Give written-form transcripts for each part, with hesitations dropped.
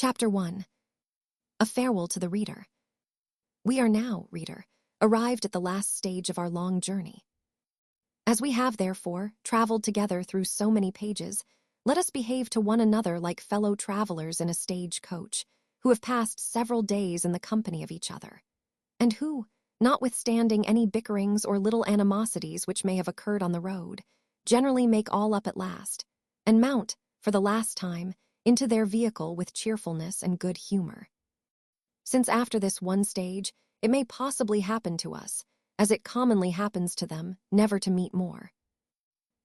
Chapter 1. A Farewell to the Reader. We are now, reader, arrived at the last stage of our long journey. As we have, therefore, traveled together through so many pages, let us behave to one another like fellow travelers in a stage coach, who have passed several days in the company of each other, and who, notwithstanding any bickerings or little animosities which may have occurred on the road, generally make all up at last, and mount, for the last time, into their vehicle with cheerfulness and good humor. Since after this one stage, it may possibly happen to us, as it commonly happens to them, never to meet more.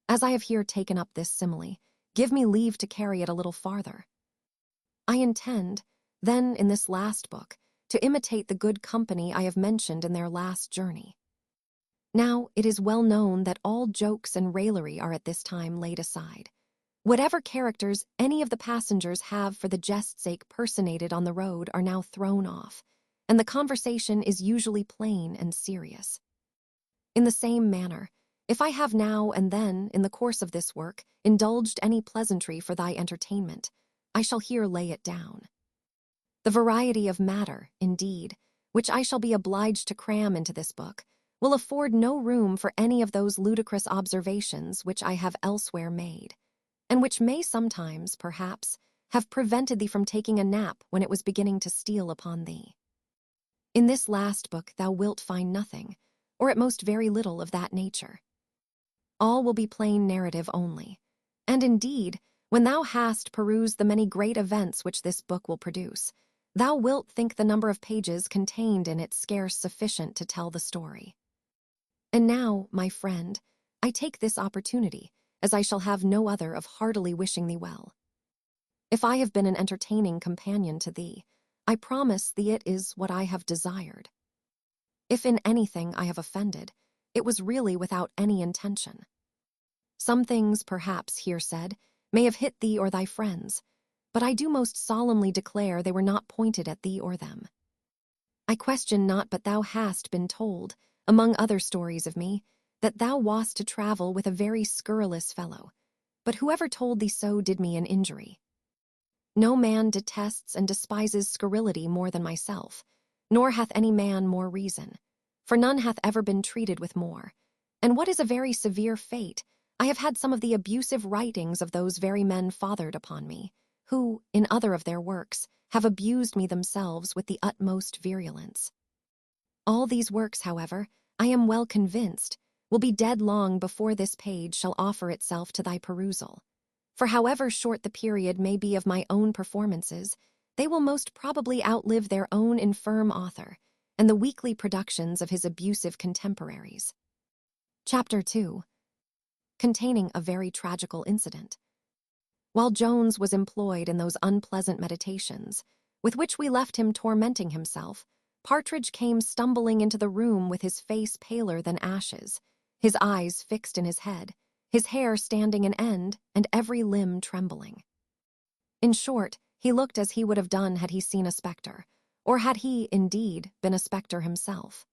As I have here taken up this simile, give me leave to carry it a little farther. I intend, then, in this last book, to imitate the good company I have mentioned in their last journey. Now, it is well known that all jokes and raillery are at this time laid aside. Whatever characters any of the passengers have for the jest's sake personated on the road are now thrown off, and the conversation is usually plain and serious. In the same manner, if I have now and then, in the course of this work, indulged any pleasantry for thy entertainment, I shall here lay it down. The variety of matter, indeed, which I shall be obliged to cram into this book, will afford no room for any of those ludicrous observations which I have elsewhere made, and which may sometimes, perhaps, have prevented thee from taking a nap when it was beginning to steal upon thee. In this last book thou wilt find nothing, or at most very little, of that nature. All will be plain narrative only, and indeed, when thou hast perused the many great events which this book will produce, thou wilt think the number of pages contained in it scarce sufficient to tell the story. And now, my friend, I take this opportunity, as I shall have no other, of heartily wishing thee well. If I have been an entertaining companion to thee, I promise thee it is what I have desired. If in anything I have offended, it was really without any intention. Some things, perhaps, here said, may have hit thee or thy friends, but I do most solemnly declare they were not pointed at thee or them. I question not but thou hast been told, among other stories of me, that thou wast to travel with a very scurrilous fellow, but whoever told thee so did me an injury. No man detests and despises scurrility more than myself, nor hath any man more reason, for none hath ever been treated with more, and what is a very severe fate, I have had some of the abusive writings of those very men fathered upon me, who, in other of their works, have abused me themselves with the utmost virulence. All these works, however, I am well convinced, will be dead long before this page shall offer itself to thy perusal. For however short the period may be of my own performances, they will most probably outlive their own infirm author, and the weekly productions of his abusive contemporaries. Chapter 2. Containing a very tragical incident. While Jones was employed in those unpleasant meditations, with which we left him tormenting himself, Partridge came stumbling into the room with his face paler than ashes, his eyes fixed in his head, his hair standing in end, and every limb trembling. In short, he looked as he would have done had he seen a spectre, or had he, indeed, been a spectre himself.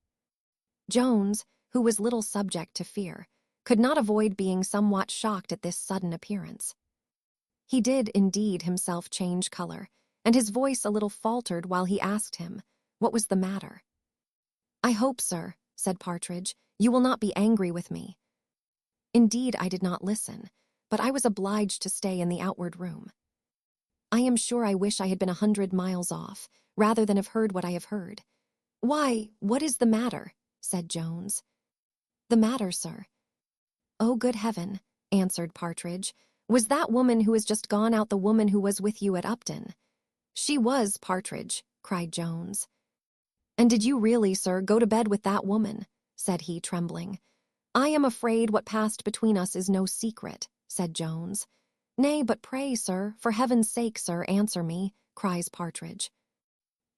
Jones, who was little subject to fear, could not avoid being somewhat shocked at this sudden appearance. He did, indeed, himself change color, and his voice a little faltered while he asked him what was the matter. "I hope, sir," said Partridge, "you will not be angry with me." Indeed, I did not listen, but I was obliged to stay in the outward room. I am sure I wish I had been 100 miles off, rather than have heard what I have heard. "Why, what is the matter?" said Jones. "The matter, sir?" "Oh, good heaven," answered Partridge, "was that woman who has just gone out the woman who was with you at Upton?" "She was, Partridge," cried Jones. "And did you really, sir, go to bed with that woman?" said he, trembling. "I am afraid what passed between us is no secret," said Jones. "Nay, but pray, sir, for heaven's sake, sir, answer me," cries Partridge.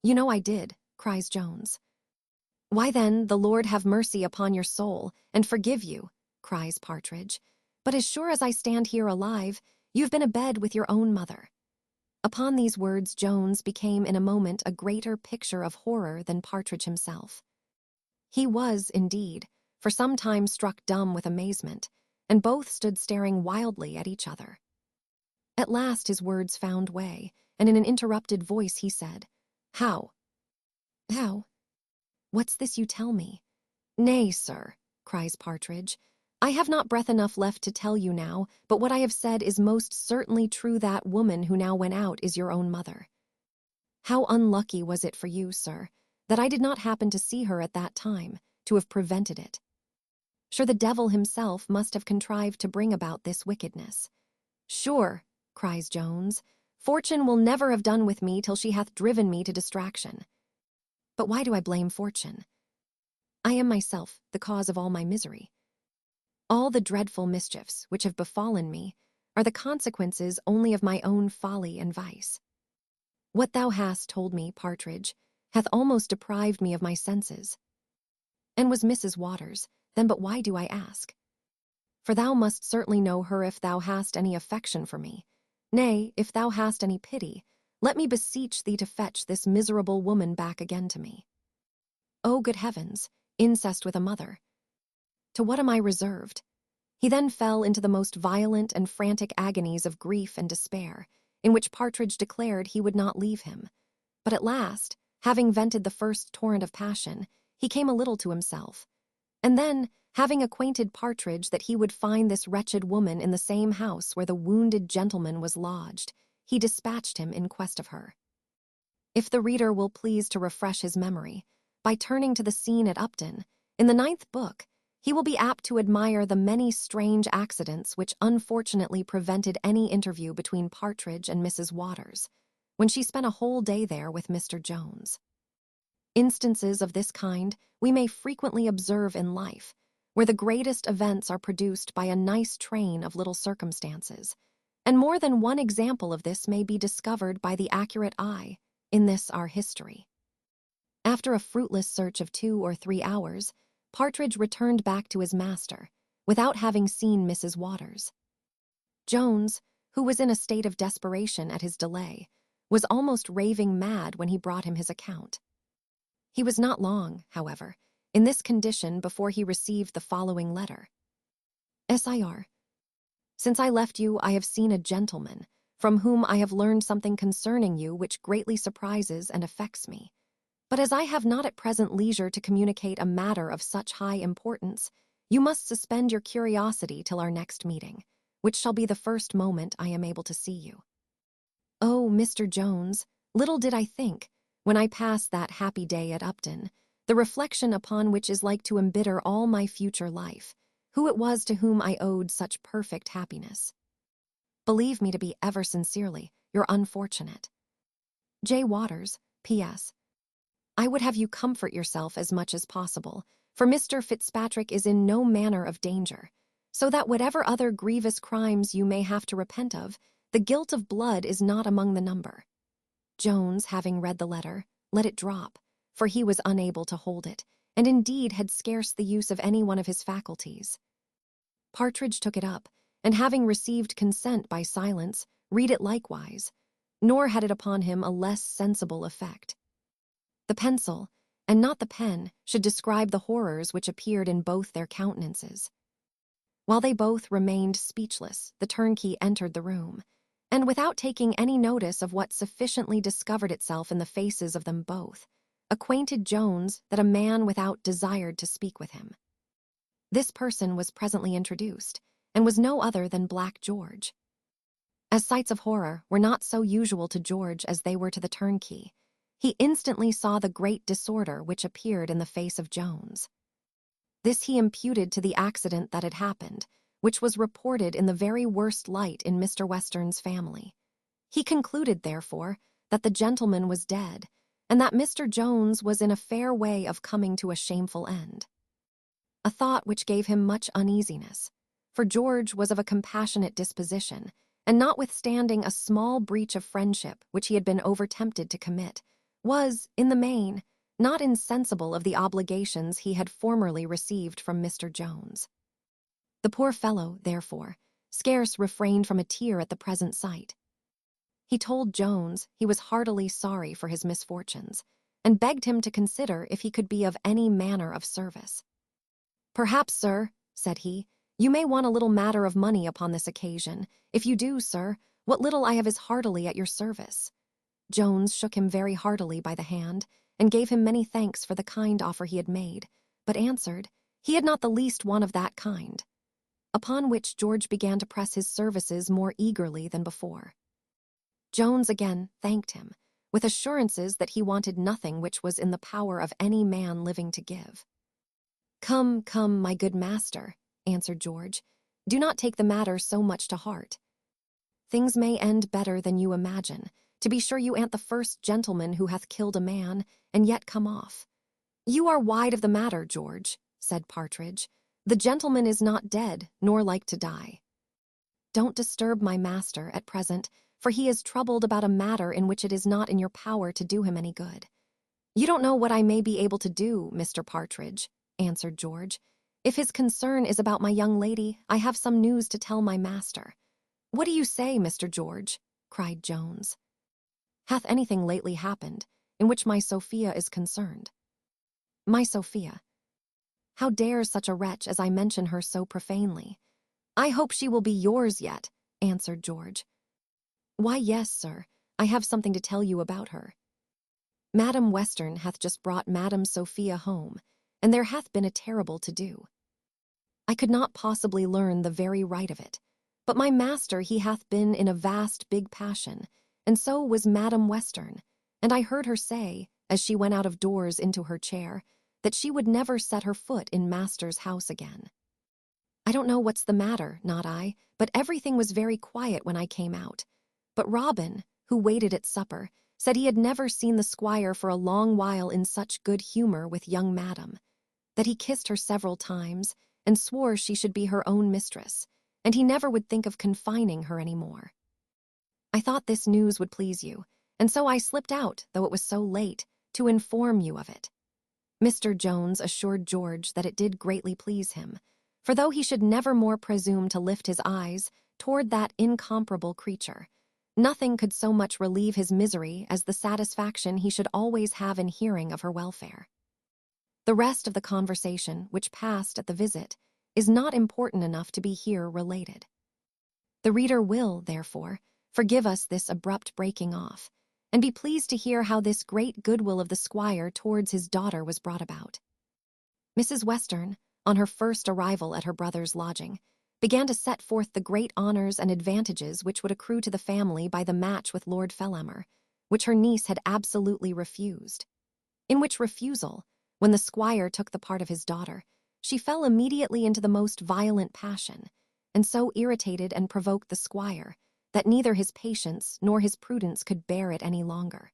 "You know I did," cries Jones. "Why then, the Lord have mercy upon your soul, and forgive you," cries Partridge. "But as sure as I stand here alive, you've been abed with your own mother." Upon these words Jones became in a moment a greater picture of horror than Partridge himself. He was, indeed, for some time struck dumb with amazement, and both stood staring wildly at each other. At last his words found way, and in an interrupted voice he said, "How? How? What's this you tell me?" "Nay, sir," cries Partridge, "I have not breath enough left to tell you now, but what I have said is most certainly true. That woman who now went out is your own mother. How unlucky was it for you, sir, that I did not happen to see her at that time, to have prevented it. Sure the devil himself must have contrived to bring about this wickedness." "Sure," cries Jones, "Fortune will never have done with me till she hath driven me to distraction. But why do I blame Fortune? I am myself the cause of all my misery. All the dreadful mischiefs which have befallen me are the consequences only of my own folly and vice. What thou hast told me, Partridge, hath almost deprived me of my senses. And was Mrs. Waters, then but why do I ask? For thou must certainly know her if thou hast any affection for me. Nay, if thou hast any pity, let me beseech thee to fetch this miserable woman back again to me. Oh, good heavens, incest with a mother! To what am I reserved?" He then fell into the most violent and frantic agonies of grief and despair, in which Partridge declared he would not leave him. But at last, having vented the first torrent of passion, he came a little to himself. And then, having acquainted Partridge that he would find this wretched woman in the same house where the wounded gentleman was lodged, he dispatched him in quest of her. If the reader will please to refresh his memory, by turning to the scene at Upton, in the 9th book, he will be apt to admire the many strange accidents which unfortunately prevented any interview between Partridge and Mrs. Waters, when she spent a whole day there with Mr. Jones. Instances of this kind we may frequently observe in life, where the greatest events are produced by a nice train of little circumstances, and more than one example of this may be discovered by the accurate eye in this our history. After a fruitless search of 2 or 3 hours, Partridge returned back to his master, without having seen Mrs. Waters. Jones, who was in a state of desperation at his delay, was almost raving mad when he brought him his account. He was not long, however, in this condition before he received the following letter. "Sir, since I left you, I have seen a gentleman, from whom I have learned something concerning you which greatly surprises and affects me. But as I have not at present leisure to communicate a matter of such high importance, you must suspend your curiosity till our next meeting, which shall be the first moment I am able to see you. Oh, Mr. Jones, little did I think, when I passed that happy day at Upton, the reflection upon which is like to embitter all my future life, who it was to whom I owed such perfect happiness. Believe me to be ever sincerely your unfortunate J. Waters, P.S. I would have you comfort yourself as much as possible, for Mr. Fitzpatrick is in no manner of danger, so that whatever other grievous crimes you may have to repent of, the guilt of blood is not among the number." Jones, having read the letter, let it drop, for he was unable to hold it, and indeed had scarce the use of any one of his faculties. Partridge took it up, and having received consent by silence, read it likewise, nor had it upon him a less sensible effect. The pencil, and not the pen, should describe the horrors which appeared in both their countenances. While they both remained speechless, the turnkey entered the room, and without taking any notice of what sufficiently discovered itself in the faces of them both, acquainted Jones that a man without desired to speak with him. This person was presently introduced, and was no other than Black George. As sights of horror were not so usual to George as they were to the turnkey, he instantly saw the great disorder which appeared in the face of Jones. This he imputed to the accident that had happened, which was reported in the very worst light in Mr. Western's family. He concluded, therefore, that the gentleman was dead, and that Mr. Jones was in a fair way of coming to a shameful end. A thought which gave him much uneasiness, for George was of a compassionate disposition, and notwithstanding a small breach of friendship which he had been overtempted to commit, was, in the main, not insensible of the obligations he had formerly received from Mr. Jones. The poor fellow, therefore, scarce refrained from a tear at the present sight. He told Jones he was heartily sorry for his misfortunes, and begged him to consider if he could be of any manner of service. "Perhaps, sir," said he, "you may want a little matter of money upon this occasion. If you do, sir, what little I have is heartily at your service. Jones shook him very heartily by the hand and gave him many thanks for the kind offer he had made, but answered he had not the least one of that kind. Upon which George began to press his services more eagerly than before. Jones again thanked him, with assurances that he wanted nothing which was in the power of any man living to give. "Come, come, my good master," answered George, "do not take the matter so much to heart. Things may end better than you imagine. To be sure you an't the first gentleman who hath killed a man, and yet come off." "You are wide of the matter, George," said Partridge. "The gentleman is not dead, nor like to die. Don't disturb my master at present, for he is troubled about a matter in which it is not in your power to do him any good." "You don't know what I may be able to do, Mr. Partridge," answered George. "If his concern is about my young lady, I have some news to tell my master." "What do you say, Mr. George?" cried Jones. "Hath anything lately happened in which my Sophia is concerned?" "My Sophia? How dares such a wretch as I mention her so profanely?" "I hope she will be yours yet," answered George. "Why, yes, sir, I have something to tell you about her. Madam Western hath just brought Madam Sophia home, and there hath been a terrible to-do. I could not possibly learn the very right of it, but my master he hath been in a vast big passion, and so was Madam Western, and I heard her say, as she went out of doors into her chair, that she would never set her foot in master's house again. I don't know what's the matter, not I, but everything was very quiet when I came out. But Robin, who waited at supper, said he had never seen the squire for a long while in such good humor with young madam, that he kissed her several times and swore she should be her own mistress, and he never would think of confining her any more. I thought this news would please you, and so I slipped out, though it was so late, to inform you of it." Mr. Jones assured George that it did greatly please him, for though he should never more presume to lift his eyes toward that incomparable creature, nothing could so much relieve his misery as the satisfaction he should always have in hearing of her welfare. The rest of the conversation which passed at the visit is not important enough to be here related. The reader will, therefore, forgive us this abrupt breaking off, and be pleased to hear how this great goodwill of the squire towards his daughter was brought about. Mrs. Western, on her first arrival at her brother's lodging, began to set forth the great honors and advantages which would accrue to the family by the match with Lord Fellamar, which her niece had absolutely refused. In which refusal, when the squire took the part of his daughter, she fell immediately into the most violent passion, and so irritated and provoked the squire that neither his patience nor his prudence could bear it any longer.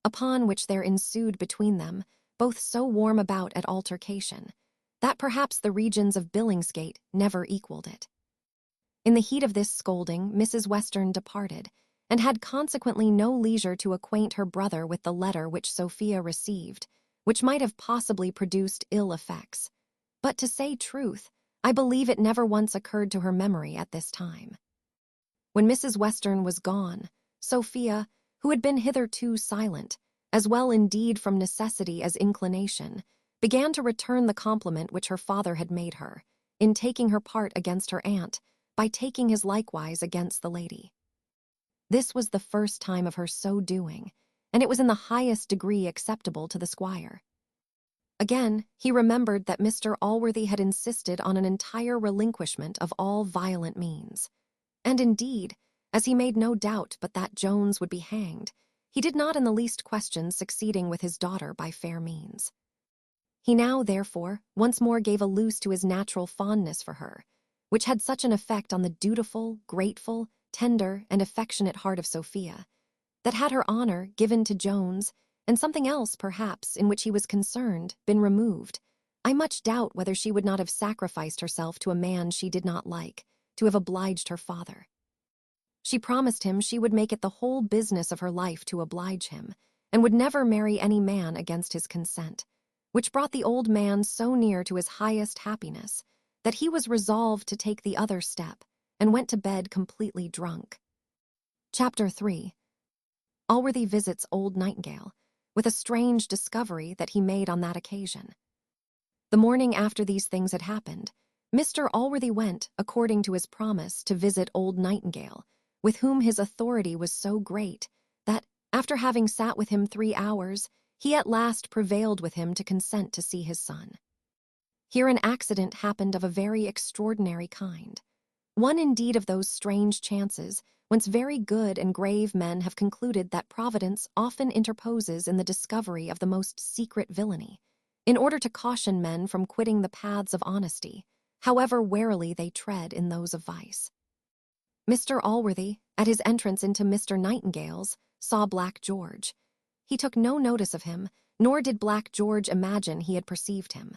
Upon which there ensued between them both so warm a bout at altercation that perhaps the regions of Billingsgate never equaled it. In the heat of this scolding, Mrs. Western departed, and had consequently no leisure to acquaint her brother with the letter which Sophia received, which might have possibly produced ill effects. But to say truth, I believe it never once occurred to her memory at this time. When Mrs. Western was gone, Sophia, who had been hitherto silent, as well indeed from necessity as inclination, began to return the compliment which her father had made her, in taking her part against her aunt, by taking his likewise against the lady. This was the first time of her so doing, and it was in the highest degree acceptable to the squire. Again, he remembered that Mr. Allworthy had insisted on an entire relinquishment of all violent means. And indeed, as he made no doubt but that Jones would be hanged, he did not in the least question succeeding with his daughter by fair means. He now, therefore, once more gave a loose to his natural fondness for her, which had such an effect on the dutiful, grateful, tender, and affectionate heart of Sophia, that had her honor given to Jones, and something else, perhaps, in which he was concerned, been removed, I much doubt whether she would not have sacrificed herself to a man she did not like, to have obliged her father. She promised him she would make it the whole business of her life to oblige him, and would never marry any man against his consent, which brought the old man so near to his highest happiness that he was resolved to take the other step, and went to bed completely drunk. Chapter 3. Allworthy visits old Nightingale, with a strange discovery that he made on that occasion. The morning after these things had happened, Mr. Allworthy went, according to his promise, to visit old Nightingale, with whom his authority was so great that, After having sat with him 3 hours, he at last prevailed with him to consent to see his son. Here an accident happened of a very extraordinary kind. One indeed of those strange chances whence very good and grave men have concluded that Providence often interposes in the discovery of the most secret villainy, in order to caution men from quitting the paths of honesty, however warily they tread in those of vice. Mr. Allworthy, at his entrance into Mr. Nightingale's, saw Black George. He took no notice of him, nor did Black George imagine he had perceived him.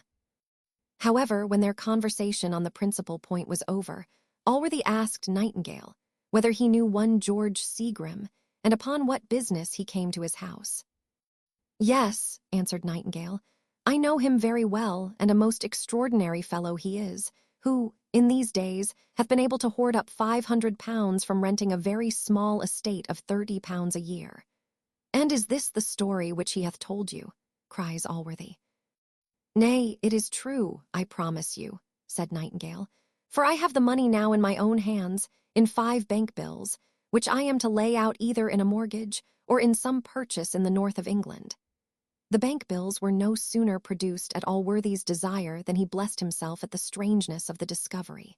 However, when their conversation on the principal point was over, Allworthy asked Nightingale whether he knew one George Seagrim, and upon what business he came to his house. "Yes," answered Nightingale, "I know him very well, and a most extraordinary fellow he is, who, in these days, hath been able to hoard up £500 from renting a very small estate of £30 a year." "And is this the story which he hath told you?" cries Allworthy. "Nay, it is true, I promise you," said Nightingale, "for I have the money now in my own hands, in 5 bank bills, which I am to lay out either in a mortgage or in some purchase in the north of England." The bank bills were no sooner produced at Allworthy's desire than he blessed himself at the strangeness of the discovery.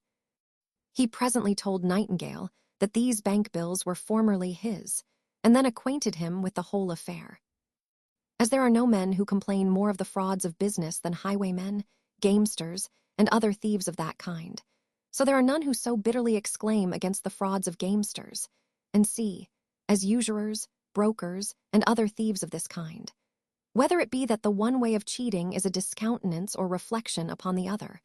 He presently told Nightingale that these bank bills were formerly his, and then acquainted him with the whole affair. As there are no men who complain more of the frauds of business than highwaymen, gamesters, and other thieves of that kind, so there are none who so bitterly exclaim against the frauds of gamesters, and see, as usurers, brokers, and other thieves of this kind, whether it be that the one way of cheating is a discountenance or reflection upon the other,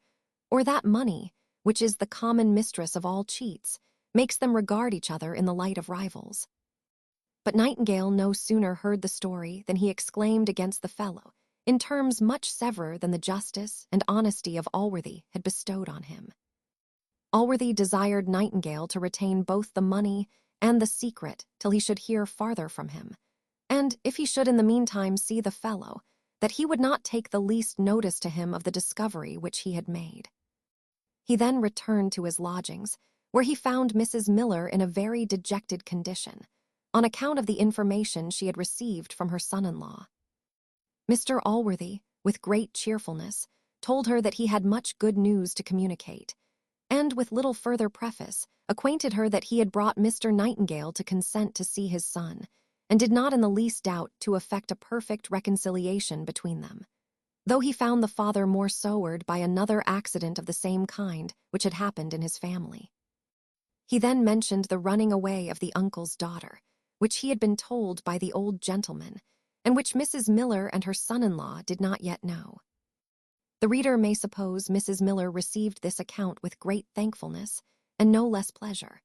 or that money, which is the common mistress of all cheats, makes them regard each other in the light of rivals. But Nightingale no sooner heard the story than he exclaimed against the fellow, in terms much severer than the justice and honesty of Allworthy had bestowed on him. Allworthy desired Nightingale to retain both the money and the secret till he should hear farther from him, and if he should in the meantime see the fellow, that he would not take the least notice to him of the discovery which he had made. He then returned to his lodgings, where he found Mrs. Miller in a very dejected condition, on account of the information she had received from her son-in-law. Mr. Allworthy, with great cheerfulness, told her that he had much good news to communicate, and with little further preface, acquainted her that he had brought Mr. Nightingale to consent to see his son, and did not in the least doubt to effect a perfect reconciliation between them, though he found the father more sorrowed by another accident of the same kind which had happened in his family. He then mentioned the running away of the uncle's daughter, which he had been told by the old gentleman, and which Mrs. Miller and her son-in-law did not yet know. The reader may suppose Mrs. Miller received this account with great thankfulness, and no less pleasure,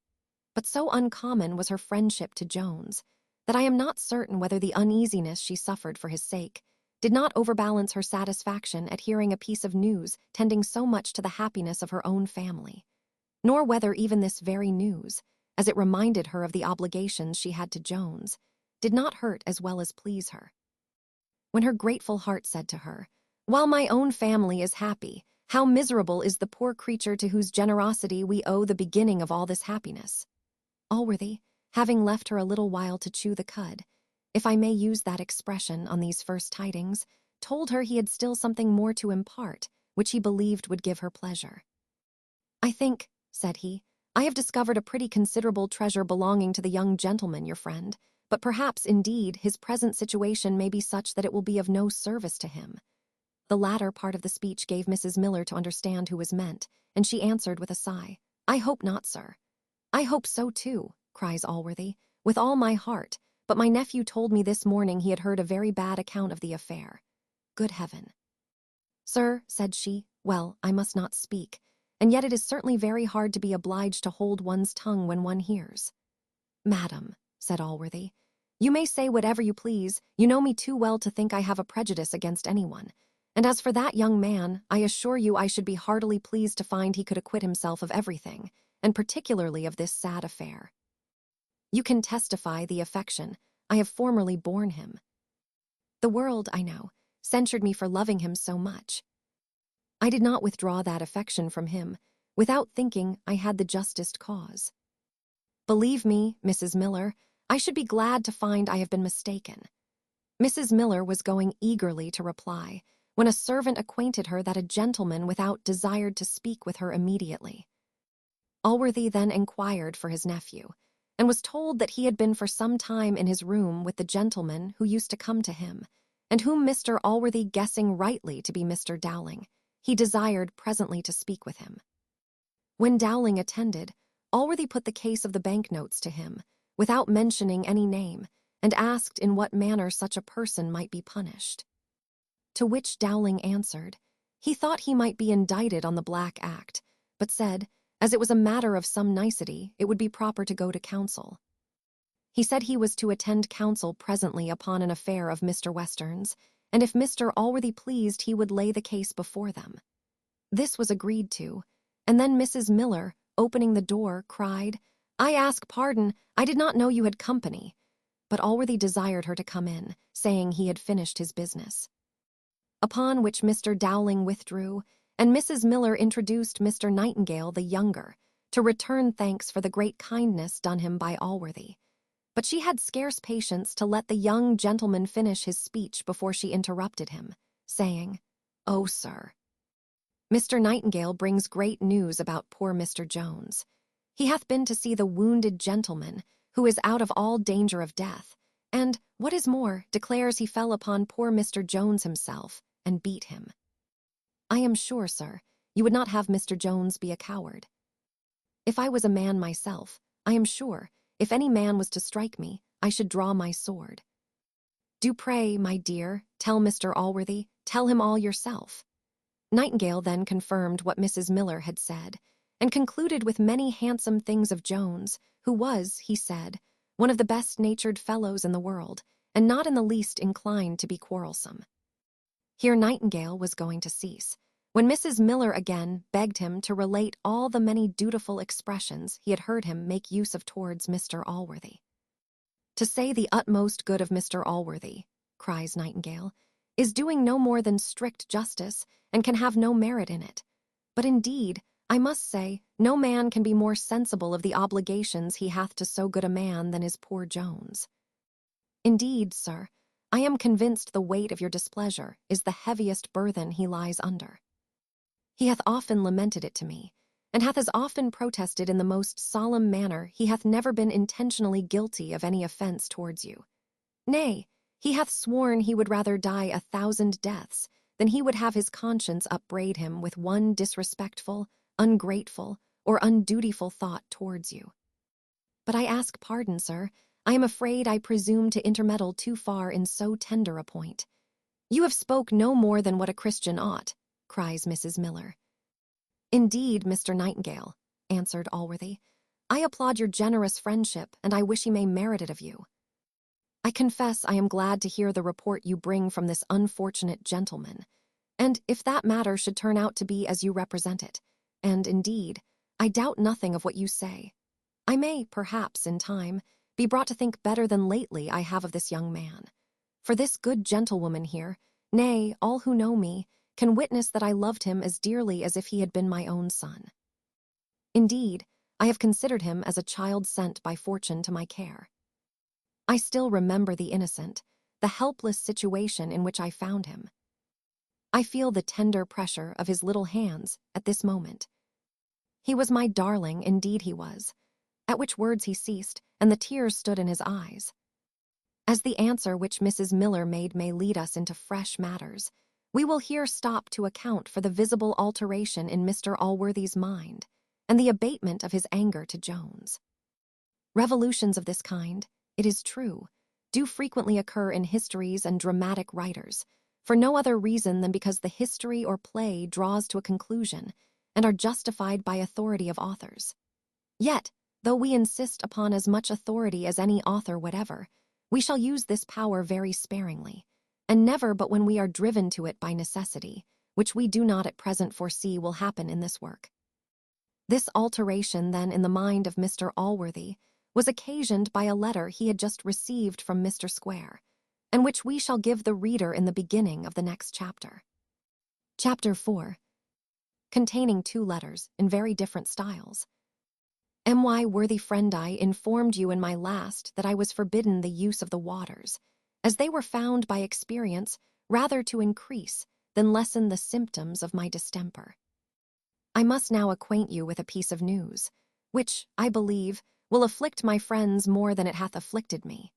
but so uncommon was her friendship to Jones, that I am not certain whether the uneasiness she suffered for his sake did not overbalance her satisfaction at hearing a piece of news tending so much to the happiness of her own family, nor whether even this very news, as it reminded her of the obligations she had to Jones, did not hurt as well as please her. When her grateful heart said to her, "While my own family is happy, how miserable is the poor creature to whose generosity we owe the beginning of all this happiness," Allworthy, having left her a little while to chew the cud, if I may use that expression on these first tidings, told her he had still something more to impart, which he believed would give her pleasure. "I think," said he, "I have discovered a pretty considerable treasure belonging to the young gentleman, your friend, but perhaps, indeed, his present situation may be such that it will be of no service to him." The latter part of the speech gave Mrs. Miller to understand who was meant, and she answered with a sigh, "I hope not, sir." "I hope so too," cries Allworthy, "with all my heart, but my nephew told me this morning he had heard a very bad account of the affair. Good heaven!" "Sir," said she, "well, I must not speak, and yet it is certainly very hard to be obliged to hold one's tongue when one hears." "Madam," said Allworthy, "you may say whatever you please, you know me too well to think I have a prejudice against anyone, and as for that young man, I assure you I should be heartily pleased to find he could acquit himself of everything, and particularly of this sad affair. You can testify the affection I have formerly borne him. The world, I know, censured me for loving him so much. I did not withdraw that affection from him, without thinking I had the justest cause. Believe me, Mrs. Miller, I should be glad to find I have been mistaken." Mrs. Miller was going eagerly to reply, when a servant acquainted her that a gentleman without desired to speak with her immediately. Allworthy then inquired for his nephew, and was told that he had been for some time in his room with the gentleman who used to come to him, and whom Mr. Allworthy guessing rightly to be Mr. Dowling, he desired presently to speak with him. When Dowling attended, Allworthy put the case of the banknotes to him, without mentioning any name, and asked in what manner such a person might be punished. To which Dowling answered, he thought he might be indicted on the Black Act, but said, as it was a matter of some nicety, it would be proper to go to council. He said he was to attend council presently upon an affair of Mr. Western's, and if Mr. Allworthy pleased, he would lay the case before them. This was agreed to, and then Mrs. Miller, opening the door, cried, "I ask pardon, I did not know you had company." But Allworthy desired her to come in, saying he had finished his business. Upon which Mr. Dowling withdrew, and Mrs. Miller introduced Mr. Nightingale the younger, to return thanks for the great kindness done him by Allworthy. But she had scarce patience to let the young gentleman finish his speech before she interrupted him, saying, "Oh, sir, Mr. Nightingale brings great news about poor Mr. Jones. He hath been to see the wounded gentleman, who is out of all danger of death, and, what is more, declares he fell upon poor Mr. Jones himself, and beat him. I am sure, sir, you would not have Mr. Jones be a coward. If I was a man myself, I am sure, if any man was to strike me, I should draw my sword. Do pray, my dear, tell Mr. Allworthy, tell him all yourself." Nightingale then confirmed what Mrs. Miller had said, and concluded with many handsome things of Jones, who was, he said, one of the best-natured fellows in the world, and not in the least inclined to be quarrelsome. Here Nightingale was going to cease, when Mrs. Miller again begged him to relate all the many dutiful expressions he had heard him make use of towards Mr. Allworthy. "To say the utmost good of Mr. Allworthy," cries Nightingale, "is doing no more than strict justice, and can have no merit in it. But indeed, I must say, no man can be more sensible of the obligations he hath to so good a man than is poor Jones. Indeed, sir, I am convinced the weight of your displeasure is the heaviest burthen he lies under. He hath often lamented it to me, and hath as often protested in the most solemn manner he hath never been intentionally guilty of any offence towards you. Nay, he hath sworn he would rather die 1,000 deaths than he would have his conscience upbraid him with one disrespectful, ungrateful, or undutiful thought towards you. But I ask pardon, sir, I am afraid I presume to intermeddle too far in so tender a point. You have spoke no more than what a Christian ought," cries Mrs. Miller. "Indeed, Mr. Nightingale," answered Allworthy, "I applaud your generous friendship, and I wish he may merit it of you. I confess I am glad to hear the report you bring from this unfortunate gentleman, and if that matter should turn out to be as you represent it, and, indeed, I doubt nothing of what you say, I may, perhaps, in time, be brought to think better than lately I have of this young man. For this good gentlewoman here, nay, all who know me, can witness that I loved him as dearly as if he had been my own son. Indeed, I have considered him as a child sent by fortune to my care. I still remember the innocent, the helpless situation in which I found him. I feel the tender pressure of his little hands at this moment. He was my darling, indeed he was." At which words he ceased, and the tears stood in his eyes. As the answer which Mrs. Miller made may lead us into fresh matters, we will here stop to account for the visible alteration in Mr. Allworthy's mind, and the abatement of his anger to Jones. Revolutions of this kind, it is true, do frequently occur in histories and dramatic writers, for no other reason than because the history or play draws to a conclusion, and are justified by authority of authors. Yet, though we insist upon as much authority as any author whatever, we shall use this power very sparingly, and never but when we are driven to it by necessity, which we do not at present foresee will happen in this work. This alteration, then, in the mind of Mr. Allworthy was occasioned by a letter he had just received from Mr. Square, and which we shall give the reader in the beginning of the next chapter. Chapter 4, containing 2 letters in very different styles. My worthy friend, I informed you in my last that I was forbidden the use of the waters, as they were found by experience rather to increase than lessen the symptoms of my distemper. I must now acquaint you with a piece of news, which, I believe, will afflict my friends more than it hath afflicted me.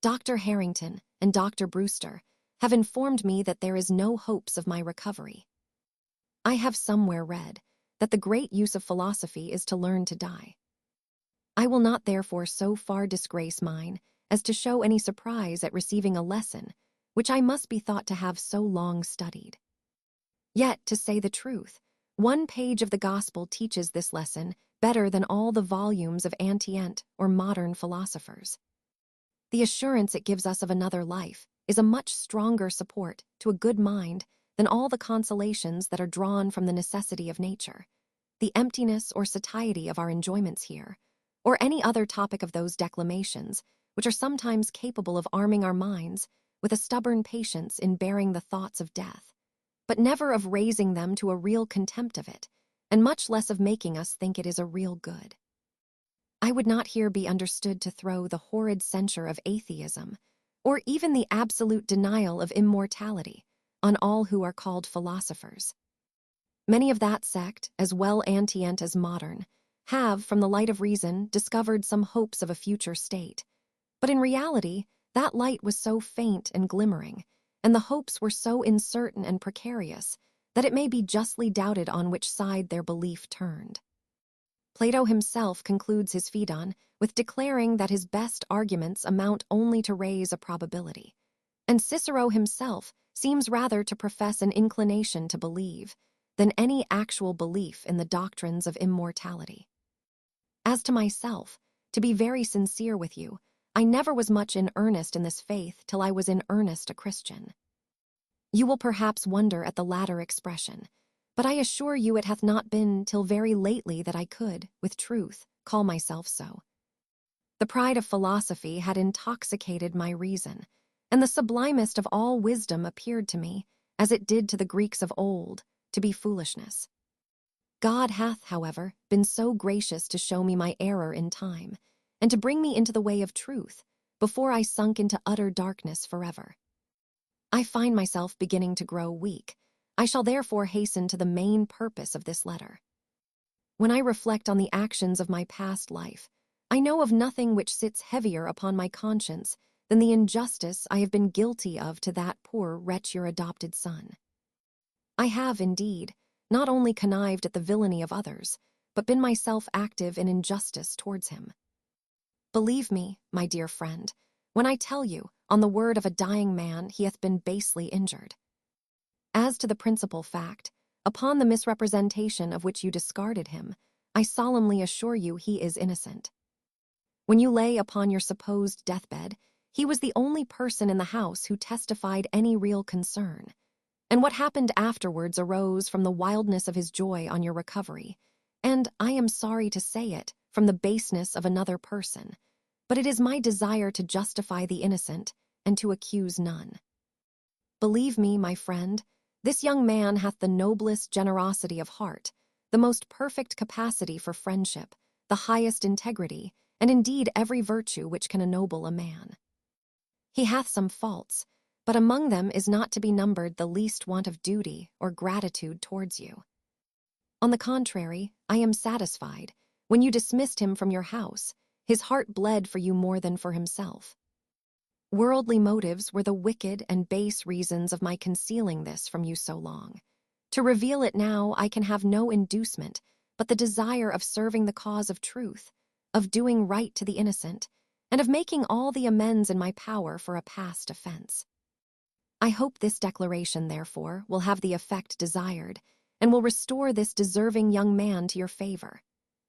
Dr. Harrington and Dr. Brewster have informed me that there is no hopes of my recovery. I have somewhere read that the great use of philosophy is to learn to die. I will not therefore so far disgrace mine as to show any surprise at receiving a lesson which I must be thought to have so long studied. Yet, to say the truth, one page of the gospel teaches this lesson better than all the volumes of antient or modern philosophers. The assurance it gives us of another life is a much stronger support to a good mind than all the consolations that are drawn from the necessity of nature, the emptiness or satiety of our enjoyments here, or any other topic of those declamations which are sometimes capable of arming our minds with a stubborn patience in bearing the thoughts of death, but never of raising them to a real contempt of it, and much less of making us think it is a real good. I would not here be understood to throw the horrid censure of atheism, or even the absolute denial of immortality, on all who are called philosophers. Many of that sect, as well antient as modern, have, from the light of reason, discovered some hopes of a future state. But in reality, that light was so faint and glimmering, and the hopes were so uncertain and precarious, that it may be justly doubted on which side their belief turned. Plato himself concludes his Phaedon with declaring that his best arguments amount only to raise a probability, and Cicero himself seems rather to profess an inclination to believe than any actual belief in the doctrines of immortality. As to myself, to be very sincere with you, I never was much in earnest in this faith till I was in earnest a Christian. You will perhaps wonder at the latter expression, but I assure you it hath not been till very lately that I could, with truth, call myself so. The pride of philosophy had intoxicated my reason, and the sublimest of all wisdom appeared to me, as it did to the Greeks of old, to be foolishness. God hath, however, been so gracious to show me my error in time, and to bring me into the way of truth, before I sunk into utter darkness forever. I find myself beginning to grow weak. I shall therefore hasten to the main purpose of this letter. When I reflect on the actions of my past life, I know of nothing which sits heavier upon my conscience than the injustice I have been guilty of to that poor wretch your adopted son. I have, indeed, not only connived at the villainy of others, but been myself active in injustice towards him. Believe me, my dear friend, when I tell you, on the word of a dying man, he hath been basely injured. As to the principal fact, upon the misrepresentation of which you discarded him, I solemnly assure you he is innocent. When you lay upon your supposed deathbed, he was the only person in the house who testified any real concern, and what happened afterwards arose from the wildness of his joy on your recovery, and, I am sorry to say it, from the baseness of another person, but it is my desire to justify the innocent and to accuse none. Believe me, my friend, this young man hath the noblest generosity of heart, the most perfect capacity for friendship, the highest integrity, and indeed every virtue which can ennoble a man. He hath some faults, but among them is not to be numbered the least want of duty or gratitude towards you. On the contrary, I am satisfied, when you dismissed him from your house, his heart bled for you more than for himself. Worldly motives were the wicked and base reasons of my concealing this from you so long. To reveal it now I can have no inducement but the desire of serving the cause of truth, of doing right to the innocent, and of making all the amends in my power for a past offense. I hope this declaration, therefore, will have the effect desired, and will restore this deserving young man to your favor,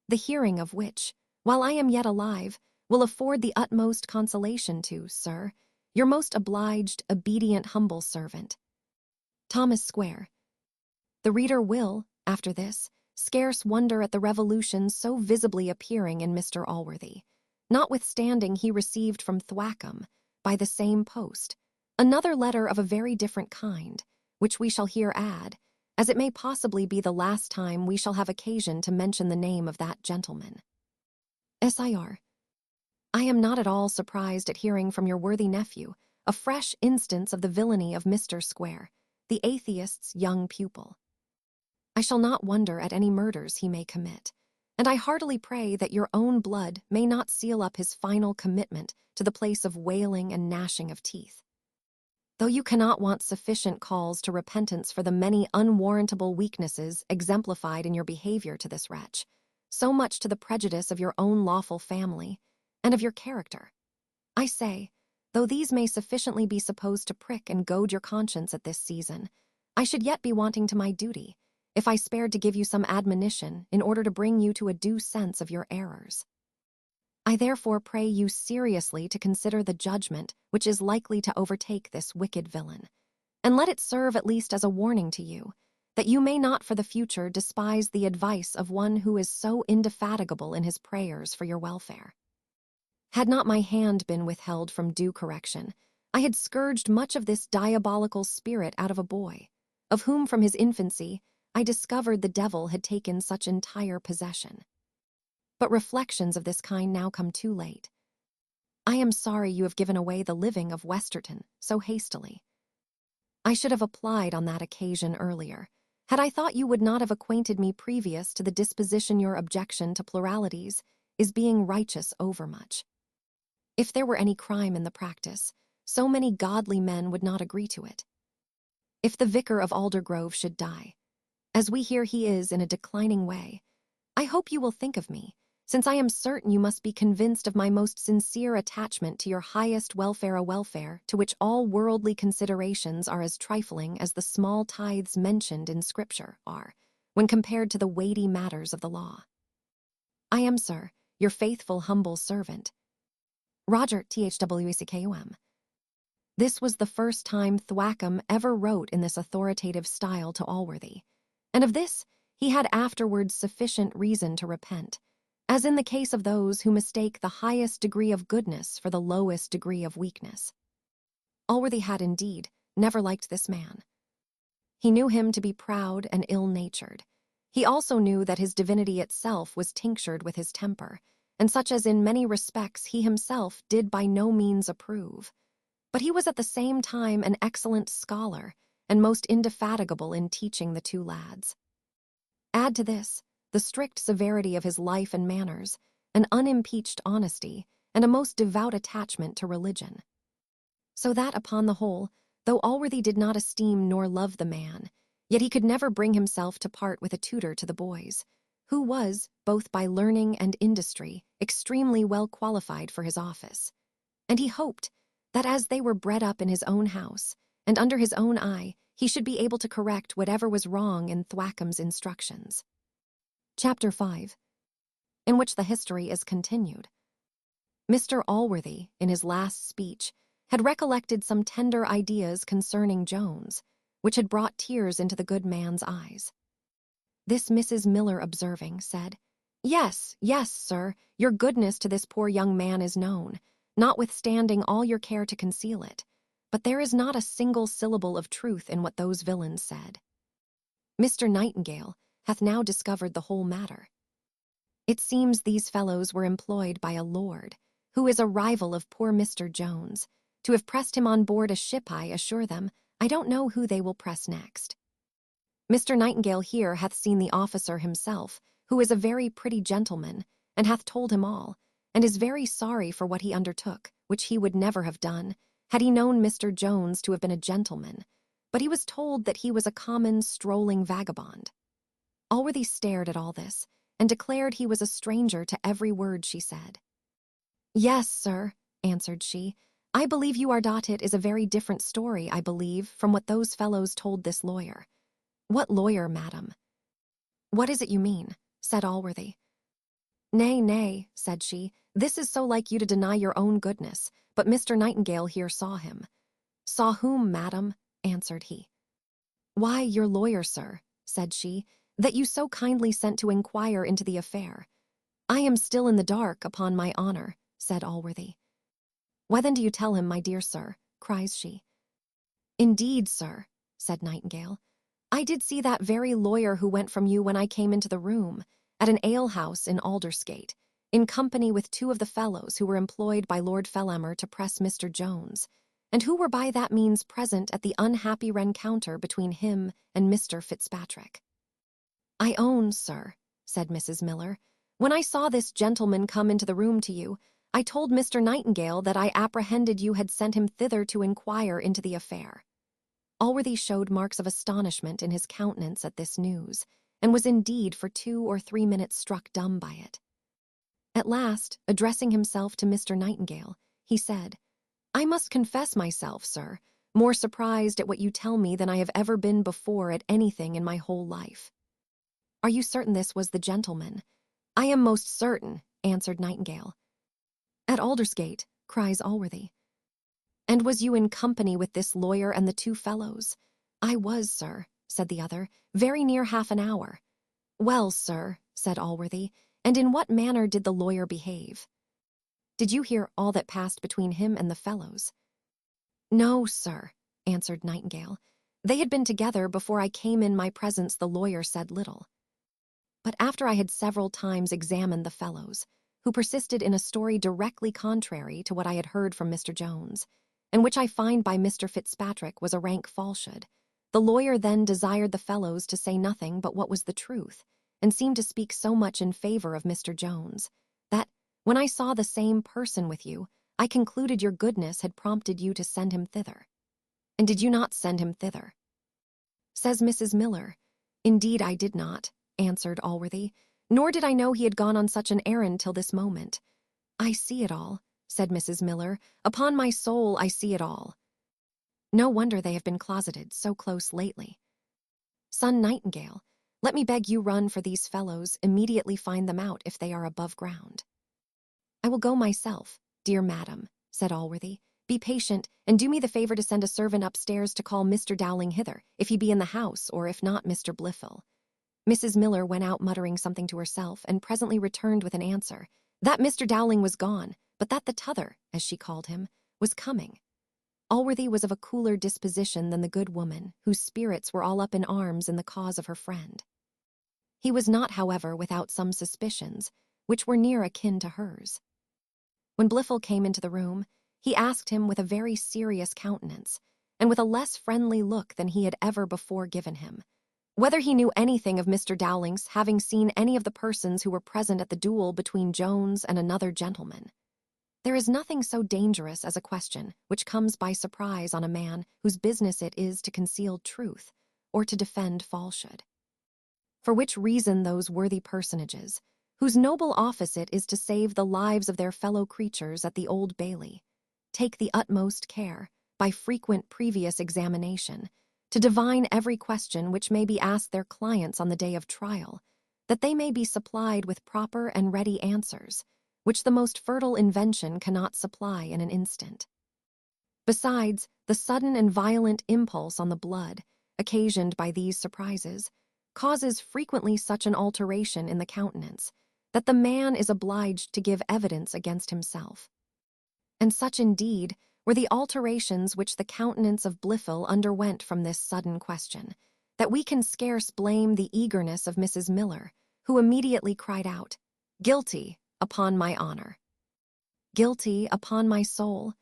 the hearing of which, while I am yet alive, will afford the utmost consolation to, sir, your most obliged, obedient, humble servant, Thomas Square. The reader will, after this, scarce wonder at the revolution so visibly appearing in Mr. Allworthy, notwithstanding he received from Thwackum, by the same post, another letter of a very different kind, which we shall here add, as it may possibly be the last time we shall have occasion to mention the name of that gentleman. Sir, I am not at all surprised at hearing from your worthy nephew a fresh instance of the villainy of Mr. Square, the atheist's young pupil. I shall not wonder at any murders he may commit, and I heartily pray that your own blood may not seal up his final commitment to the place of wailing and gnashing of teeth. Though you cannot want sufficient calls to repentance for the many unwarrantable weaknesses exemplified in your behavior to this wretch, so much to the prejudice of your own lawful family and of your character, I say, though these may sufficiently be supposed to prick and goad your conscience at this season, I should yet be wanting to my duty, if I spared to give you some admonition in order to bring you to a due sense of your errors. I therefore pray you seriously to consider the judgment which is likely to overtake this wicked villain, and let it serve at least as a warning to you, that you may not for the future despise the advice of one who is so indefatigable in his prayers for your welfare. Had not my hand been withheld from due correction, I had scourged much of this diabolical spirit out of a boy, of whom from his infancy I discovered the devil had taken such entire possession. But reflections of this kind now come too late. I am sorry you have given away the living of Westerton so hastily. I should have applied on that occasion earlier, had I thought you would not have acquainted me previous to the disposition your objection to pluralities is being righteous overmuch. If there were any crime in the practice, so many godly men would not agree to it. If the vicar of Aldergrove should die, as we hear he is in a declining way, I hope you will think of me, since I am certain you must be convinced of my most sincere attachment to your highest welfare, a welfare to which all worldly considerations are as trifling as the small tithes mentioned in Scripture are, when compared to the weighty matters of the law. I am, sir, your faithful humble servant, Roger Thwackum. This was the first time Thwackum ever wrote in this authoritative style to Allworthy, and of this he had afterwards sufficient reason to repent, as in the case of those who mistake the highest degree of goodness for the lowest degree of weakness. Allworthy had indeed never liked this man. He knew him to be proud and ill-natured. He also knew that his divinity itself was tinctured with his temper, and such as in many respects he himself did by no means approve. But he was at the same time an excellent scholar, and most indefatigable in teaching the two lads. Add to this the strict severity of his life and manners, an unimpeached honesty, and a most devout attachment to religion. So that, upon the whole, though Allworthy did not esteem nor love the man, yet he could never bring himself to part with a tutor to the boys, who was, both by learning and industry, extremely well qualified for his office. And he hoped that as they were bred up in his own house, and under his own eye, he should be able to correct whatever was wrong in Thwackum's instructions. Chapter 5, in which the history is continued. Mr. Allworthy, in his last speech, had recollected some tender ideas concerning Jones, which had brought tears into the good man's eyes. This Mrs. Miller observing, said, Yes, sir, your goodness to this poor young man is known, notwithstanding all your care to conceal it, but there is not a single syllable of truth in what those villains said. Mr. Nightingale hath now discovered the whole matter. It seems these fellows were employed by a lord, who is a rival of poor Mr. Jones, to have pressed him on board a ship. I assure them, I don't know who they will press next. Mr. Nightingale here hath seen the officer himself, who is a very pretty gentleman, and hath told him all, and is very sorry for what he undertook, which he would never have done, had he known Mr. Jones to have been a gentleman, but he was told that he was a common strolling vagabond. Allworthy stared at all this, and declared he was a stranger to every word she said. Yes, sir, answered she, I believe you are dotted is a very different story, I believe, from what those fellows told this lawyer. What lawyer, madam? What is it you mean? Said Allworthy. Nay, said she, this is so like you to deny your own goodness, but Mr. Nightingale here saw him. Saw whom, madam? Answered he. Why, your lawyer, sir, said she, that you so kindly sent to inquire into the affair. I am still in the dark, upon my honour, said Allworthy. Why then do you tell him, my dear sir? Cries she. Indeed, sir, said Nightingale, I did see that very lawyer who went from you when I came into the room, at an alehouse in Aldersgate, in company with 2 of the fellows who were employed by Lord Fellamar to press Mr. Jones, and who were by that means present at the unhappy rencounter between him and Mr. Fitzpatrick. "I own, sir," said Mrs. Miller, "when I saw this gentleman come into the room to you, I told Mr. Nightingale that I apprehended you had sent him thither to inquire into the affair." Allworthy showed marks of astonishment in his countenance at this news, and was indeed for 2 or 3 minutes struck dumb by it. At last, addressing himself to Mr. Nightingale, he said, "I must confess myself, sir, more surprised at what you tell me than I have ever been before at anything in my whole life." "Are you certain this was the gentleman?" "I am most certain," answered Nightingale. "At Aldersgate," cries Allworthy. "And was you in company with this lawyer and the 2 fellows?" "I was, sir," said the other, "very near half an hour." "Well, sir," said Allworthy, "and in what manner did the lawyer behave? Did you hear all that passed between him and the fellows?" "No, sir," answered Nightingale. "They had been together before I came in my presence. The lawyer said little. But after I had several times examined the fellows, who persisted in a story directly contrary to what I had heard from Mr. Jones, and which I find by Mr. Fitzpatrick was a rank falsehood, the lawyer then desired the fellows to say nothing but what was the truth, and seemed to speak so much in favour of Mr. Jones, that, when I saw the same person with you, I concluded your goodness had prompted you to send him thither." "And did you not send him thither?" Says Mrs. Miller, "Indeed I did not," answered Allworthy, "nor did I know he had gone on such an errand till this moment." "I see it all," said Mrs. Miller. "Upon my soul, I see it all. No wonder they have been closeted so close lately. Son Nightingale, let me beg you run for these fellows, immediately find them out if they are above ground." "I will go myself, dear madam," said Allworthy. "Be patient, and do me the favour to send a servant upstairs to call Mr. Dowling hither, if he be in the house, or if not, Mr. Blifil." Mrs. Miller went out muttering something to herself, and presently returned with an answer, that Mr. Dowling was gone, but that the t'other, as she called him, was coming. Allworthy was of a cooler disposition than the good woman, whose spirits were all up in arms in the cause of her friend. He was not, however, without some suspicions, which were near akin to hers. When Blifil came into the room, he asked him with a very serious countenance, and with a less friendly look than he had ever before given him, whether he knew anything of Mr. Dowling's having seen any of the persons who were present at the duel between Jones and another gentleman. There is nothing so dangerous as a question which comes by surprise on a man whose business it is to conceal truth or to defend falsehood. For which reason those worthy personages, whose noble office it is to save the lives of their fellow creatures at the Old Bailey, take the utmost care, by frequent previous examination, to divine every question which may be asked their clients on the day of trial, that they may be supplied with proper and ready answers, which the most fertile invention cannot supply in an instant. Besides, the sudden and violent impulse on the blood, occasioned by these surprises, causes frequently such an alteration in the countenance, that the man is obliged to give evidence against himself. And such indeed were the alterations which the countenance of Blifil underwent from this sudden question, that we can scarce blame the eagerness of Mrs. Miller, who immediately cried out, "Guilty, upon my honour." "Guilty, upon my soul."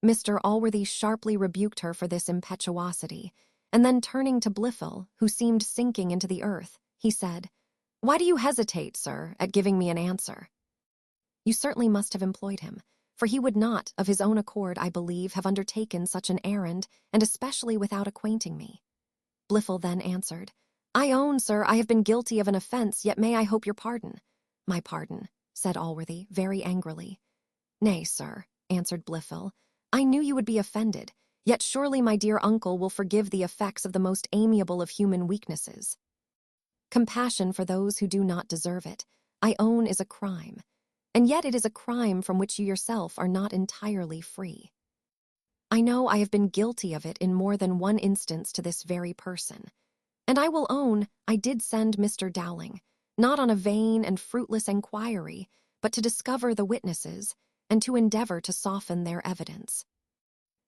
Mr. Allworthy sharply rebuked her for this impetuosity, and then turning to Blifil, who seemed sinking into the earth, he said, "Why do you hesitate, sir, at giving me an answer?" "You certainly must have employed him, for he would not, of his own accord, I believe, have undertaken such an errand, and especially without acquainting me." Blifil then answered, "I own, sir, I have been guilty of an offence, yet may I hope your pardon." "My pardon," said Allworthy, very angrily. "Nay, sir," answered Blifil, "I knew you would be offended, yet surely my dear uncle will forgive the effects of the most amiable of human weaknesses. Compassion for those who do not deserve it, I own, is a crime, and yet it is a crime from which you yourself are not entirely free. I know I have been guilty of it in more than one instance to this very person, and I will own I did send Mr. Dowling, not on a vain and fruitless enquiry, but to discover the witnesses, and to endeavour to soften their evidence.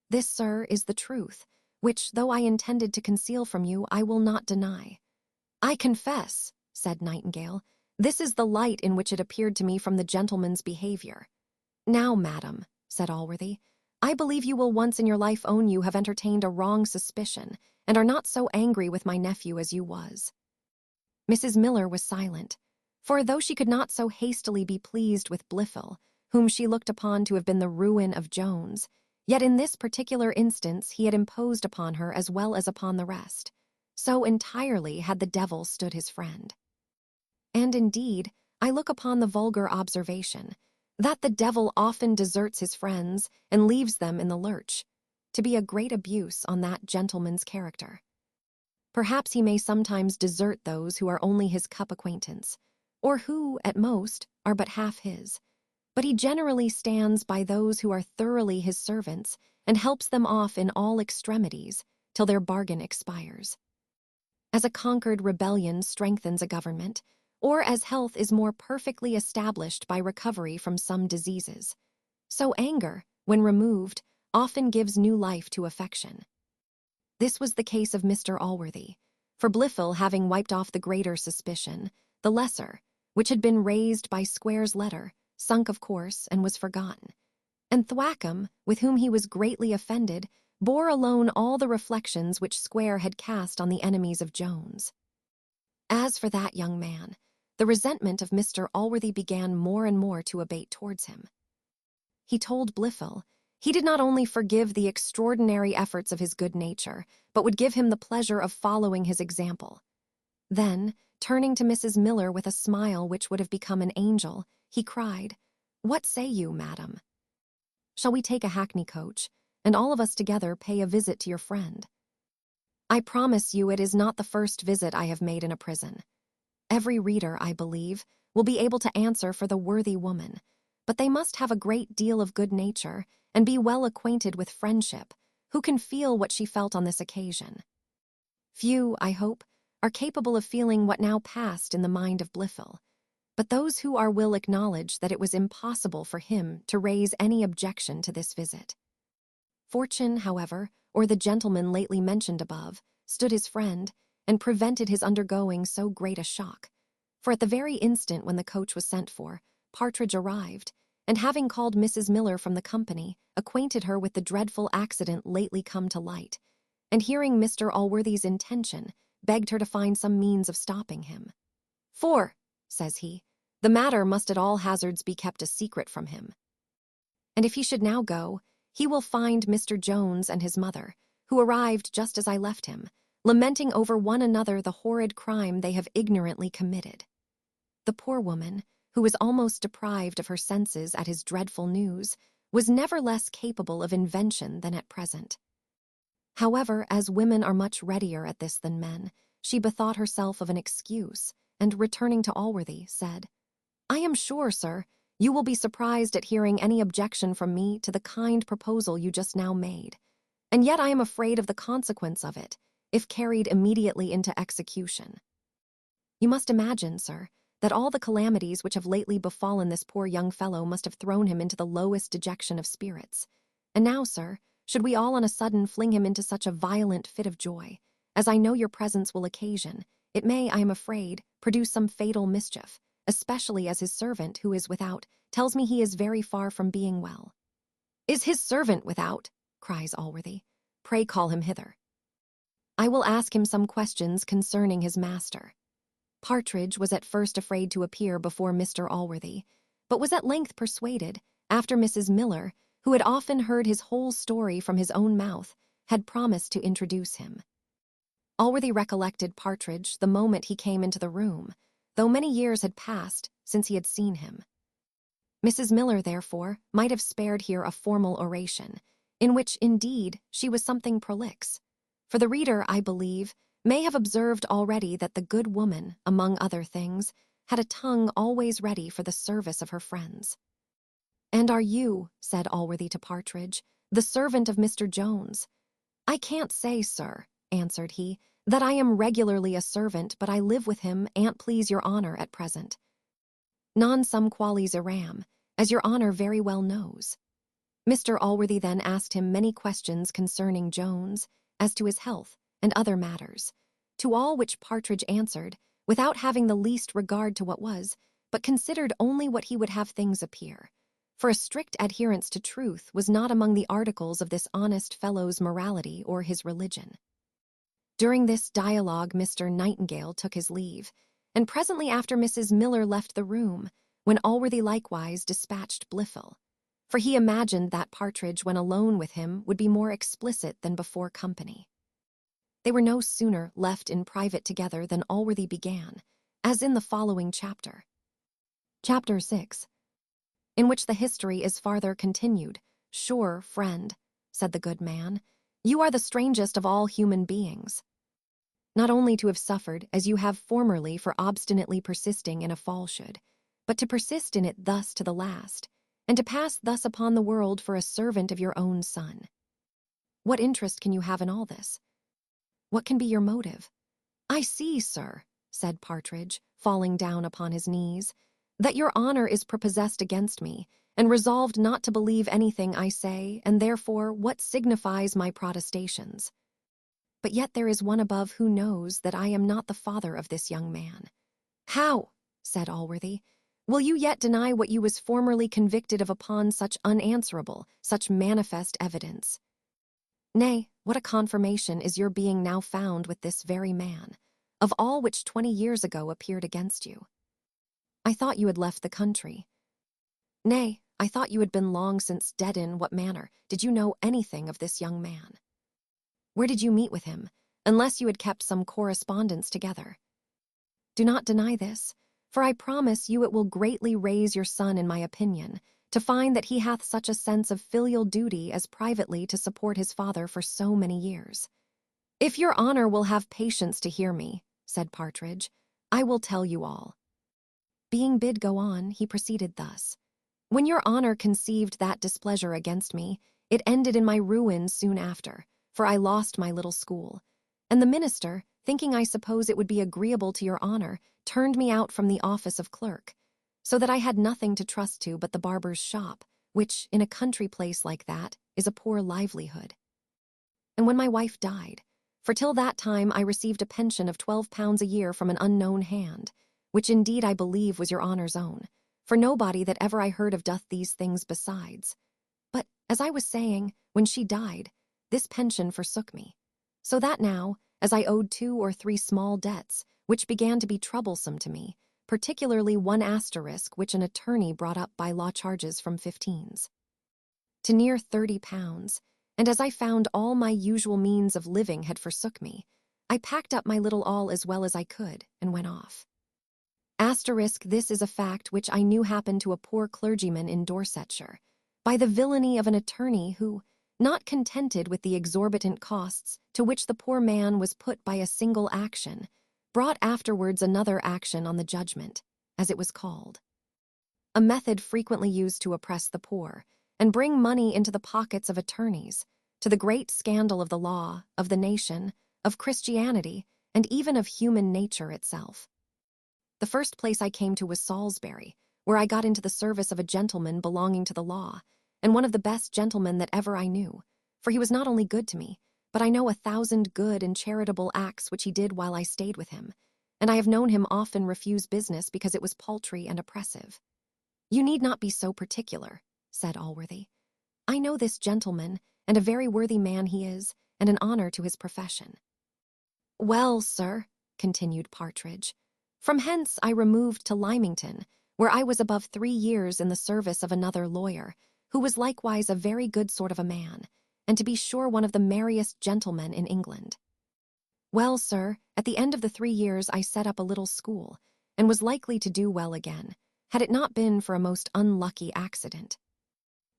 This, sir, is the truth, which, though I intended to conceal from you, I will not deny." "I confess," said Nightingale, This is the light in which it appeared to me from the gentleman's behavior. Now, madam, said Allworthy, I believe you will once in your life own you have entertained a wrong suspicion, and are not so angry with my nephew as you was. Mrs. Miller was silent, for though she could not so hastily be pleased with Blifil, whom she looked upon to have been the ruin of Jones, yet in this particular instance he had imposed upon her as well as upon the rest. So entirely had the devil stood his friend. And indeed, I look upon the vulgar observation, that the devil often deserts his friends and leaves them in the lurch, to be a great abuse on that gentleman's character. Perhaps he may sometimes desert those who are only his cup acquaintance, or who, at most, are but half his, but he generally stands by those who are thoroughly his servants and helps them off in all extremities till their bargain expires. As a conquered rebellion strengthens a government, or as health is more perfectly established by recovery from some diseases, so anger, when removed, often gives new life to affection. This was the case of Mr. Allworthy, for Blifil having wiped off the greater suspicion, the lesser, which had been raised by Square's letter, sunk of course and was forgotten, and Thwackum, with whom he was greatly offended, bore alone all the reflections which Square had cast on the enemies of Jones. As for that young man, the resentment of Mr. Allworthy began more and more to abate towards him. He told Blifil he did not only forgive the extraordinary efforts of his good nature, but would give him the pleasure of following his example. Then, turning to Mrs. Miller with a smile which would have become an angel, he cried, "What say you, madam? Shall we take a hackney coach, and all of us together pay a visit to your friend? I promise you it is not the first visit I have made in a prison. Every reader, I believe, will be able to answer for the worthy woman, but they must have a great deal of good nature and be well acquainted with friendship, who can feel what she felt on this occasion. Few, I hope, are capable of feeling what now passed in the mind of Blifil, but those who are will acknowledge that it was impossible for him to raise any objection to this visit. Fortune, however, or the gentleman lately mentioned above, stood his friend, and prevented his undergoing so great a shock, for at the very instant when the coach was sent for, Partridge arrived, and having called Mrs. Miller from the company, acquainted her with the dreadful accident lately come to light, and hearing Mr. Allworthy's intention, begged her to find some means of stopping him. "For," says he, "the matter must at all hazards be kept a secret from him. And if he should now go, he will find Mr. Jones and his mother, who arrived just as I left him, lamenting over one another the horrid crime they have ignorantly committed." The poor woman, who was almost deprived of her senses at his dreadful news, was never less capable of invention than at present. However, as women are much readier at this than men, she bethought herself of an excuse, and returning to Allworthy, said, "I am sure, sir, you will be surprised at hearing any objection from me to the kind proposal you just now made, and yet I am afraid of the consequence of it, if carried immediately into execution. You must imagine, sir, that all the calamities which have lately befallen this poor young fellow must have thrown him into the lowest dejection of spirits. And now, sir, should we all on a sudden fling him into such a violent fit of joy, as I know your presence will occasion, it may, I am afraid, produce some fatal mischief, especially as his servant, who is without, tells me he is very far from being well." "Is his servant without?" cries Allworthy. "Pray call him hither. I will ask him some questions concerning his master." Partridge was at first afraid to appear before Mr. Allworthy, but was at length persuaded, after Mrs. Miller, who had often heard his whole story from his own mouth, had promised to introduce him. Allworthy recollected Partridge the moment he came into the room, though many years had passed since he had seen him. Mrs. Miller, therefore, might have spared here a formal oration, in which, indeed, she was something prolix, for the reader, I believe, may have observed already that the good woman, among other things, had a tongue always ready for the service of her friends. "And are you," said Allworthy to Partridge, "the servant of Mr. Jones?" "I can't say, sir," answered he, "that I am regularly a servant, but I live with him, an't please your honour, at present. Non sum qualis eram, as your honour very well knows." Mr. Allworthy then asked him many questions concerning Jones, as to his health, and other matters, to all which Partridge answered, without having the least regard to what was, but considered only what he would have things appear. For a strict adherence to truth was not among the articles of this honest fellow's morality or his religion. During this dialogue Mr. Nightingale took his leave, and presently after Mrs. Miller left the room, when Allworthy likewise dispatched Blifil, for he imagined that Partridge, when alone with him, would be more explicit than before company. They were no sooner left in private together than Allworthy began, as in the following chapter. Chapter 6, in which the history is farther continued. "Sure, friend," said the good man, "you are the strangest of all human beings. Not only to have suffered, as you have formerly, for obstinately persisting in a falsehood, but to persist in it thus to the last, and to pass thus upon the world for a servant of your own son. What interest can you have in all this? What can be your motive?" "I see, sir," said Partridge, falling down upon his knees, "that your honor is prepossessed against me, and resolved not to believe anything I say, and therefore what signifies my protestations? But yet there is one above who knows that I am not the father of this young man." "How," said Allworthy, "will you yet deny what you was formerly convicted of upon such unanswerable, such manifest evidence? Nay, what a confirmation is your being now found with this very man, of all which 20 years ago appeared against you. I thought you had left the country. Nay, I thought you had been long since dead. In what manner did you know anything of this young man? Where did you meet with him, unless you had kept some correspondence together? Do not deny this, for I promise you it will greatly raise your son in my opinion, to find that he hath such a sense of filial duty as privately to support his father for so many years." "If your honor will have patience to hear me," said Partridge, "I will tell you all." Being bid go on, he proceeded thus. "When your honor conceived that displeasure against me, it ended in my ruin soon after, for I lost my little school, and the minister, thinking I suppose it would be agreeable to your honor, turned me out from the office of clerk, so that I had nothing to trust to but the barber's shop, which, in a country place like that, is a poor livelihood. And when my wife died, for till that time I received a pension of £12 a year from an unknown hand, which indeed I believe was your honor's own, for nobody that ever I heard of doth these things besides. But, as I was saying, when she died, this pension forsook me, so that now, as I owed 2 or 3 small debts, which began to be troublesome to me, particularly one asterisk which an attorney brought up by law charges from 15s to near £30, and as I found all my usual means of living had forsook me, I packed up my little all as well as I could, and went off. Asterisk, this is a fact which I knew happened to a poor clergyman in Dorsetshire, by the villainy of an attorney who, not contented with the exorbitant costs to which the poor man was put by a single action, brought afterwards another action on the judgment, as it was called. A method frequently used to oppress the poor, and bring money into the pockets of attorneys, to the great scandal of the law, of the nation, of Christianity, and even of human nature itself. The first place I came to was Salisbury, where I got into the service of a gentleman belonging to the law, and one of the best gentlemen that ever I knew, for he was not only good to me, but I know 1,000 good and charitable acts which he did while I stayed with him, and I have known him often refuse business because it was paltry and oppressive. "You need not be so particular," said Allworthy. "I know this gentleman, and a very worthy man he is, and an honor to his profession." "Well, sir," continued Partridge, "from hence I removed to Lymington, where I was above 3 years in the service of another lawyer, who was likewise a very good sort of a man, and to be sure one of the merriest gentlemen in England. Well, sir, at the end of the 3 years I set up a little school, and was likely to do well again, had it not been for a most unlucky accident.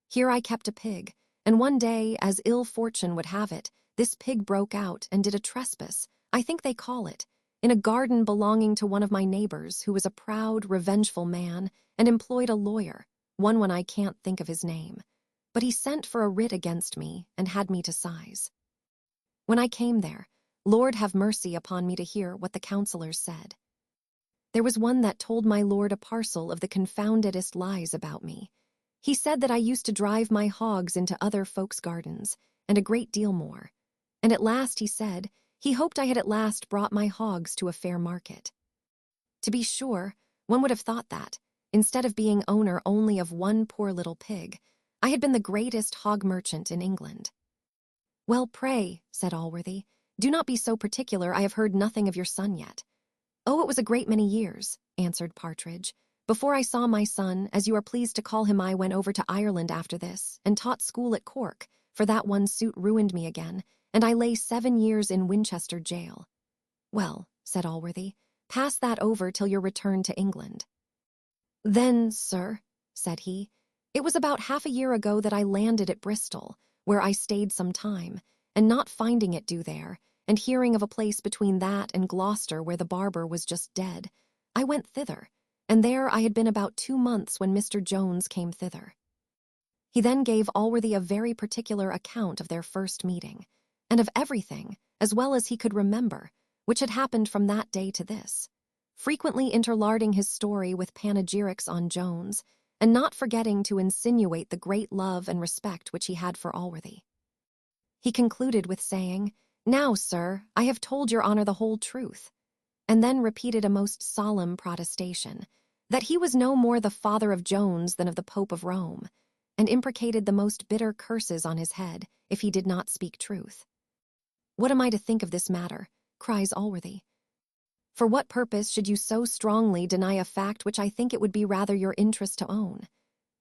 Here I kept a pig, and one day, as ill fortune would have it, this pig broke out and did a trespass, I think they call it, in a garden belonging to one of my neighbors, who was a proud, revengeful man, and employed a lawyer, one I can't think of his name, but he sent for a writ against me, and had me to size. When I came there, Lord have mercy upon me to hear what the councillors said. There was one that told my lord a parcel of the confoundedest lies about me. He said that I used to drive my hogs into other folks' gardens, and a great deal more. And at last he said, he hoped I had at last brought my hogs to a fair market. To be sure, one would have thought that, instead of being owner only of one poor little pig, I had been the greatest hog merchant in England. Well, pray, said Allworthy, do not be so particular. I have heard nothing of your son yet. Oh, it was a great many years, answered Partridge. Before I saw my son, as you are pleased to call him, I went over to Ireland after this, and taught school at Cork, for that one suit ruined me again, and I lay 7 years in Winchester jail. Well, said Allworthy, pass that over till your return to England. Then, sir, said he, it was about half a year ago that I landed at Bristol, where I stayed some time, and not finding it due there, and hearing of a place between that and Gloucester where the barber was just dead, I went thither, and there I had been about 2 months when Mr. Jones came thither. He then gave Allworthy a very particular account of their first meeting, and of everything, as well as he could remember, which had happened from that day to this, frequently interlarding his story with panegyrics on Jones, and not forgetting to insinuate the great love and respect which he had for Allworthy. He concluded with saying, Now, sir, I have told your honour the whole truth, and then repeated a most solemn protestation, that he was no more the father of Jones than of the Pope of Rome, and imprecated the most bitter curses on his head, if he did not speak truth. What am I to think of this matter? Cries Allworthy. For what purpose should you so strongly deny a fact which I think it would be rather your interest to own?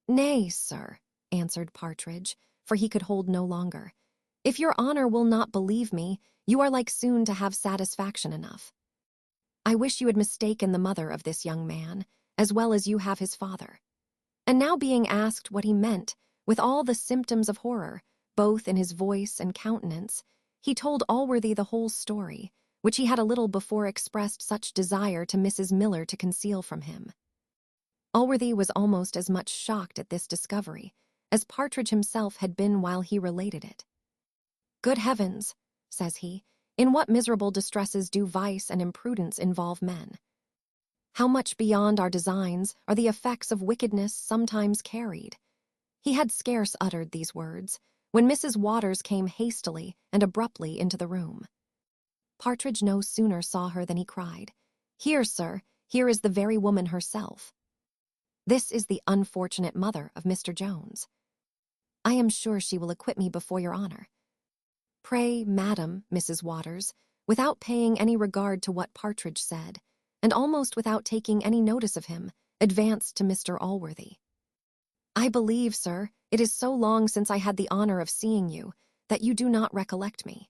Nay, sir, answered Partridge, for he could hold no longer. If your honour will not believe me, you are like soon to have satisfaction enough. I wish you had mistaken the mother of this young man, as well as you have his father. And now being asked what he meant, with all the symptoms of horror, both in his voice and countenance, he told Allworthy the whole story, which he had a little before expressed such desire to Mrs. Miller to conceal from him. Allworthy was almost as much shocked at this discovery as Partridge himself had been while he related it. Good heavens, says he, in what miserable distresses do vice and imprudence involve men? How much beyond our designs are the effects of wickedness sometimes carried? He had scarce uttered these words when Mrs. Waters came hastily and abruptly into the room. Partridge no sooner saw her than he cried, Here, sir, here is the very woman herself. This is the unfortunate mother of Mr. Jones. I am sure she will acquit me before your honour. Pray, madam, Mrs. Waters, without paying any regard to what Partridge said, and almost without taking any notice of him, advanced to Mr. Allworthy. I believe, sir, it is so long since I had the honour of seeing you, that you do not recollect me.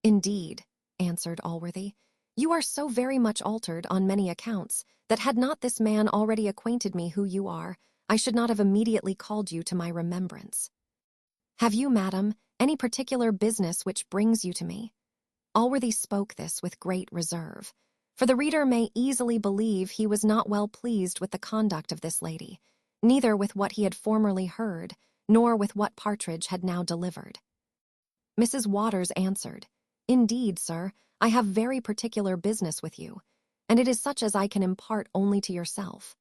Indeed, answered Allworthy, you are so very much altered on many accounts, that had not this man already acquainted me who you are, I should not have immediately called you to my remembrance. Have you, madam, any particular business which brings you to me? Allworthy spoke this with great reserve, for the reader may easily believe he was not well pleased with the conduct of this lady, neither with what he had formerly heard, nor with what Partridge had now delivered. Mrs. Waters answered, Indeed, sir, I have very particular business with you, and it is such as I can impart only to yourself.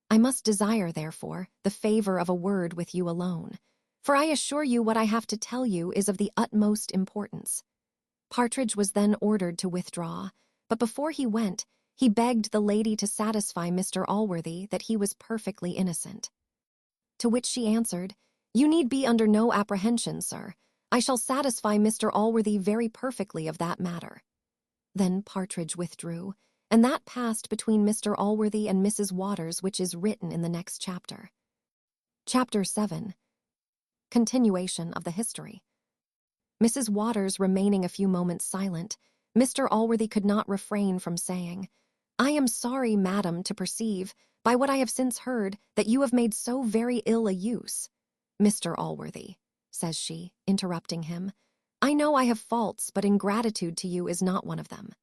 I must desire, therefore, the favour of a word with you alone, for I assure you what I have to tell you is of the utmost importance. Partridge was then ordered to withdraw, but before he went, he begged the lady to satisfy Mr. Allworthy that he was perfectly innocent. To which she answered, You need be under no apprehension, sir. I shall satisfy Mr. Allworthy very perfectly of that matter. Then Partridge withdrew, and that passed between Mr. Allworthy and Mrs. Waters, which is written in the next chapter. Chapter 7. Continuation of the history. Mrs. Waters remaining a few moments silent, Mr. Allworthy could not refrain from saying, I am sorry, madam, to perceive, by what I have since heard, that you have made so very ill a use. Mr. Allworthy, says she, interrupting him, I know I have faults, but ingratitude to you is not one of them.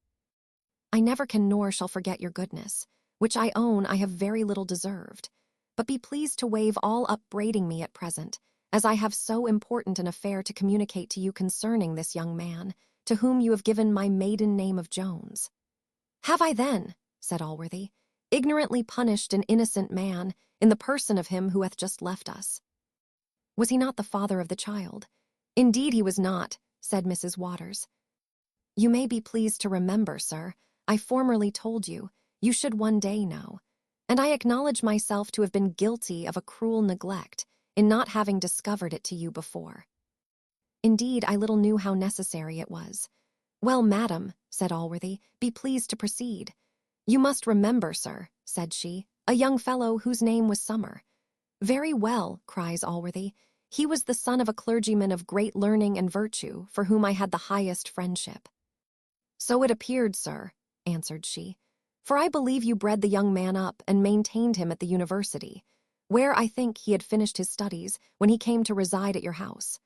I never can nor shall forget your goodness, which I own I have very little deserved, but be pleased to waive all upbraiding me at present, as I have so important an affair to communicate to you concerning this young man, to whom you have given my maiden name of Jones. Have I then, said Allworthy, ignorantly punished an innocent man in the person of him who hath just left us? Was he not the father of the child? Indeed he was not, said Mrs. Waters. You may be pleased to remember, sir, I formerly told you, You should one day know. And I acknowledge myself to have been guilty of a cruel neglect in not having discovered it to you before. Indeed, I little knew how necessary it was. Well, madam, said Allworthy, be pleased to proceed. You must remember, sir, said she, a young fellow whose name was Summer. Very well, cries Allworthy. He was the son of a clergyman of great learning and virtue, for whom I had the highest friendship. So it appeared, sir, answered she, for I believe you bred the young man up and maintained him at the university, where I think he had finished his studies when he came to reside at your house.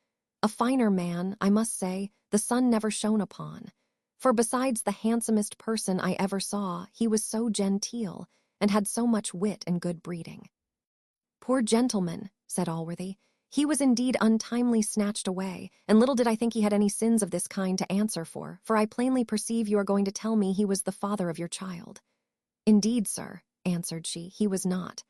A finer man, I must say, the sun never shone upon, for besides the handsomest person I ever saw, he was so genteel and had so much wit and good breeding. Poor gentleman, said Allworthy, he was indeed untimely snatched away, and little did I think he had any sins of this kind to answer for I plainly perceive you are going to tell me he was the father of your child. Indeed, sir, answered she, he was not.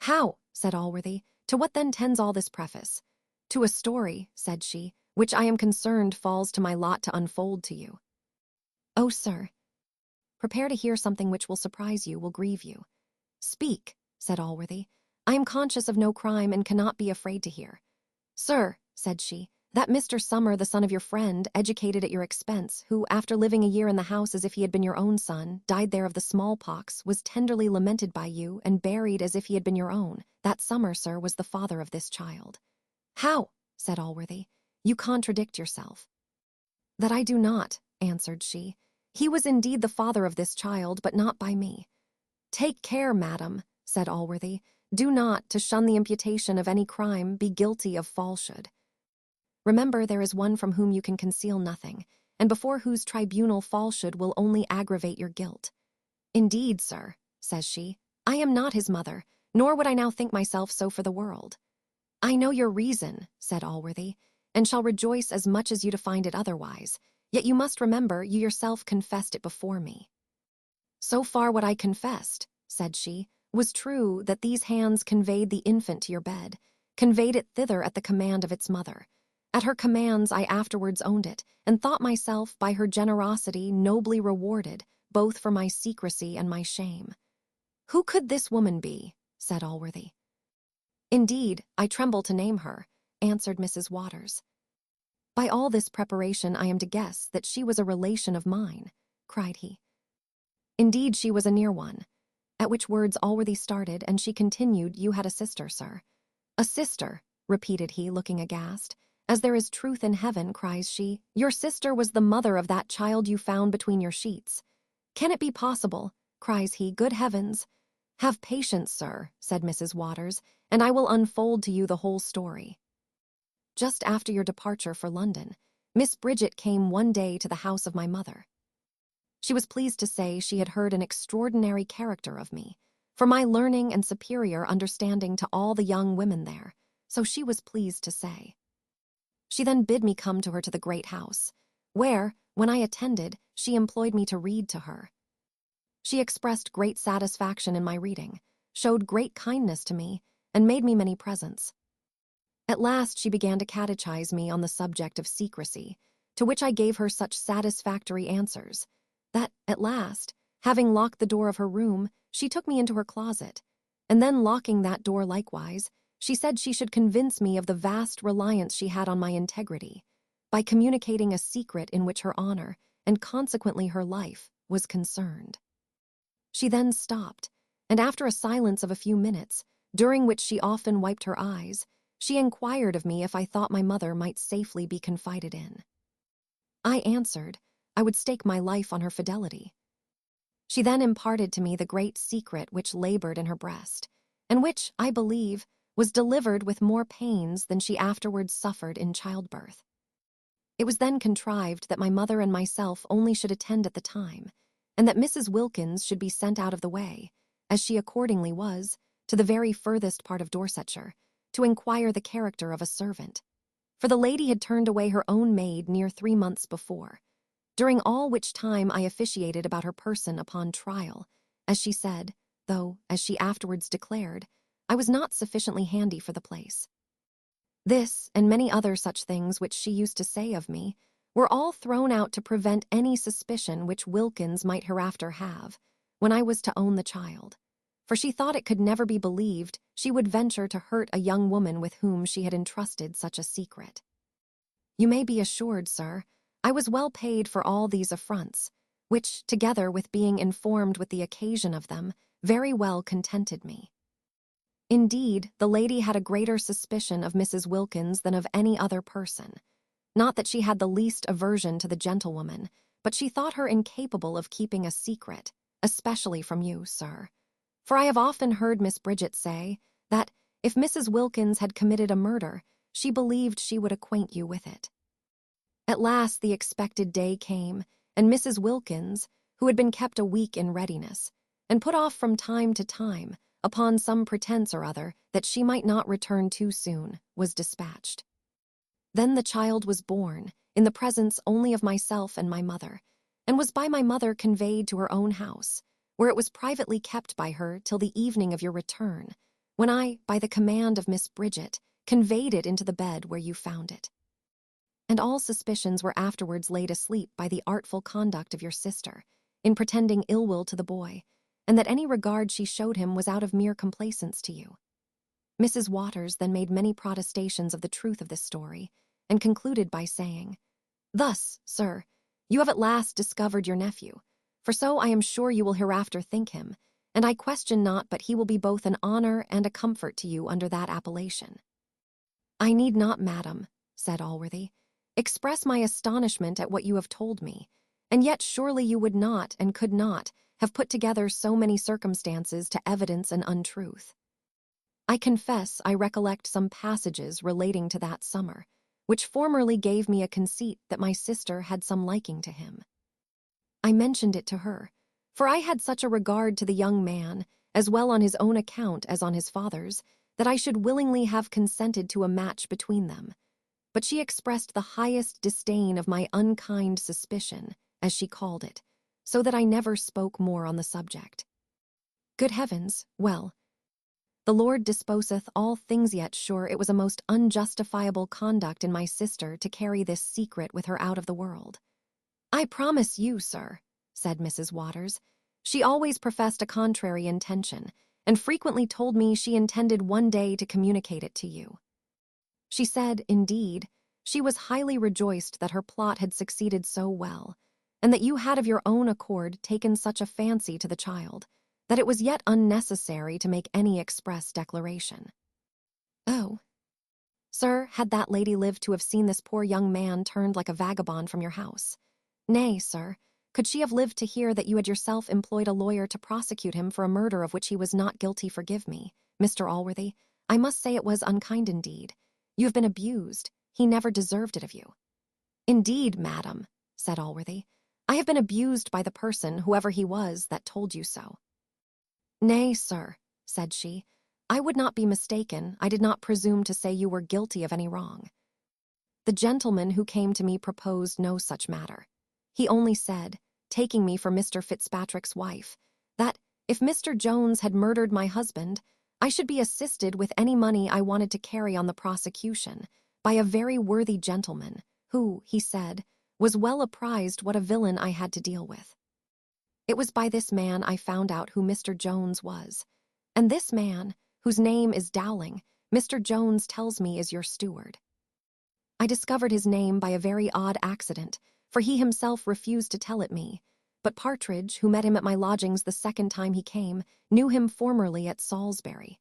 How? Said Allworthy. To what then tends all this preface? To a story, said she, which I am concerned falls to my lot to unfold to you. Oh, sir, prepare to hear something which will surprise you, will grieve you. Speak, said Allworthy. I am conscious of no crime and cannot be afraid to hear. Sir, said she, that Mr. Summer, the son of your friend, educated at your expense, who, after living a year in the house as if he had been your own son, died there of the smallpox, was tenderly lamented by you, and buried as if he had been your own. That Summer, sir, was the father of this child. How? Said Allworthy. You contradict yourself. That I do not, answered she. He was indeed the father of this child, but not by me. Take care, madam, said Allworthy. Do not, to shun the imputation of any crime, be guilty of falsehood. Remember, there is one from whom you can conceal nothing, and before whose tribunal falsehood will only aggravate your guilt. Indeed, sir, says she, I am not his mother, nor would I now think myself so for the world. I know your reason, said Allworthy, and shall rejoice as much as you to find it otherwise, yet you must remember you yourself confessed it before me. So far what I confessed, said she, was true, that these hands conveyed the infant to your bed, conveyed it thither at the command of its mother. At her commands I afterwards owned it, and thought myself by her generosity nobly rewarded, both for my secrecy and my shame. Who could this woman be? Said Allworthy. Indeed, I tremble to name her, answered Mrs. Waters. By all this preparation I am to guess that she was a relation of mine, cried he. Indeed, she was a near one. At which words Allworthy started, and she continued, You had a sister, sir. A sister, repeated he, looking aghast. As there is truth in heaven, cries she, your sister was the mother of that child you found between your sheets. Can it be possible? Cries he, Good heavens! Have patience, sir, said Mrs. Waters, and I will unfold to you the whole story. Just after your departure for London, Miss Bridget came one day to the house of my mother. She was pleased to say she had heard an extraordinary character of me, for my learning and superior understanding to all the young women there, so she was pleased to say. She then bid me come to her to the great house, where, when I attended, she employed me to read to her. She expressed great satisfaction in my reading, showed great kindness to me, and made me many presents. At last she began to catechize me on the subject of secrecy, to which I gave her such satisfactory answers, that, at last, having locked the door of her room, she took me into her closet, and then locking that door likewise, she said she should convince me of the vast reliance she had on my integrity, by communicating a secret in which her honor, and consequently her life, was concerned. She then stopped, and after a silence of a few minutes, during which she often wiped her eyes, she inquired of me if I thought my mother might safely be confided in. I answered, I would stake my life on her fidelity. She then imparted to me the great secret which labored in her breast, and which, I believe, was delivered with more pains than she afterwards suffered in childbirth. It was then contrived that my mother and myself only should attend at the time, and that Mrs. Wilkins should be sent out of the way, as she accordingly was, to the very furthest part of Dorsetshire, to inquire the character of a servant, for the lady had turned away her own maid near 3 months before, during all which time I officiated about her person upon trial, as she said, though, as she afterwards declared, I was not sufficiently handy for the place. This, and many other such things which she used to say of me, were all thrown out to prevent any suspicion which Wilkins might hereafter have, when I was to own the child, for she thought it could never be believed she would venture to hurt a young woman with whom she had entrusted such a secret. You may be assured, sir, I was well paid for all these affronts, which, together with being informed with the occasion of them, very well contented me. Indeed, the lady had a greater suspicion of Mrs. Wilkins than of any other person. Not that she had the least aversion to the gentlewoman, but she thought her incapable of keeping a secret, especially from you, sir. For I have often heard Miss Bridget say that, if Mrs. Wilkins had committed a murder, she believed she would acquaint you with it. At last the expected day came, and Mrs. Wilkins, who had been kept a week in readiness, and put off from time to time, upon some pretence or other that she might not return too soon, was dispatched. Then the child was born, in the presence only of myself and my mother, and was by my mother conveyed to her own house, where it was privately kept by her till the evening of your return, when I, by the command of Miss Bridget, conveyed it into the bed where you found it. And all suspicions were afterwards laid asleep by the artful conduct of your sister, in pretending ill will to the boy, and that any regard she showed him was out of mere complaisance to you. Mrs. Waters then made many protestations of the truth of this story, and concluded by saying, "Thus, sir, you have at last discovered your nephew, for so I am sure you will hereafter think him, and I question not but he will be both an honor and a comfort to you under that appellation." "I need not, madam," said Allworthy, "express my astonishment at what you have told me, and yet surely you would not and could not have put together so many circumstances to evidence an untruth. I confess I recollect some passages relating to that summer, which formerly gave me a conceit that my sister had some liking to him. I mentioned it to her, for I had such a regard to the young man, as well on his own account as on his father's, that I should willingly have consented to a match between them. But she expressed the highest disdain of my unkind suspicion, as she called it, so that I never spoke more on the subject. Good heavens, well, the Lord disposeth all things, yet sure it was a most unjustifiable conduct in my sister to carry this secret with her out of the world. I promise you, sir, said Mrs. Waters, she always professed a contrary intention, and frequently told me she intended one day to communicate it to you. She said, indeed, she was highly rejoiced that her plot had succeeded so well, and that you had of your own accord taken such a fancy to the child, that it was yet unnecessary to make any express declaration. Oh, sir, had that lady lived to have seen this poor young man turned like a vagabond from your house. Nay, sir, could she have lived to hear that you had yourself employed a lawyer to prosecute him for a murder of which he was not guilty, forgive me, Mr. Allworthy, I must say it was unkind indeed. You have been abused. He never deserved it of you. Indeed, madam, said Allworthy, I have been abused by the person, whoever he was, that told you so. Nay, sir, said she, I would not be mistaken. I did not presume to say you were guilty of any wrong. The gentleman who came to me proposed no such matter. He only said, taking me for Mr. Fitzpatrick's wife, that if Mr. Jones had murdered my husband, I should be assisted with any money I wanted to carry on the prosecution by a very worthy gentleman who, he said, was well apprised what a villain I had to deal with. It was by this man I found out who Mr. Jones was, and this man, whose name is Dowling, Mr. Jones tells me is your steward. I discovered his name by a very odd accident, for he himself refused to tell it me, but Partridge, who met him at my lodgings the second time he came, knew him formerly at Salisbury.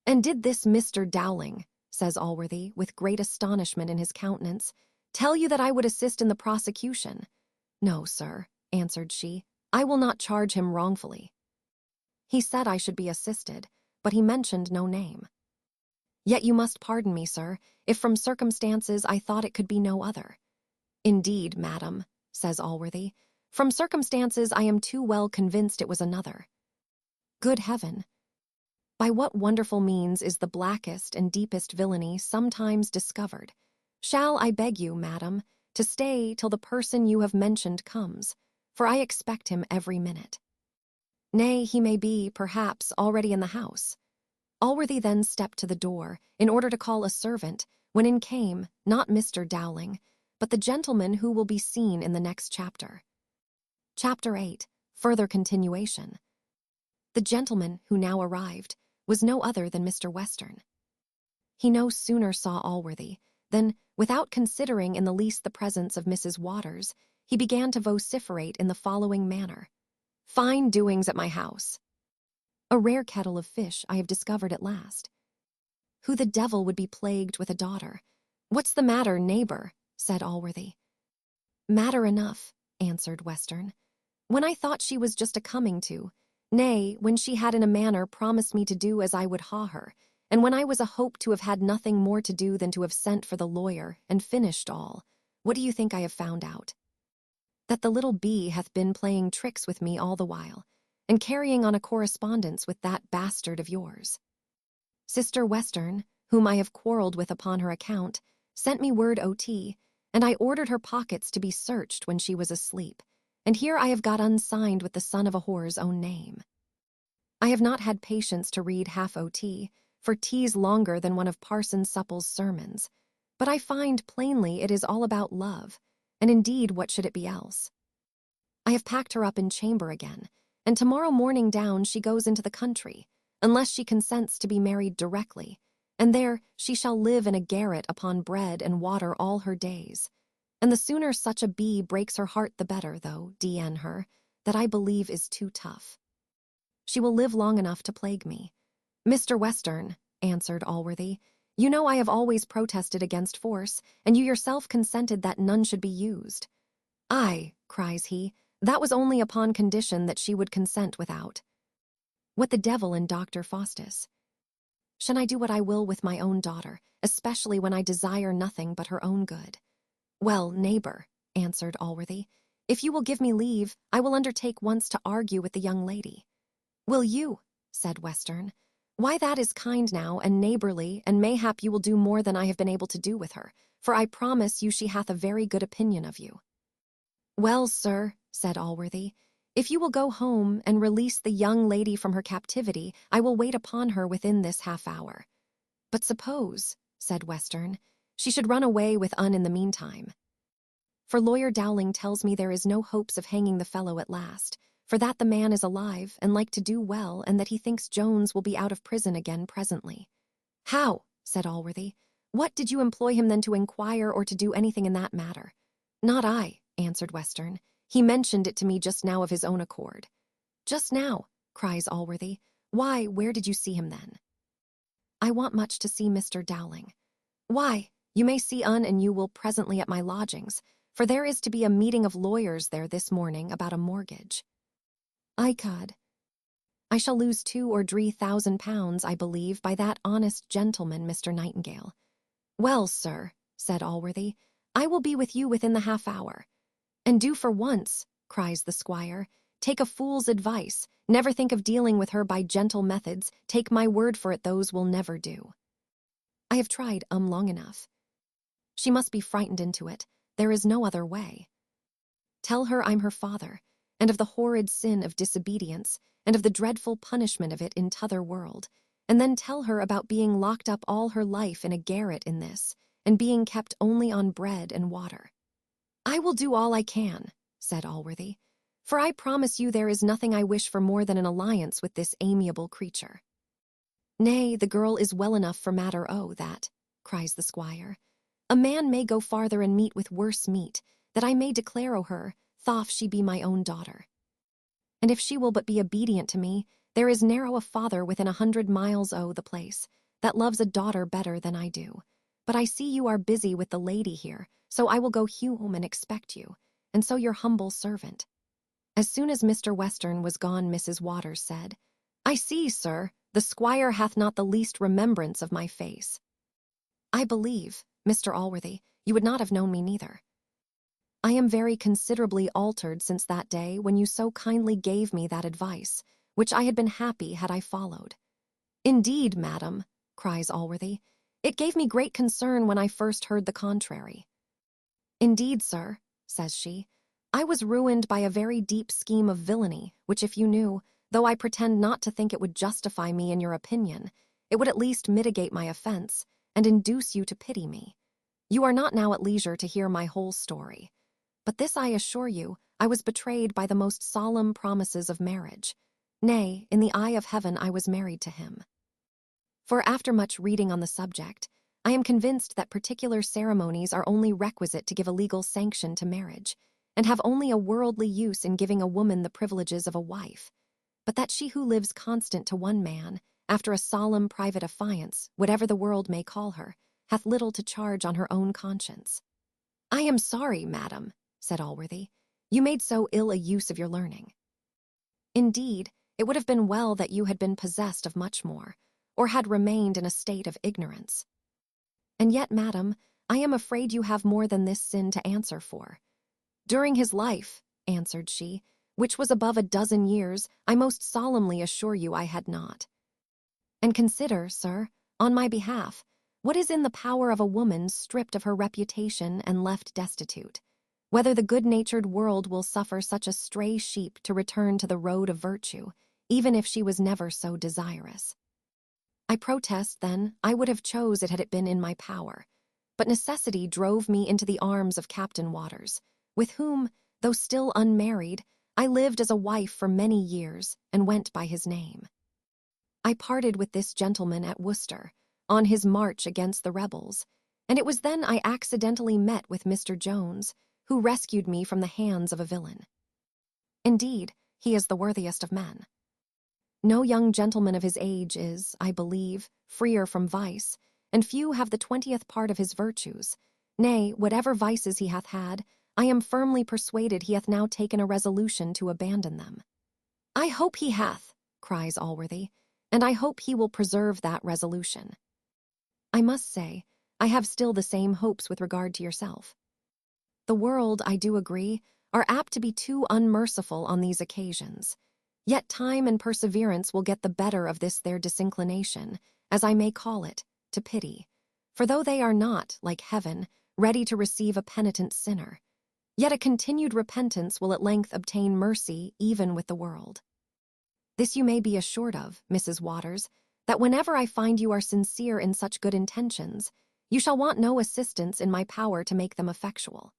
And did this Mr. Dowling, says Allworthy, with great astonishment in his countenance, tell you that I would assist in the prosecution? No, sir, answered she, I will not charge him wrongfully. He said I should be assisted, but he mentioned no name. Yet you must pardon me, sir, if from circumstances I thought it could be no other. Indeed, madam, says Allworthy, from circumstances I am too well convinced it was another. Good heaven! By what wonderful means is the blackest and deepest villainy sometimes discovered? Shall I beg you, madam, to stay till the person you have mentioned comes, for I expect him every minute. Nay, he may be, perhaps, already in the house. Allworthy then stepped to the door, in order to call a servant, when in came, not Mr. Dowling, but the gentleman who will be seen in the next chapter. Chapter 8. Further continuation. The gentleman who now arrived was no other than Mr. Western. He no sooner saw Allworthy than, without considering in the least the presence of Mrs. Waters, he began to vociferate in the following manner. "Fine doings at my house. A rare kettle of fish I have discovered at last. Who the devil would be plagued with a daughter? What's the matter, neighbour?" said Allworthy. "Matter enough," answered Western. "When I thought she was just a coming to, nay, when she had in a manner promised me to do as I would ha her, and when I was a hope to have had nothing more to do than to have sent for the lawyer and finished all, what do you think I have found out? That the little bee hath been playing tricks with me all the while, and carrying on a correspondence with that bastard of yours. Sister Western, whom I have quarrelled with upon her account, sent me word O.T., and I ordered her pockets to be searched when she was asleep, and here I have got unsigned with the son of a whore's own name. I have not had patience to read half O.T., for T's longer than one of Parson Supple's sermons, but I find plainly it is all about love, and indeed what should it be else? I have packed her up in chamber again, and tomorrow morning down she goes into the country, unless she consents to be married directly, and there she shall live in a garret upon bread and water all her days. And the sooner such a bee breaks her heart the better, though, D.N. her, that I believe is too tough. She will live long enough to plague me. Mr. Western, answered Allworthy, you know I have always protested against force, and you yourself consented that none should be used. Aye, cries he, that was only upon condition that she would consent without. What the devil in Dr. Faustus? Shall I do what I will with my own daughter, especially when I desire nothing but her own good? Well, neighbour, answered Allworthy, if you will give me leave, I will undertake once to argue with the young lady. Will you? Said Western. Why, that is kind now, and neighbourly, and mayhap you will do more than I have been able to do with her, for I promise you she hath a very good opinion of you. Well, sir, said Allworthy, if you will go home and release the young lady from her captivity, I will wait upon her within this half hour. But suppose, said Western, she should run away with in the meantime. For Lawyer Dowling tells me there is no hopes of hanging the fellow at last, for that the man is alive and like to do well, and that he thinks Jones will be out of prison again presently. How? Said Allworthy. What did you employ him then to inquire or to do anything in that matter? Not I, answered Western. He mentioned it to me just now of his own accord. Just now, cries Allworthy. Why, where did you see him then? I want much to see Mr. Dowling. Why, you may see and you will presently at my lodgings, for there is to be a meeting of lawyers there this morning about a mortgage. Icod. I shall lose 2 or 3,000 pounds, I believe, by that honest gentleman, Mr. Nightingale. Well, sir, said Allworthy, I will be with you within the half hour. And do for once, cries the squire, take a fool's advice, never think of dealing with her by gentle methods, take my word for it those will never do. I have tried long enough. She must be frightened into it, there is no other way. Tell her I'm her father, and of the horrid sin of disobedience, and of the dreadful punishment of it in t'other world, and then tell her about being locked up all her life in a garret in this, and being kept only on bread and water. I will do all I can, said Allworthy, for I promise you there is nothing I wish for more than an alliance with this amiable creature. Nay, the girl is well enough for matter that, cries the squire. A man may go farther and meet with worse meat, that I may declare o her, thof she be my own daughter. And if she will but be obedient to me, there is narrow a father within 100 miles o' the place, that loves a daughter better than I do. But I see you are busy with the lady here, so I will go home and expect you, and so your humble servant. As soon as Mr. Western was gone, Mrs. Waters said, I see, sir, the squire hath not the least remembrance of my face. I believe, Mr. Allworthy, you would not have known me neither. I am very considerably altered since that day when you so kindly gave me that advice, which I had been happy had I followed. Indeed, madam, cries Allworthy, it gave me great concern when I first heard the contrary. Indeed, sir, says she, I was ruined by a very deep scheme of villainy, which if you knew, though I pretend not to think it would justify me in your opinion, it would at least mitigate my offense, and induce you to pity me. You are not now at leisure to hear my whole story. But this I assure you, I was betrayed by the most solemn promises of marriage. Nay, in the eye of heaven I was married to him. For after much reading on the subject, I am convinced that particular ceremonies are only requisite to give a legal sanction to marriage, and have only a worldly use in giving a woman the privileges of a wife, but that she who lives constant to one man, after a solemn private affiance, whatever the world may call her, hath little to charge on her own conscience. I am sorry, madam, said Allworthy, you made so ill a use of your learning. Indeed, it would have been well that you had been possessed of much more, or had remained in a state of ignorance. And yet, madam, I am afraid you have more than this sin to answer for. During his life, answered she, which was above a dozen years, I most solemnly assure you I had not. And consider, sir, on my behalf, what is in the power of a woman stripped of her reputation and left destitute, whether the good-natured world will suffer such a stray sheep to return to the road of virtue, even if she was never so desirous. I protest, then, I would have chose it had it been in my power, but necessity drove me into the arms of Captain Waters, with whom, though still unmarried, I lived as a wife for many years and went by his name. I parted with this gentleman at Worcester, on his march against the rebels, and it was then I accidentally met with Mr. Jones, who rescued me from the hands of a villain. Indeed, he is the worthiest of men. No young gentleman of his age is, I believe, freer from vice, and few have the 20th part of his virtues. Nay, whatever vices he hath had, I am firmly persuaded he hath now taken a resolution to abandon them. I hope he hath, cries Allworthy, and I hope he will preserve that resolution. I must say, I have still the same hopes with regard to yourself. The world, I do agree, are apt to be too unmerciful on these occasions. Yet time and perseverance will get the better of this their disinclination, as I may call it, to pity. For though they are not, like heaven, ready to receive a penitent sinner, yet a continued repentance will at length obtain mercy even with the world. This you may be assured of, Mrs. Waters, that whenever I find you are sincere in such good intentions, you shall want no assistance in my power to make them effectual.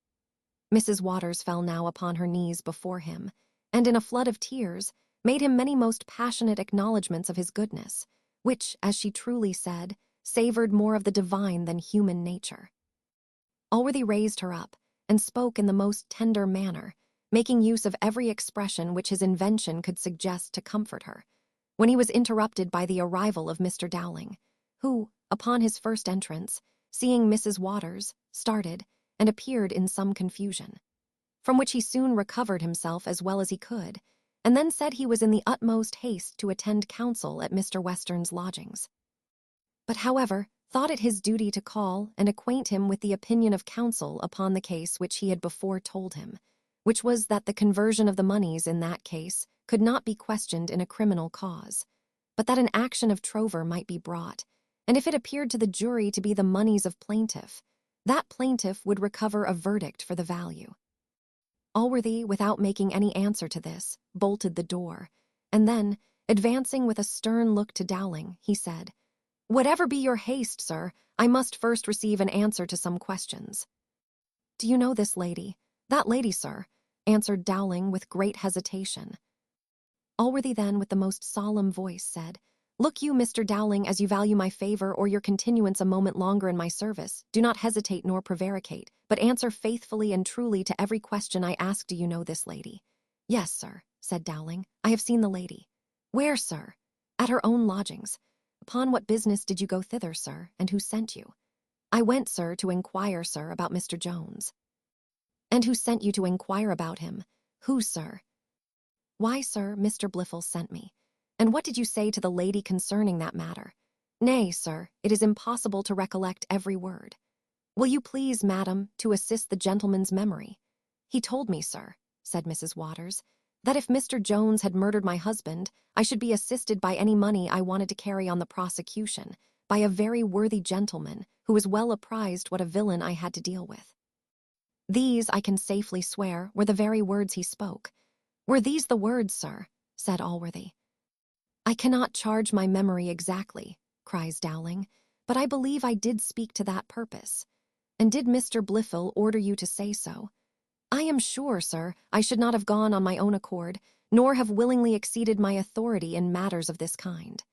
Mrs. Waters fell now upon her knees before him, and in a flood of tears, made him many most passionate acknowledgments of his goodness, which, as she truly said, savored more of the divine than human nature. Allworthy raised her up, and spoke in the most tender manner, making use of every expression which his invention could suggest to comfort her, when he was interrupted by the arrival of Mr. Dowling, who, upon his first entrance, seeing Mrs. Waters, started, and appeared in some confusion, from which he soon recovered himself as well as he could, and then said he was in the utmost haste to attend council at Mr. Western's lodgings. But, however, thought it his duty to call and acquaint him with the opinion of counsel upon the case which he had before told him, which was that the conversion of the moneys in that case could not be questioned in a criminal cause, but that an action of trover might be brought, and if it appeared to the jury to be the moneys of plaintiff, that plaintiff would recover a verdict for the value. Allworthy, without making any answer to this, bolted the door, and then, advancing with a stern look to Dowling, he said, "Whatever be your haste, sir, I must first receive an answer to some questions." "Do you know this lady?" "That lady, sir," answered Dowling with great hesitation. Allworthy then, with the most solemn voice, said, "Look you, Mr. Dowling, as you value my favour or your continuance a moment longer in my service, do not hesitate nor prevaricate, but answer faithfully and truly to every question I ask. Do you know this lady?" "Yes, sir," said Dowling, "I have seen the lady." "Where, sir?" "At her own lodgings." "Upon what business did you go thither, sir, and who sent you?" "I went, sir, to inquire, sir, about Mr. Jones." "And who sent you to inquire about him?" "Who, sir?" "Why, sir, Mr. Blifil sent me." "And what did you say to the lady concerning that matter?" "Nay, sir, it is impossible to recollect every word." "Will you please, madam, to assist the gentleman's memory?" "He told me, sir," said Mrs. Waters, "that if Mr. Jones had murdered my husband, I should be assisted by any money I wanted to carry on the prosecution, by a very worthy gentleman, who was well apprised what a villain I had to deal with." These, I can safely swear, were the very words he spoke. "Were these the words, sir?" said Allworthy. "I cannot charge my memory exactly," cries Dowling, "but I believe I did speak to that purpose." "And did Mr. Blifil order you to say so?" "I am sure, sir, I should not have gone on my own accord, nor have willingly exceeded my authority in matters of this kind.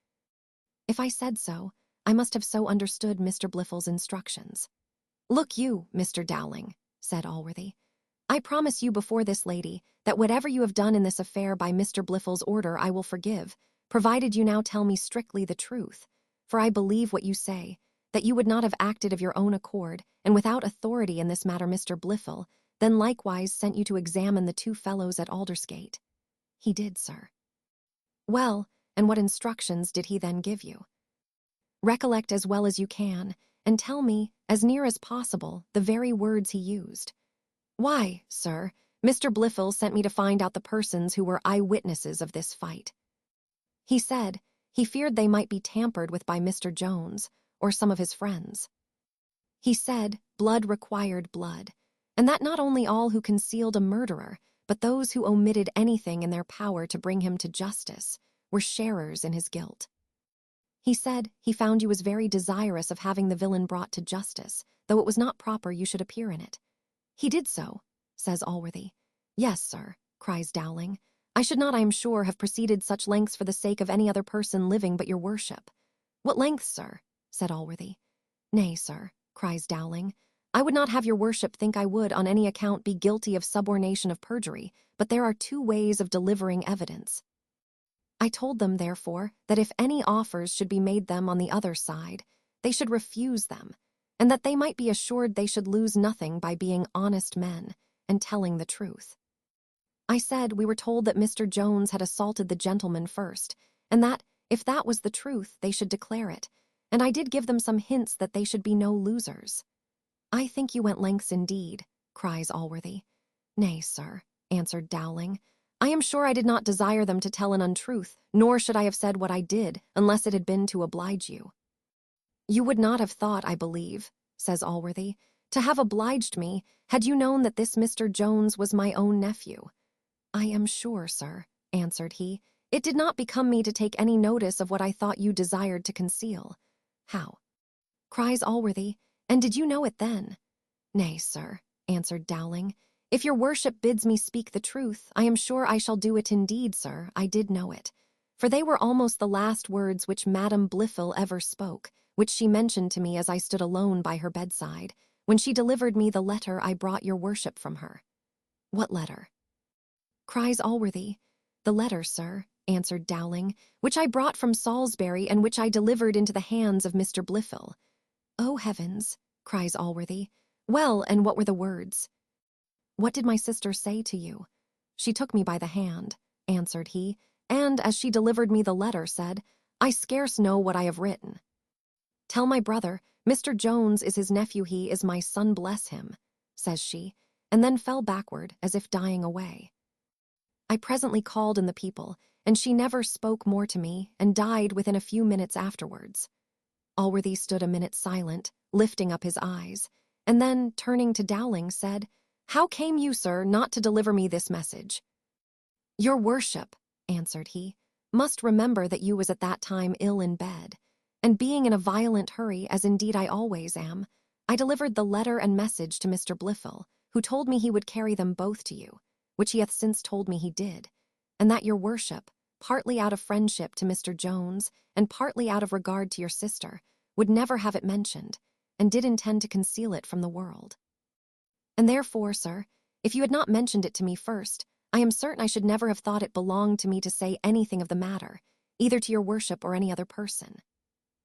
If I said so, I must have so understood Mr. Blifil's instructions. Look you, Mr. Dowling, said Allworthy, I promise you before this lady that whatever you have done in this affair by Mr. Blifil's order I will forgive, provided you now tell me strictly the truth. For I believe what you say, that you would not have acted of your own accord, and without authority in this matter Mr. Blifil, then likewise sent you to examine the two fellows at Aldersgate. He did, sir. Well, and what instructions did he then give you? Recollect as well as you can, and tell me, as near as possible, the very words he used. Why, sir, Mr. Blifil sent me to find out the persons who were eyewitnesses of this fight. He said he feared they might be tampered with by Mr. Jones or some of his friends. He said blood required blood, and that not only all who concealed a murderer, but those who omitted anything in their power to bring him to justice, were sharers in his guilt. He said he found you was very desirous of having the villain brought to justice, though it was not proper you should appear in it. He did so, says Allworthy. Yes, sir, cries Dowling. I should not, I am sure, have proceeded such lengths for the sake of any other person living but your worship. What lengths, sir? Said Allworthy. Nay, sir, cries Dowling, I would not have your worship think I would on any account be guilty of subornation of perjury, but there are two ways of delivering evidence. I told them, therefore, that if any offers should be made them on the other side, they should refuse them, and that they might be assured they should lose nothing by being honest men and telling the truth. I said we were told that Mr. Jones had assaulted the gentleman first, and that, if that was the truth, they should declare it, and I did give them some hints that they should be no losers. I think you went lengths indeed, cries Allworthy. Nay, sir, answered Dowling, I am sure I did not desire them to tell an untruth, nor should I have said what I did, unless it had been to oblige you. You would not have thought, I believe, says Allworthy, to have obliged me, had you known that this Mr. Jones was my own nephew. I am sure, sir, answered he, it did not become me to take any notice of what I thought you desired to conceal. How? Cries Allworthy, and did you know it then? Nay, sir, answered Dowling, if your worship bids me speak the truth, I am sure I shall do it indeed, sir, I did know it. For they were almost the last words which Madame Blifil ever spoke, which she mentioned to me as I stood alone by her bedside, when she delivered me the letter I brought your worship from her. What letter? Cries Allworthy. The letter, sir, answered Dowling, which I brought from Salisbury and which I delivered into the hands of Mr. Blifil. Oh, heavens, cries Allworthy. Well, and what were the words? What did my sister say to you? She took me by the hand, answered he, and, as she delivered me the letter, said, I scarce know what I have written. Tell my brother, Mr. Jones is his nephew, he is my son, bless him, says she, and then fell backward as if dying away. I presently called in the people, and she never spoke more to me, and died within a few minutes afterwards. Allworthy stood a minute silent, lifting up his eyes, and then, turning to Dowling, said, How came you, sir, not to deliver me this message? Your worship, answered he, must remember that you was at that time ill in bed, and being in a violent hurry, as indeed I always am, I delivered the letter and message to Mr. Blifil, who told me he would carry them both to you, which he hath since told me he did, and that your worship, partly out of friendship to Mr. Jones, and partly out of regard to your sister, would never have it mentioned, and did intend to conceal it from the world. And therefore, sir, if you had not mentioned it to me first, I am certain I should never have thought it belonged to me to say anything of the matter, either to your worship or any other person.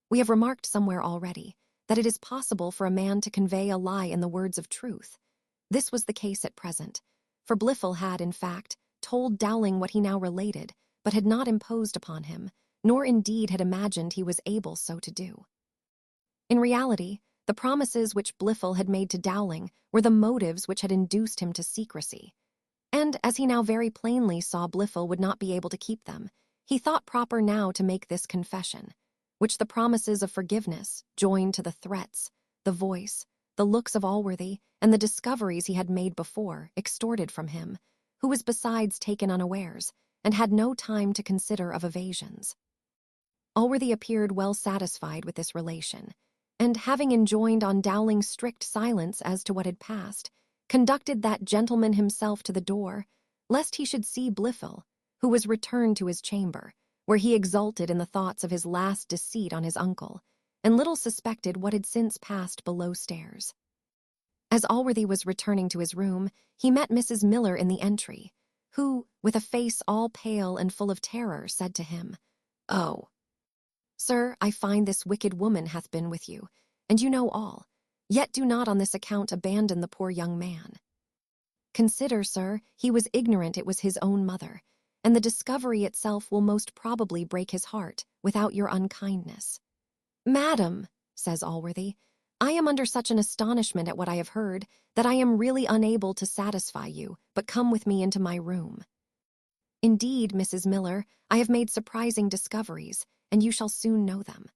We have remarked somewhere already that it is possible for a man to convey a lie in the words of truth. This was the case at present, for Blifil had, in fact, told Dowling what he now related, but had not imposed upon him, nor indeed had imagined he was able so to do. In reality, the promises which Blifil had made to Dowling were the motives which had induced him to secrecy. And as he now very plainly saw Blifil would not be able to keep them, he thought proper now to make this confession, which the promises of forgiveness, joined to the threats, the voice, the looks of Allworthy, and the discoveries he had made before, extorted from him, who was besides taken unawares, and had no time to consider of evasions. Allworthy appeared well satisfied with this relation, and having enjoined on Dowling's strict silence as to what had passed, conducted that gentleman himself to the door, lest he should see Blifil, who was returned to his chamber, where he exulted in the thoughts of his last deceit on his uncle, and little suspected what had since passed below stairs. As Allworthy was returning to his room, he met Mrs. Miller in the entry, who, with a face all pale and full of terror, said to him, "Oh, sir, I find this wicked woman hath been with you, and you know all. Yet do not on this account abandon the poor young man. Consider, sir, he was ignorant it was his own mother, and the discovery itself will most probably break his heart without your unkindness." "Madam," says Allworthy, "I am under such an astonishment at what I have heard that I am really unable to satisfy you, but come with me into my room." "Indeed, Mrs. Miller, I have made surprising discoveries, and you shall soon know them."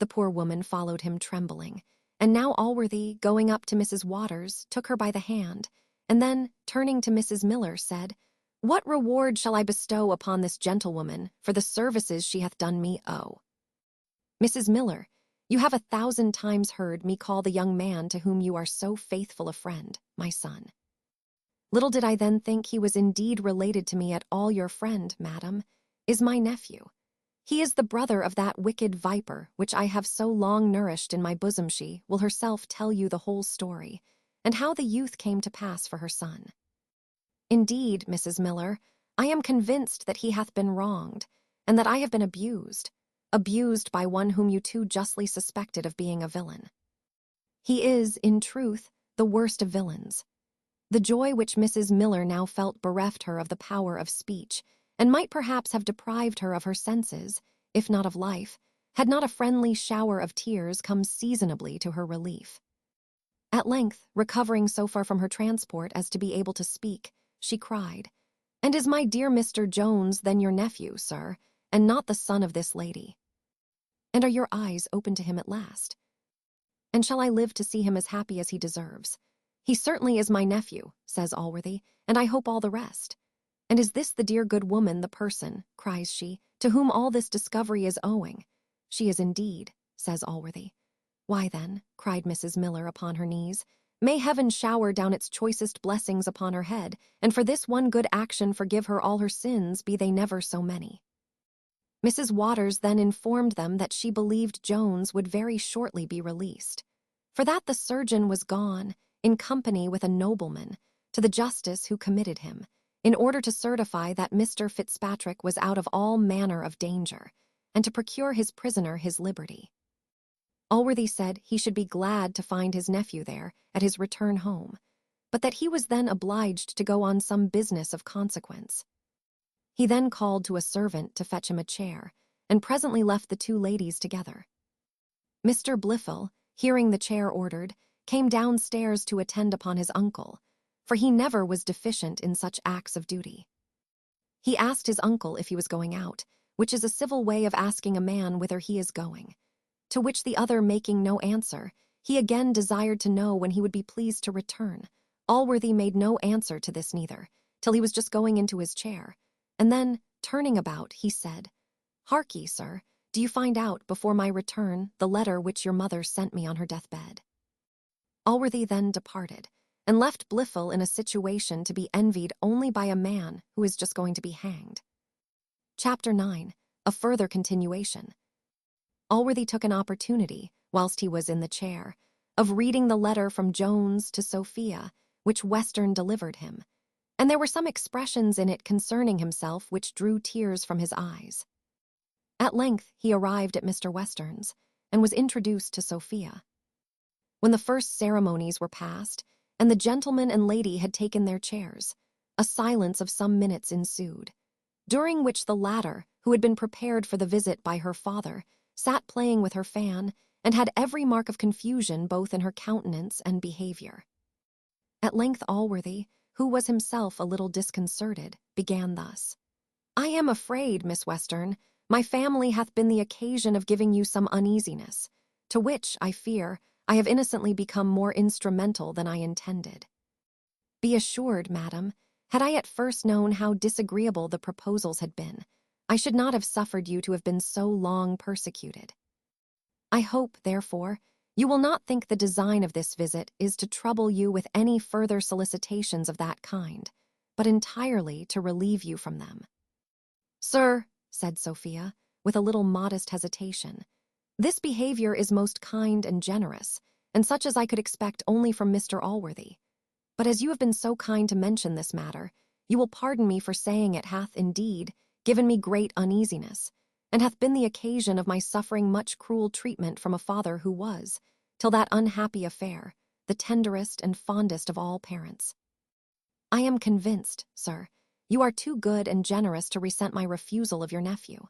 The poor woman followed him trembling, and now Allworthy, going up to Mrs. Waters, took her by the hand, and then, turning to Mrs. Miller, said, "What reward shall I bestow upon this gentlewoman for the services she hath done me? Oh, Mrs. Miller, you have 1,000 times heard me call the young man to whom you are so faithful a friend, my son. Little did I then think he was indeed related to me at all. Your friend, madam, is my nephew. He is the brother of that wicked viper which I have so long nourished in my bosom. She will herself tell you the whole story, and how the youth came to pass for her son. Indeed, Mrs. Miller, I am convinced that he hath been wronged, and that I have been abused by one whom you too justly suspected of being a villain. He is, in truth, the worst of villains." The joy which Mrs. Miller now felt bereft her of the power of speech, and might perhaps have deprived her of her senses, if not of life, had not a friendly shower of tears come seasonably to her relief. At length, recovering so far from her transport as to be able to speak, she cried, "And is my dear Mr. Jones then your nephew, sir, and not the son of this lady? And are your eyes open to him at last? And shall I live to see him as happy as he deserves? He certainly is my nephew," says Allworthy, "and I hope all the rest. And is this the dear good woman, the person," cries she, "to whom all this discovery is owing?" "She is indeed," says Allworthy. "Why then," cried Mrs. Miller upon her knees, "may heaven shower down its choicest blessings upon her head, and for this one good action forgive her all her sins, be they never so many." Mrs. Waters then informed them that she believed Jones would very shortly be released, for that the surgeon was gone, in company with a nobleman, to the justice who committed him, in order to certify that Mr. Fitzpatrick was out of all manner of danger, and to procure his prisoner his liberty. Allworthy said he should be glad to find his nephew there at his return home, but that he was then obliged to go on some business of consequence. He then called to a servant to fetch him a chair, and presently left the two ladies together. Mr. Blifil, hearing the chair ordered, came downstairs to attend upon his uncle, for he never was deficient in such acts of duty. He asked his uncle if he was going out, which is a civil way of asking a man whither he is going, to which the other making no answer, he again desired to know when he would be pleased to return. Allworthy made no answer to this neither, till he was just going into his chair, and then, turning about, he said, "Hark ye, sir, do you find out, before my return, the letter which your mother sent me on her deathbed?" Allworthy then departed, and left Blifil in a situation to be envied only by a man who is just going to be hanged. Chapter 9. A further continuation. Allworthy took an opportunity, whilst he was in the chair, of reading the letter from Jones to Sophia, which Western delivered him, and there were some expressions in it concerning himself which drew tears from his eyes. At length he arrived at Mr. Western's, and was introduced to Sophia. When the first ceremonies were past, and the gentleman and lady had taken their chairs, a silence of some minutes ensued, during which the latter, who had been prepared for the visit by her father, sat playing with her fan, and had every mark of confusion both in her countenance and behaviour. At length Allworthy, who was himself a little disconcerted, began thus: "I am afraid, Miss Western, my family hath been the occasion of giving you some uneasiness, to which, I fear, I have innocently become more instrumental than I intended. Be assured, madam, had I at first known how disagreeable the proposals had been, I should not have suffered you to have been so long persecuted. I hope, therefore, you will not think the design of this visit is to trouble you with any further solicitations of that kind, but entirely to relieve you from them. "Sir," said Sophia, with a little modest hesitation, "this behavior is most kind and generous, and such as I could expect only from Mr. Allworthy. But as you have been so kind to mention this matter, you will pardon me for saying it hath, indeed, given me great uneasiness, and hath been the occasion of my suffering much cruel treatment from a father who was, till that unhappy affair, the tenderest and fondest of all parents. I am convinced, sir, you are too good and generous to resent my refusal of your nephew.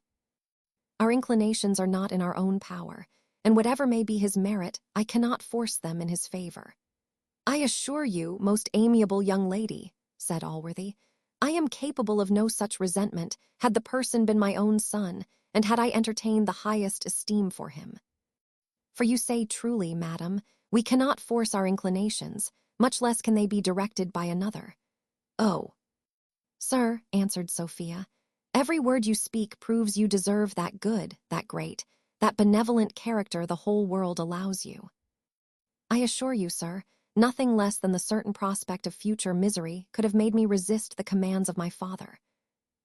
Our inclinations are not in our own power, and whatever may be his merit, I cannot force them in his favor. I assure you, most amiable young lady, said Allworthy, I am capable of no such resentment had the person been my own son, and had I entertained the highest esteem for him. For you say truly, madam, we cannot force our inclinations, much less can they be directed by another. Oh, sir, answered Sophia, every word you speak proves you deserve that good, that great, that benevolent character the whole world allows you. I assure you, sir, nothing less than the certain prospect of future misery could have made me resist the commands of my father.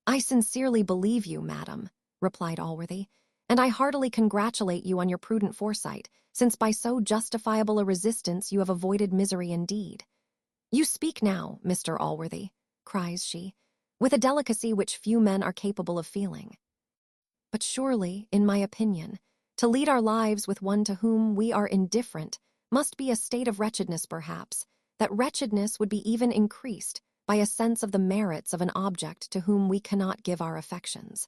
I sincerely believe you, madam, replied Allworthy, and I heartily congratulate you on your prudent foresight, since by so justifiable a resistance you have avoided misery indeed. You speak now, Mr. Allworthy, cries she, with a delicacy which few men are capable of feeling. But surely, in my opinion, to lead our lives with one to whom we are indifferent must be a state of wretchedness, perhaps, that wretchedness would be even increased by a sense of the merits of an object to whom we cannot give our affections.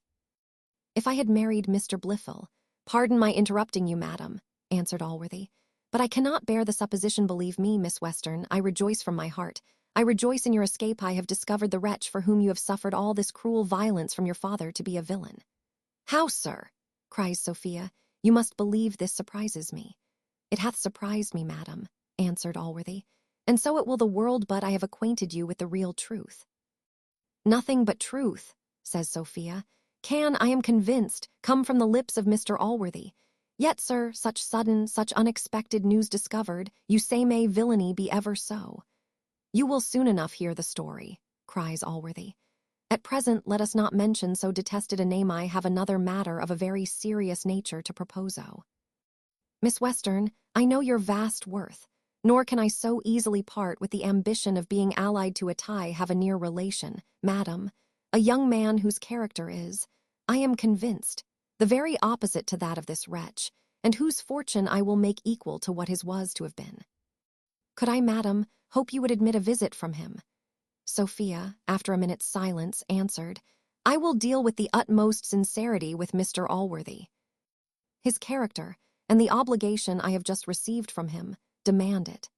If I had married Mr. Blifil, pardon my interrupting you, madam, answered Allworthy, but I cannot bear the supposition, believe me, Miss Western, I rejoice from my heart. I rejoice in your escape. I have discovered the wretch for whom you have suffered all this cruel violence from your father to be a villain. How, sir? Cries Sophia, you must believe this surprises me. It hath surprised me, madam, answered Allworthy, and so it will the world but I have acquainted you with the real truth. Nothing but truth, says Sophia, can, I am convinced, come from the lips of Mr. Allworthy. Yet, sir, such sudden, such unexpected news discovered, you say may villainy be ever so. You will soon enough hear the story, cries Allworthy. At present let us not mention so detested a name. I have another matter of a very serious nature to proposo. Miss Western, I know your vast worth, nor can I so easily part with the ambition of being allied to a tie have a near relation, madam, a young man whose character is, I am convinced, the very opposite to that of this wretch, and whose fortune I will make equal to what his was to have been. Could I, madam, hope you would admit a visit from him? Sophia, after a minute's silence, answered, I will deal with the utmost sincerity with Mr. Allworthy. His character, and the obligation I have just received from him, demand it.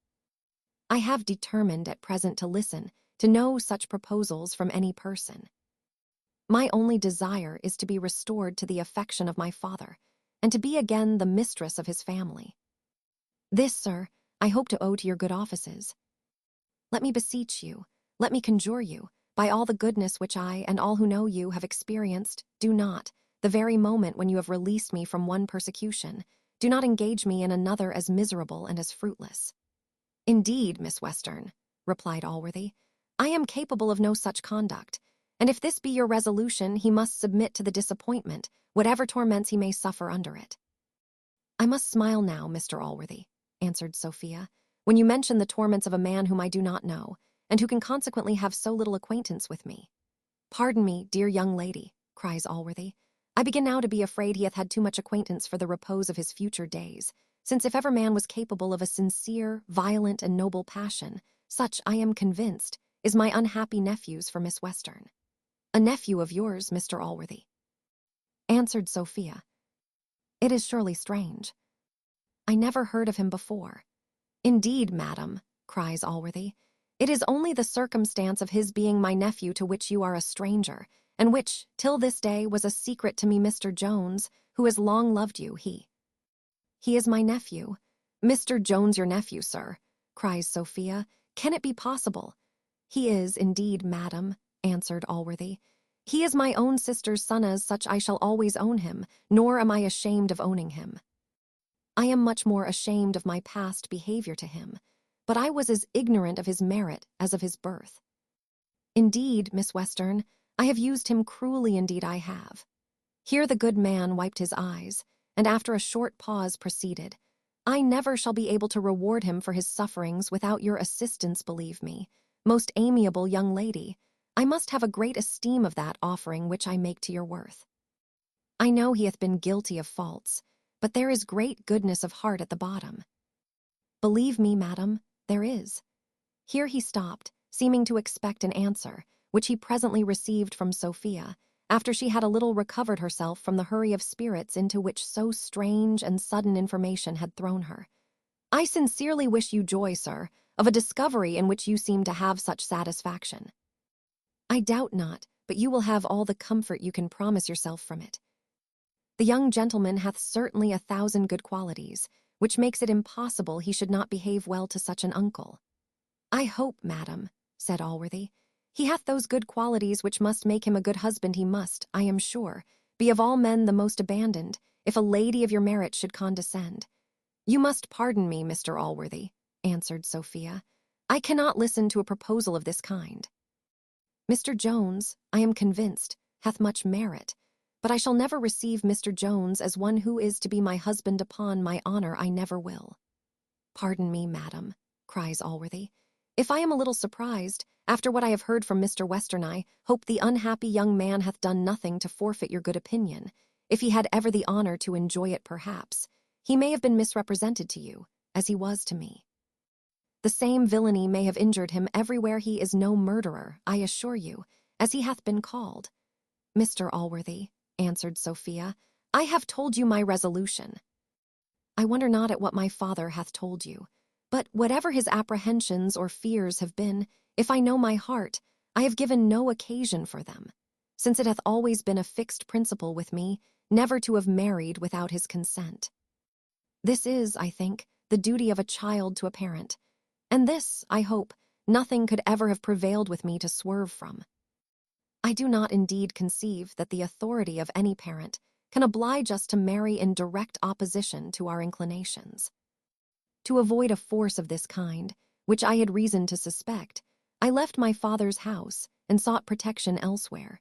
I have determined at present to listen to no such proposals from any person. My only desire is to be restored to the affection of my father, and to be again the mistress of his family. This, sir, I hope to owe to your good offices. Let me beseech you, let me conjure you, by all the goodness which I and all who know you have experienced, do not, the very moment when you have released me from one persecution, do not engage me in another as miserable and as fruitless. Indeed, Miss Western, replied Allworthy, I am capable of no such conduct, and if this be your resolution, he must submit to the disappointment, whatever torments he may suffer under it. I must smile now, Mr. Allworthy, answered Sophia, when you mention the torments of a man whom I do not know, and who can consequently have so little acquaintance with me. Pardon me, dear young lady, cries Allworthy, I begin now to be afraid he hath had too much acquaintance for the repose of his future days, since if ever man was capable of a sincere, violent, and noble passion, such, I am convinced, is my unhappy nephew's for Miss Western. A nephew of yours, Mr. Allworthy, answered Sophia. It is surely strange. I never heard of him before. Indeed, madam, cries Allworthy, it is only the circumstance of his being my nephew to which you are a stranger, and which, till this day, was a secret to me. Mr. Jones, who has long loved you, he is my nephew. Mr. Jones your nephew, sir, cries Sophia. Can it be possible? He is, indeed, madam, answered Allworthy. He is my own sister's son, as such I shall always own him, nor am I ashamed of owning him. I am much more ashamed of my past behavior to him, but I was as ignorant of his merit as of his birth. Indeed, Miss Western, I have used him cruelly, indeed I have." Here the good man wiped his eyes, and after a short pause proceeded, "I never shall be able to reward him for his sufferings without your assistance, believe me, most amiable young lady. I must have a great esteem of that offering which I make to your worth. I know he hath been guilty of faults, but there is great goodness of heart at the bottom. Believe me, madam, there is." Here he stopped, seeming to expect an answer, which he presently received from Sophia, after she had a little recovered herself from the hurry of spirits into which so strange and sudden information had thrown her. "I sincerely wish you joy, sir, of a discovery in which you seem to have such satisfaction." "I doubt not, but you will have all the comfort you can promise yourself from it. The young gentleman hath certainly 1,000 good qualities, which makes it impossible he should not behave well to such an uncle." "I hope, madam," said Allworthy, "he hath those good qualities which must make him a good husband. He must, I am sure, be of all men the most abandoned, if a lady of your merit should condescend." "You must pardon me, Mr. Allworthy," answered Sophia. "I cannot listen to a proposal of this kind. Mr. Jones, I am convinced, hath much merit, but I shall never receive Mr. Jones as one who is to be my husband. Upon my honour, I never will." "Pardon me, madam," cries Allworthy, "if I am a little surprised, after what I have heard from Mr. Western. I hope the unhappy young man hath done nothing to forfeit your good opinion. If he had ever the honour to enjoy it, perhaps he may have been misrepresented to you, as he was to me. The same villainy may have injured him. Everywhere he is no murderer, I assure you, as he hath been called." "Mr. Allworthy," answered Sophia, "I have told you my resolution. I wonder not at what my father hath told you, but whatever his apprehensions or fears have been, if I know my heart, I have given no occasion for them, since it hath always been a fixed principle with me never to have married without his consent. This is, I think, the duty of a child to a parent, and this, I hope, nothing could ever have prevailed with me to swerve from. I do not indeed conceive that the authority of any parent can oblige us to marry in direct opposition to our inclinations. To avoid a force of this kind, which I had reason to suspect, I left my father's house and sought protection elsewhere.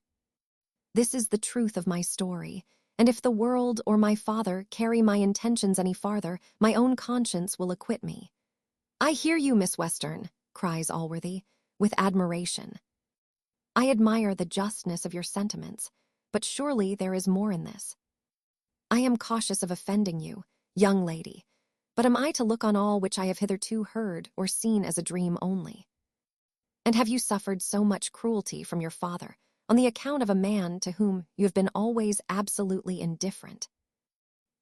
This is the truth of my story, and if the world or my father carry my intentions any farther, my own conscience will acquit me." "I hear you, Miss Western," cries Allworthy, with admiration. "I admire the justness of your sentiments, but surely there is more in this. I am cautious of offending you, young lady, but am I to look on all which I have hitherto heard or seen as a dream only? And have you suffered so much cruelty from your father on the account of a man to whom you have been always absolutely indifferent?"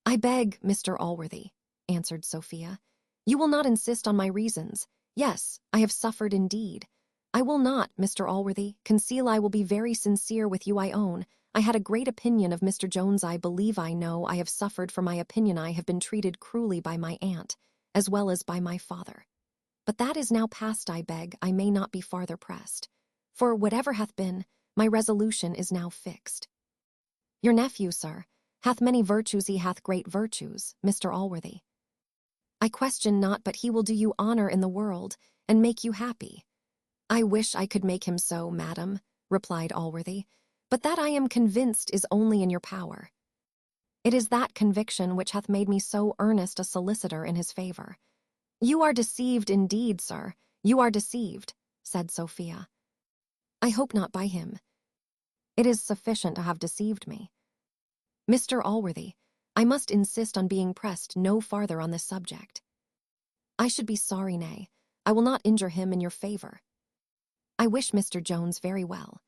"I beg, Mr. Allworthy," answered Sophia, "you will not insist on my reasons. Yes, I have suffered indeed. I will not, Mr. Allworthy, conceal I will be very sincere with you. I own I had a great opinion of Mr. Jones. I believe I know I have suffered for my opinion. I have been treated cruelly by my aunt, as well as by my father. But that is now past. I beg I may not be farther pressed, for whatever hath been, my resolution is now fixed. Your nephew, sir, hath many virtues. He hath great virtues, Mr. Allworthy. I question not but he will do you honour in the world, and make you happy." "I wish I could make him so, madam," replied Allworthy, "but that I am convinced is only in your power. It is that conviction which hath made me so earnest a solicitor in his favour." "You are deceived indeed, sir, you are deceived," said Sophia. "I hope not by him. It is sufficient to have deceived me. Mr. Allworthy, I must insist on being pressed no farther on this subject. I should be sorry, nay, I will not injure him in your favour. I wish Mr. Jones very well.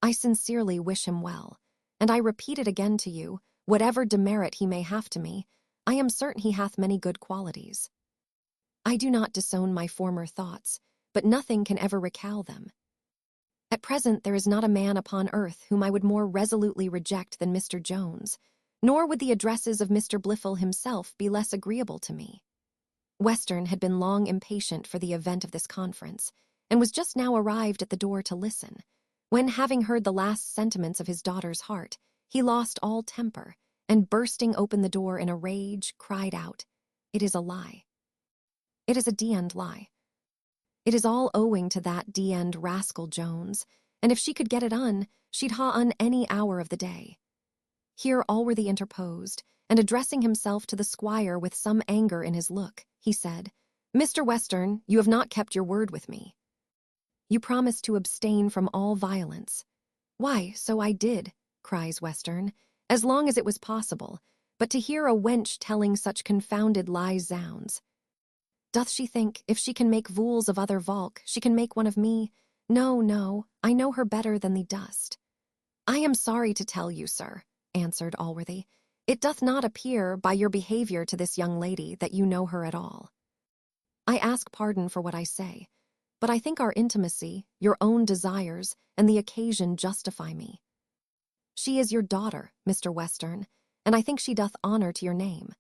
I sincerely wish him well, and I repeat it again to you, whatever demerit he may have to me, I am certain he hath many good qualities. I do not disown my former thoughts, but nothing can ever recall them. At present there is not a man upon earth whom I would more resolutely reject than Mr. Jones, nor would the addresses of Mr. Blifil himself be less agreeable to me." Western had been long impatient for the event of this conference, and was just now arrived at the door to listen, when, having heard the last sentiments of his daughter's heart, he lost all temper, and bursting open the door in a rage, cried out, "It is a lie. It is a d-end lie. It is all owing to that d-end rascal Jones, and if she could get it on, she'd ha on any hour of the day. Here Allworthy interposed, and addressing himself to the squire with some anger in his look, he said, "Mr. Western, you have not kept your word with me. You promised to abstain from all violence." "Why, so I did," cries Western, "as long as it was possible, but to hear a wench telling such confounded lies zounds. Doth she think, if she can make fools of other volk, she can make one of me? No, no, I know her better than thee dost." "I am sorry to tell you, sir," answered Allworthy, "it doth not appear, by your behaviour to this young lady, that you know her at all. I ask pardon for what I say, but I think our intimacy, your own desires, and the occasion justify me. She is your daughter, Mr. Western, and I think she doth honour to your name.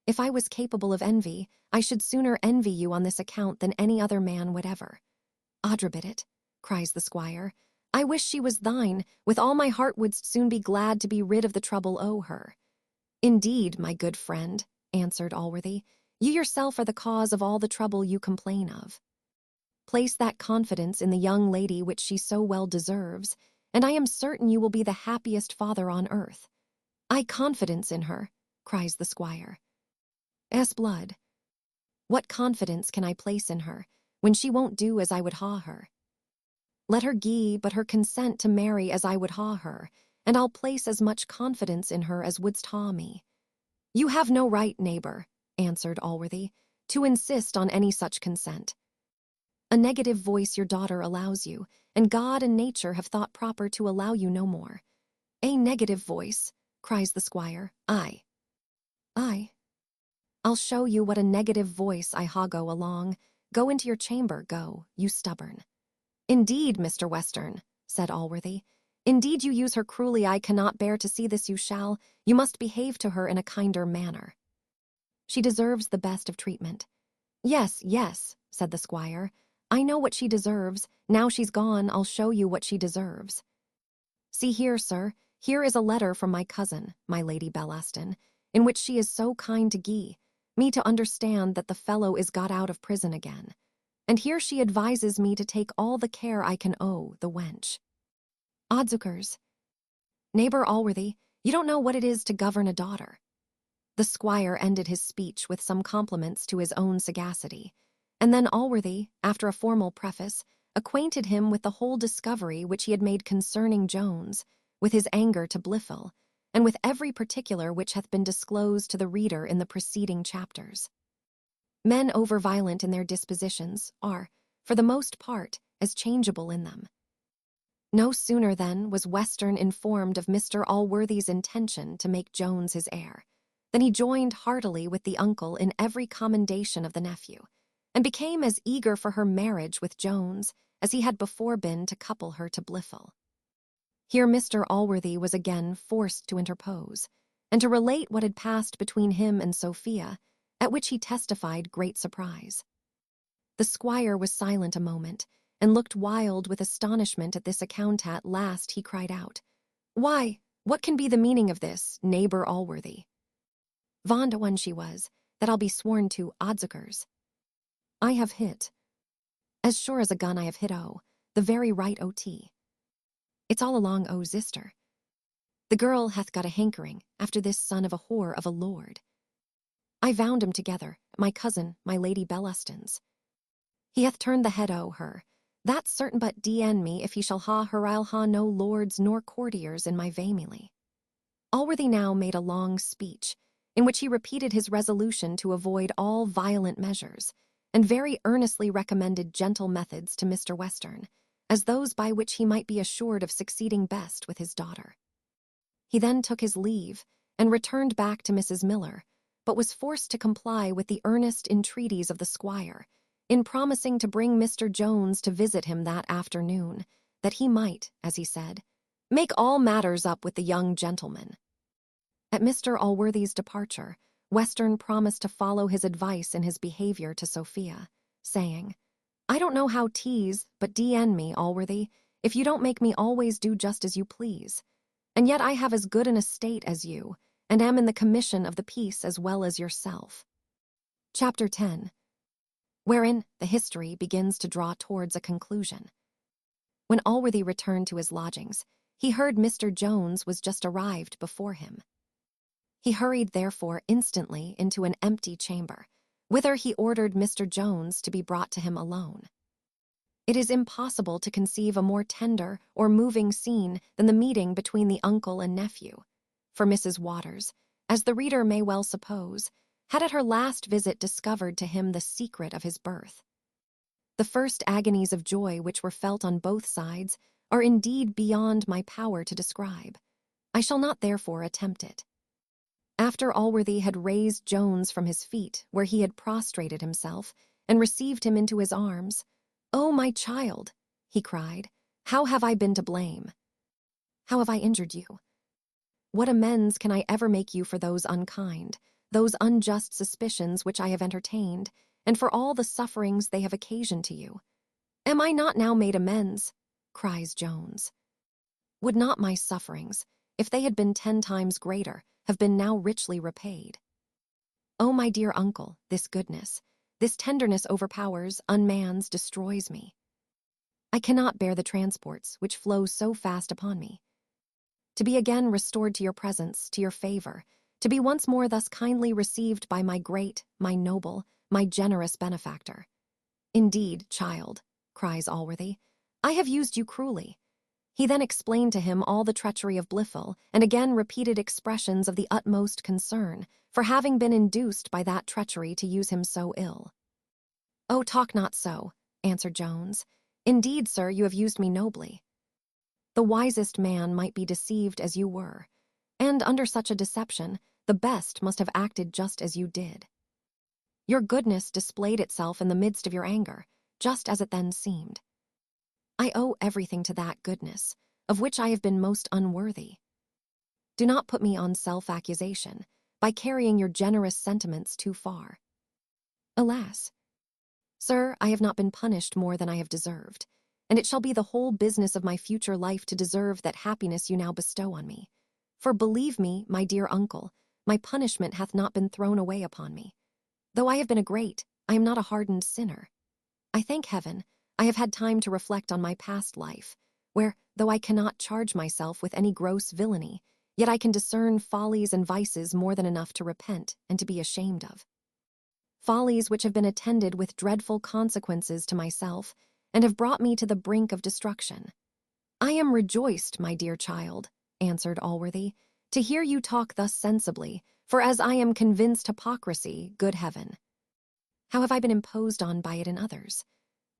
If I was capable of envy, I should sooner envy you on this account than any other man whatever." "Odrabit," cries the squire, "I wish she was thine, with all my heart wouldst soon be glad to be rid of the trouble o' her." "Indeed, my good friend," answered Allworthy, "you yourself are the cause of all the trouble you complain of. Place that confidence in the young lady which she so well deserves, and I am certain you will be the happiest father on earth." "I confidence in her," cries the squire. "'S blood, what confidence can I place in her, when she won't do as I would ha her? Let her gie but her consent to marry as I would ha her, and I'll place as much confidence in her as wouldst ha me." "You have no right, neighbour," answered Allworthy, "to insist on any such consent. A negative voice your daughter allows you, and God and nature have thought proper to allow you no more." "A negative voice," cries the squire. "Aye, aye, I'll show you what a negative voice I ha go along. Go into your chamber, go, you stubborn." "Indeed, Mr. Western," said Allworthy, "indeed you use her cruelly. I cannot bear to see this. You must behave to her in a kinder manner. She deserves the best of treatment." "Yes, yes," said the squire, "I know what she deserves. Now she's gone, I'll show you what she deserves. See here, sir, here is a letter from my cousin, my Lady Bellaston, in which she is so kind to gie me to understand that the fellow is got out of prison again. And here she advises me to take all the care I can owe the wench. Odzookers, neighbour Allworthy, you don't know what it is to govern a daughter." The squire ended his speech with some compliments to his own sagacity, and then Allworthy, after a formal preface, acquainted him with the whole discovery which he had made concerning Jones, with his anger to Blifil, and with every particular which hath been disclosed to the reader in the preceding chapters. Men over-violent in their dispositions are, for the most part, as changeable in them. No sooner, then, was Western informed of Mr. Allworthy's intention to make Jones his heir, than he joined heartily with the uncle in every commendation of the nephew, and became as eager for her marriage with Jones as he had before been to couple her to Blifil. Here Mr. Allworthy was again forced to interpose, and to relate what had passed between him and Sophia, at which he testified great surprise. The squire was silent a moment, and looked wild with astonishment at this account. At last he cried out, "Why, what can be the meaning of this, neighbour Allworthy?" "Vonda one she was, that I'll be sworn to, odzookers. I have hit, as sure as a gun I have hit the very right ot. It's all along zister. The girl hath got a hankering after this son of a whore of a lord. I vound 'em together, my cousin, my Lady Bellaston's. He hath turned the head o' her. That's certain, but d-n me, if he shall ha her, I'll ha no lords nor courtiers in my family." Allworthy now made a long speech, in which he repeated his resolution to avoid all violent measures, and very earnestly recommended gentle methods to Mr. Western, as those by which he might be assured of succeeding best with his daughter. He then took his leave, and returned back to Mrs. Miller, but was forced to comply with the earnest entreaties of the squire, in promising to bring Mr. Jones to visit him that afternoon, that he might, as he said, make all matters up with the young gentleman. At Mr. Allworthy's departure, Western promised to follow his advice in his behaviour to Sophia, saying, "I don't know how tease, but d-n me, Allworthy, if you don't make me always do just as you please. And yet I have as good an estate as you, and am in the commission of the peace as well as yourself." Chapter 10, wherein the history begins to draw towards a conclusion. When Allworthy returned to his lodgings, he heard Mr. Jones was just arrived before him. He hurried, therefore, instantly into an empty chamber, whither he ordered Mr. Jones to be brought to him alone. It is impossible to conceive a more tender or moving scene than the meeting between the uncle and nephew, for Mrs. Waters, as the reader may well suppose, had at her last visit discovered to him the secret of his birth. The first agonies of joy which were felt on both sides are indeed beyond my power to describe. I shall not therefore attempt it. After Allworthy had raised Jones from his feet, where he had prostrated himself, and received him into his arms, "Oh, my child," he cried, "how have I been to blame? How have I injured you? What amends can I ever make you for those unkind, those unjust suspicions which I have entertained, and for all the sufferings they have occasioned to you? Am I not now made amends?" cries Jones. "Would not my sufferings, if they had been 10 times greater, have been now richly repaid? Oh, my dear uncle, this goodness, this tenderness overpowers, unmans, destroys me. I cannot bear the transports which flow so fast upon me. To be again restored to your presence, to your favor, to be once more thus kindly received by my great, my noble, my generous benefactor. Indeed, child," cries Allworthy, "I have used you cruelly." He then explained to him all the treachery of Blifil, and again repeated expressions of the utmost concern for having been induced by that treachery to use him so ill. "Oh, talk not so," answered Jones. "Indeed, sir, you have used me nobly. The wisest man might be deceived as you were, and under such a deception, the best must have acted just as you did. Your goodness displayed itself in the midst of your anger, just as it then seemed. I owe everything to that goodness, of which I have been most unworthy. Do not put me on self-accusation by carrying your generous sentiments too far. Alas, sir, I have not been punished more than I have deserved, and it shall be the whole business of my future life to deserve that happiness you now bestow on me. For believe me, my dear uncle, my punishment hath not been thrown away upon me. Though I have been a great, I am not a hardened sinner. I thank heaven, I have had time to reflect on my past life, where, though I cannot charge myself with any gross villainy, yet I can discern follies and vices more than enough to repent and to be ashamed of. Follies which have been attended with dreadful consequences to myself, and have brought me to the brink of destruction. I am rejoiced, my dear child," answered Allworthy, "to hear you talk thus sensibly, for as I am convinced hypocrisy, good heaven! How have I been imposed on by it in others?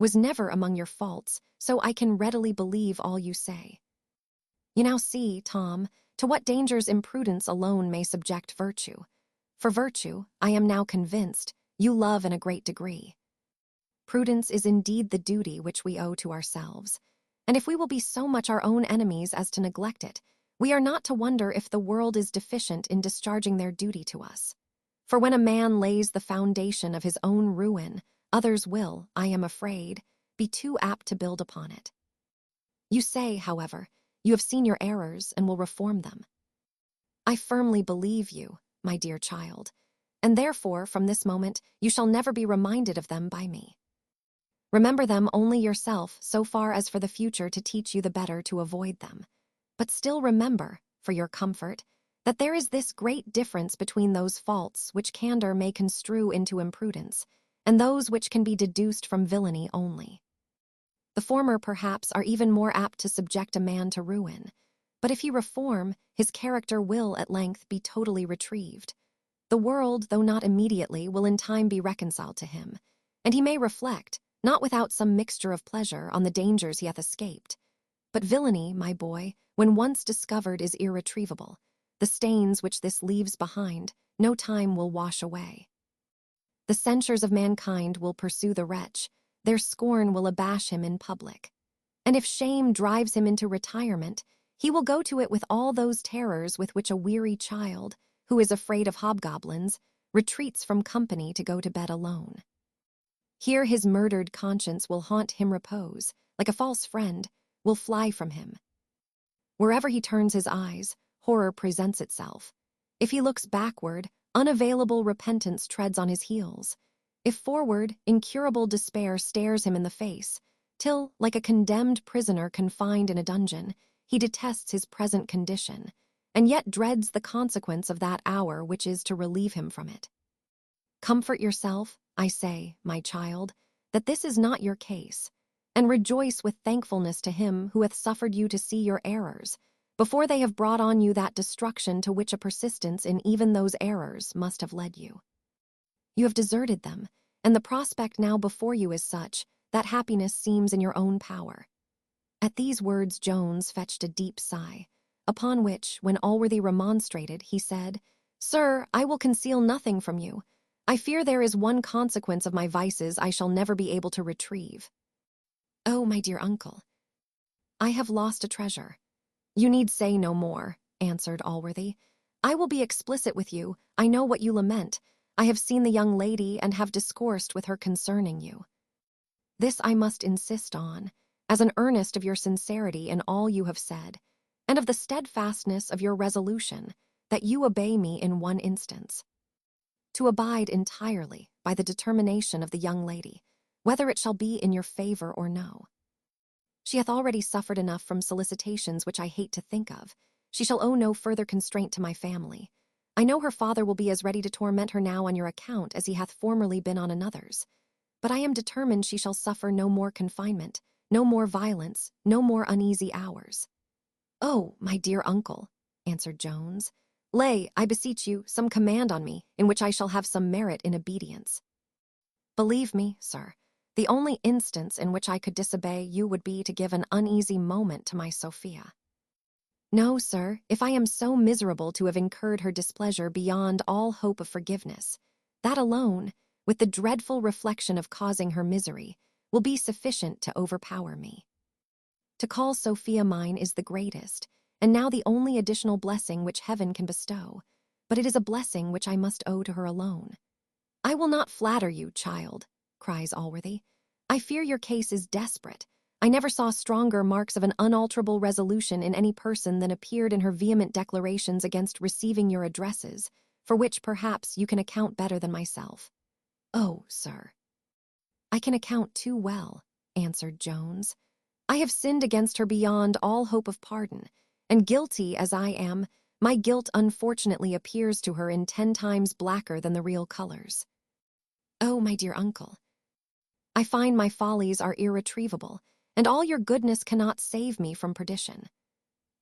Was never among your faults, so I can readily believe all you say. You now see, Tom, to what dangers imprudence alone may subject virtue. For virtue, I am now convinced, you love in a great degree. Prudence is indeed the duty which we owe to ourselves, and if we will be so much our own enemies as to neglect it, we are not to wonder if the world is deficient in discharging their duty to us. For when a man lays the foundation of his own ruin, others will, I am afraid, be too apt to build upon it. You say, however, you have seen your errors and will reform them. I firmly believe you, my dear child, and therefore from this moment you shall never be reminded of them by me. Remember them only yourself so far as for the future to teach you the better to avoid them. But still remember, for your comfort, that there is this great difference between those faults which candor may construe into imprudence, and those which can be deduced from villainy only. The former, perhaps, are even more apt to subject a man to ruin, but if he reform, his character will at length be totally retrieved. The world, though not immediately, will in time be reconciled to him, and he may reflect, not without some mixture of pleasure, on the dangers he hath escaped. But villainy, my boy, when once discovered, is irretrievable. The stains which this leaves behind, no time will wash away. The censures of mankind will pursue the wretch, their scorn will abash him in public. And if shame drives him into retirement, he will go to it with all those terrors with which a weary child, who is afraid of hobgoblins, retreats from company to go to bed alone. Here his murdered conscience will haunt him repose, like a false friend, will fly from him. Wherever he turns his eyes, horror presents itself. If he looks backward, unavailable repentance treads on his heels. If forward, incurable despair stares him in the face, till, like a condemned prisoner confined in a dungeon, he detests his present condition, and yet dreads the consequence of that hour which is to relieve him from it. Comfort yourself, I say, my child, that this is not your case, and rejoice with thankfulness to him who hath suffered you to see your errors, before they have brought on you that destruction to which a persistence in even those errors must have led you. You have deserted them, and the prospect now before you is such that happiness seems in your own power. At these words Jones fetched a deep sigh, upon which, when Allworthy remonstrated, he said, "Sir, I will conceal nothing from you. I fear there is one consequence of my vices I shall never be able to retrieve." "Oh, my dear uncle, I have lost a treasure." "You need say no more," answered Allworthy. "I will be explicit with you. I know what you lament. I have seen the young lady and have discoursed with her concerning you. This I must insist on, as an earnest of your sincerity in all you have said, and of the steadfastness of your resolution, that you obey me in one instance. To abide entirely by the determination of the young lady, whether it shall be in your favor or no. She hath already suffered enough from solicitations which I hate to think of. She shall owe no further constraint to my family. I know her father will be as ready to torment her now on your account as he hath formerly been on another's. But I am determined she shall suffer no more confinement, no more violence, no more uneasy hours." "Oh, my dear uncle," answered Jones, "lay, I beseech you, some command on me, in which I shall have some merit in obedience." "Believe me, sir, the only instance in which I could disobey you would be to give an uneasy moment to my Sophia." "No, sir, if I am so miserable to have incurred her displeasure beyond all hope of forgiveness, that alone, with the dreadful reflection of causing her misery, will be sufficient to overpower me. To call Sophia mine is the greatest, and now the only additional blessing which heaven can bestow, but it is a blessing which I must owe to her alone." "I will not flatter you, child," cries Allworthy. "I fear your case is desperate. I never saw stronger marks of an unalterable resolution in any person than appeared in her vehement declarations against receiving your addresses, for which perhaps you can account better than myself." "Oh, sir, I can account too well," answered Jones. "I have sinned against her beyond all hope of pardon, and guilty as I am, my guilt unfortunately appears to her in 10 times blacker than the real colors." "Oh, my dear uncle, I find my follies are irretrievable, and all your goodness cannot save me from perdition."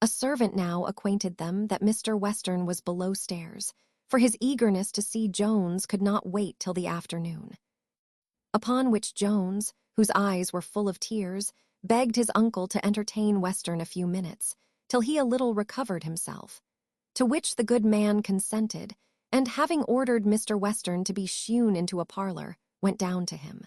A servant now acquainted them that Mr. Western was below stairs, for his eagerness to see Jones could not wait till the afternoon. Upon which Jones, whose eyes were full of tears, begged his uncle to entertain Western a few minutes, till he a little recovered himself, to which the good man consented, and having ordered Mr. Western to be shewn into a parlor, went down to him.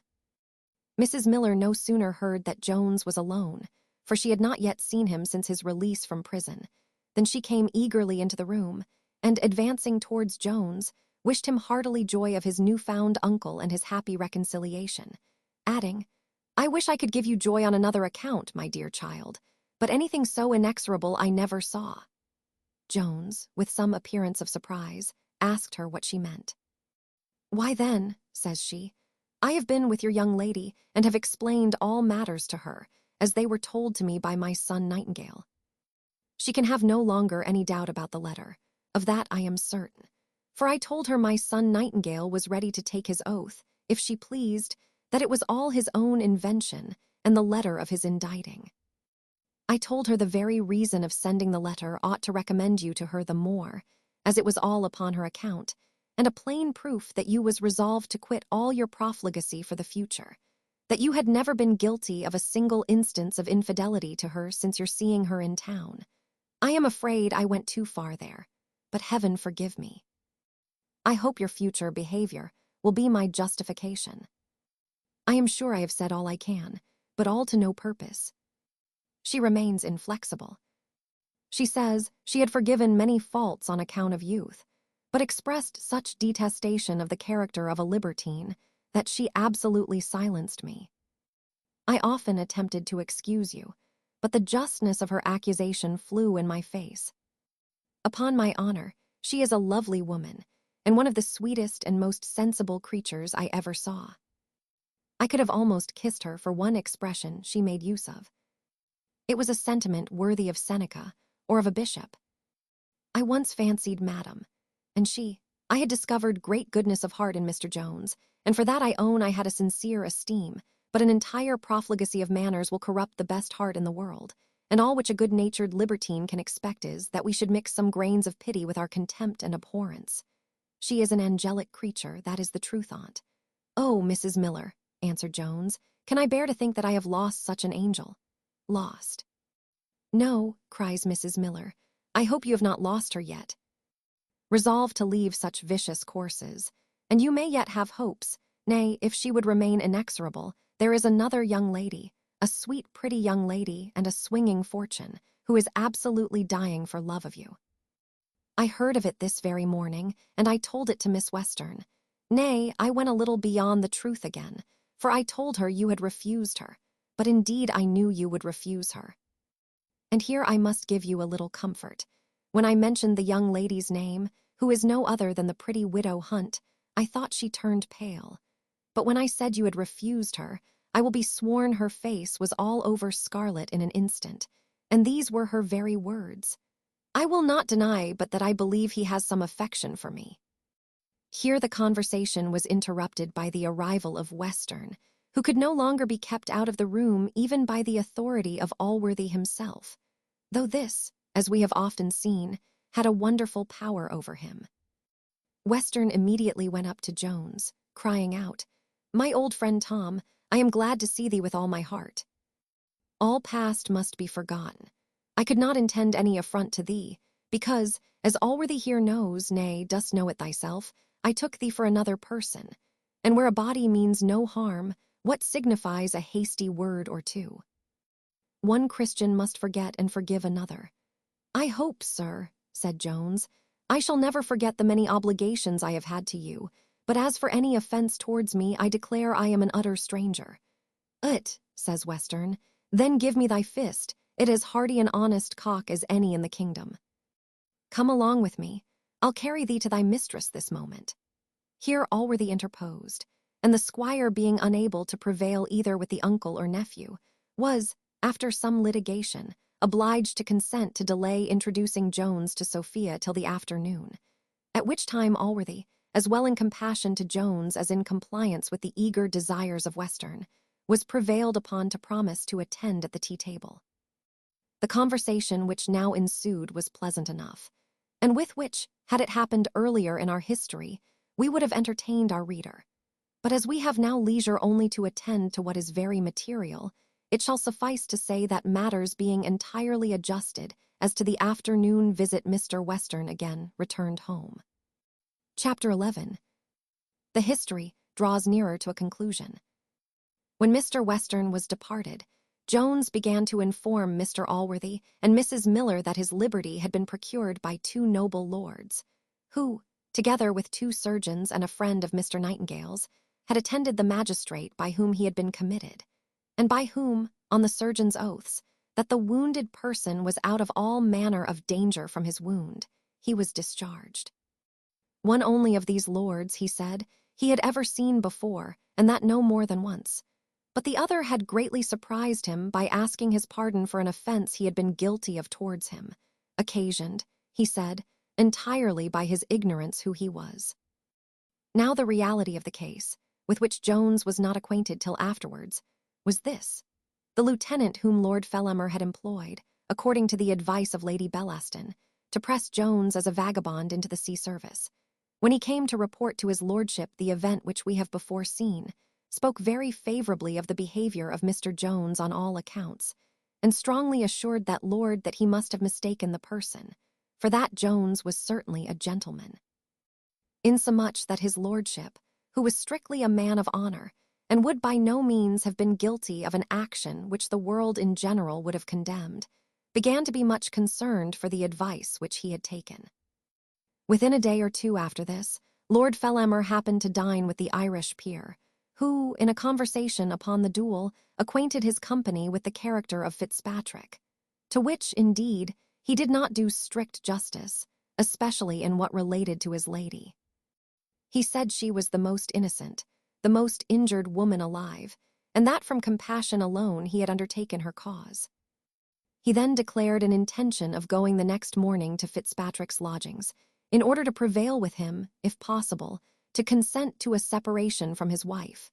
Mrs. Miller no sooner heard that Jones was alone, for she had not yet seen him since his release from prison, than she came eagerly into the room, and advancing towards Jones, wished him heartily joy of his new-found uncle and his happy reconciliation, adding, "I wish I could give you joy on another account, my dear child, but anything so inexorable I never saw." Jones, with some appearance of surprise, asked her what she meant. "Why then," says she, "I have been with your young lady, and have explained all matters to her, as they were told to me by my son Nightingale. She can have no longer any doubt about the letter. Of that I am certain, for I told her my son Nightingale was ready to take his oath, if she pleased, that it was all his own invention, and the letter of his indicting. I told her the very reason of sending the letter ought to recommend you to her the more, as it was all upon her account, and a plain proof that you was resolved to quit all your profligacy for the future, that you had never been guilty of a single instance of infidelity to her since your seeing her in town. I am afraid I went too far there, but heaven forgive me. I hope your future behavior will be my justification. I am sure I have said all I can, but all to no purpose." She remains inflexible. She says she had forgiven many faults on account of youth, but expressed such detestation of the character of a libertine that she absolutely silenced me. I often attempted to excuse you, but the justness of her accusation flew in my face. Upon my honor, she is a lovely woman, and one of the sweetest and most sensible creatures I ever saw. I could have almost kissed her for one expression she made use of. It was a sentiment worthy of Seneca or of a bishop. I once fancied Madam, and I had discovered great goodness of heart in Mr. Jones, and for that I own I had a sincere esteem, but an entire profligacy of manners will corrupt the best heart in the world, and all which a good-natured libertine can expect is that we should mix some grains of pity with our contempt and abhorrence. She is an angelic creature, that is the truth on't. Oh, Mrs. Miller, answered Jones, can I bear to think that I have lost such an angel? Lost. No, cries Mrs. Miller, I hope you have not lost her yet. Resolve to leave such vicious courses, and you may yet have hopes. Nay, if she would remain inexorable, there is another young lady, a sweet, pretty young lady and a swinging fortune, who is absolutely dying for love of you. I heard of it this very morning, and I told it to Miss Western. Nay, I went a little beyond the truth again, for I told her you had refused her, but indeed I knew you would refuse her. And here I must give you a little comfort. When I mentioned the young lady's name, who is no other than the pretty widow Hunt, I thought she turned pale. But when I said you had refused her, I will be sworn her face was all over scarlet in an instant, and these were her very words. I will not deny but that I believe he has some affection for me. Here the conversation was interrupted by the arrival of Western, who could no longer be kept out of the room even by the authority of Allworthy himself, though this, as we have often seen, had a wonderful power over him. Western immediately went up to Jones, crying out, My old friend Tom, I am glad to see thee with all my heart. All past must be forgotten. I could not intend any affront to thee, because, as Allworthy here knows, nay, dost know it thyself, I took thee for another person, and where a body means no harm, what signifies a hasty word or two? One Christian must forget and forgive another. I hope, sir, said Jones, I shall never forget the many obligations I have had to you, but as for any offense towards me, I declare I am an utter stranger. Ut, says Western, then give me thy fist, it as hearty an honest cock as any in the kingdom. Come along with me, I'll carry thee to thy mistress this moment. Here Allworthy interposed, and the squire being unable to prevail either with the uncle or nephew, was, after some litigation, obliged to consent to delay introducing Jones to Sophia till the afternoon, at which time Allworthy, as well in compassion to Jones as in compliance with the eager desires of Western, was prevailed upon to promise to attend at the tea-table. The conversation which now ensued was pleasant enough, and with which, had it happened earlier in our history, we would have entertained our reader. But as we have now leisure only to attend to what is very material, it shall suffice to say that matters being entirely adjusted as to the afternoon visit, Mr. Western again returned home. Chapter 11. The history draws nearer to a conclusion. When Mr. Western was departed, Jones began to inform Mr. Allworthy and Mrs. Miller that his liberty had been procured by two noble lords, who, together with two surgeons and a friend of Mr. Nightingale's, had attended the magistrate by whom he had been committed, and by whom, on the surgeon's oaths, that the wounded person was out of all manner of danger from his wound, he was discharged. One only of these lords, he said, he had ever seen before, and that no more than once. But the other had greatly surprised him by asking his pardon for an offense he had been guilty of towards him, occasioned, he said, entirely by his ignorance who he was. Now the reality of the case, with which Jones was not acquainted till afterwards, was this. The lieutenant whom Lord Fellamar had employed, according to the advice of Lady Bellaston, to press Jones as a vagabond into the sea service, when he came to report to his lordship the event which we have before seen, spoke very favourably of the behaviour of Mr. Jones on all accounts, and strongly assured that lord that he must have mistaken the person, for that Jones was certainly a gentleman. Insomuch that his lordship, who was strictly a man of honour, and would by no means have been guilty of an action which the world in general would have condemned, began to be much concerned for the advice which he had taken. Within a day or two after this, Lord Fellamar happened to dine with the Irish peer, who, in a conversation upon the duel, acquainted his company with the character of Fitzpatrick, to which, indeed, he did not do strict justice, especially in what related to his lady. He said she was the most innocent, the most injured woman alive, and that from compassion alone he had undertaken her cause. He then declared an intention of going the next morning to Fitzpatrick's lodgings, in order to prevail with him, if possible, to consent to a separation from his wife,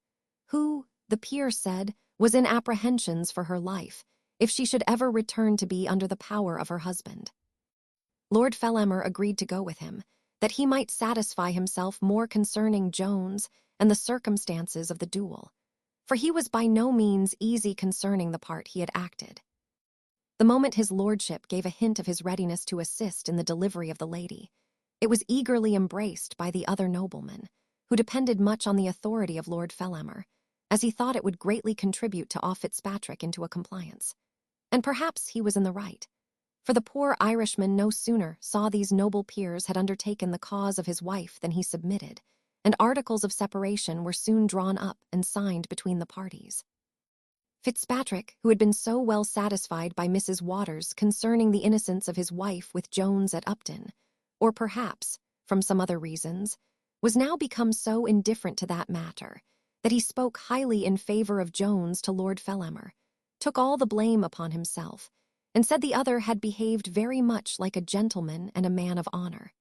who, the peer said, was in apprehensions for her life, if she should ever return to be under the power of her husband. Lord Fellamar agreed to go with him, that he might satisfy himself more concerning Jones and the circumstances of the duel, for he was by no means easy concerning the part he had acted. The moment his lordship gave a hint of his readiness to assist in the delivery of the lady, it was eagerly embraced by the other nobleman, who depended much on the authority of Lord Fellamar, as he thought it would greatly contribute to awe Fitzpatrick into a compliance. And perhaps he was in the right, for the poor Irishman no sooner saw these noble peers had undertaken the cause of his wife than he submitted, and articles of separation were soon drawn up and signed between the parties. Fitzpatrick, who had been so well satisfied by Mrs. Waters concerning the innocence of his wife with Jones at Upton, or perhaps, from some other reasons, was now become so indifferent to that matter that he spoke highly in favor of Jones to Lord Fellamar, took all the blame upon himself, and said the other had behaved very much like a gentleman and a man of honor.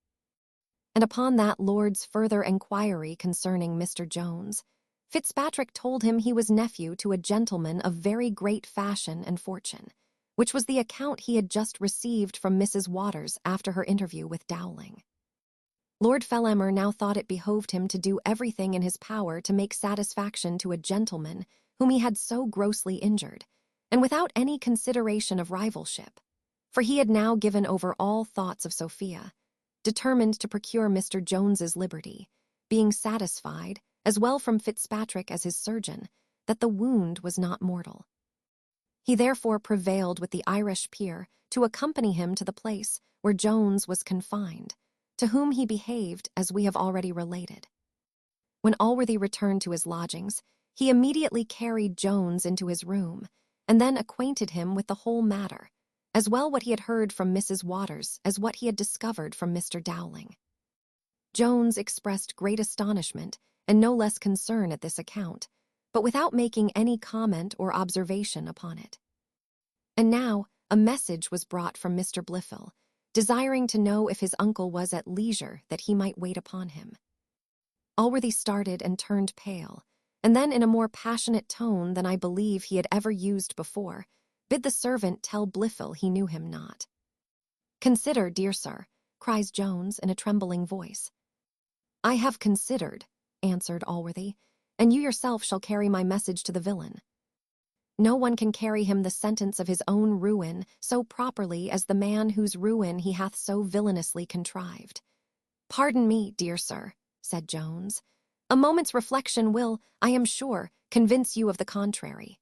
And upon that lord's further enquiry concerning Mr. Jones, Fitzpatrick told him he was nephew to a gentleman of very great fashion and fortune, which was the account he had just received from Mrs. Waters after her interview with Dowling. Lord Fellamar now thought it behoved him to do everything in his power to make satisfaction to a gentleman whom he had so grossly injured, and without any consideration of rivalship, for he had now given over all thoughts of Sophia, determined to procure Mr. Jones's liberty, being satisfied, as well from Fitzpatrick as his surgeon, that the wound was not mortal. He therefore prevailed with the Irish peer to accompany him to the place where Jones was confined, to whom he behaved as we have already related. When Allworthy returned to his lodgings, he immediately carried Jones into his room, and then acquainted him with the whole matter, as well what he had heard from Mrs. Waters as what he had discovered from Mr. Dowling. Jones expressed great astonishment and no less concern at this account, but without making any comment or observation upon it. And now a message was brought from Mr. Blifil, desiring to know if his uncle was at leisure that he might wait upon him. Allworthy started and turned pale, and then in a more passionate tone than I believe he had ever used before, bid the servant tell Blifil he knew him not. "Consider, dear sir," cries Jones in a trembling voice. "I have considered," answered Allworthy, "and you yourself shall carry my message to the villain. No one can carry him the sentence of his own ruin so properly as the man whose ruin he hath so villainously contrived." "Pardon me, dear sir," said Jones. "A moment's reflection will, I am sure, convince you of the contrary.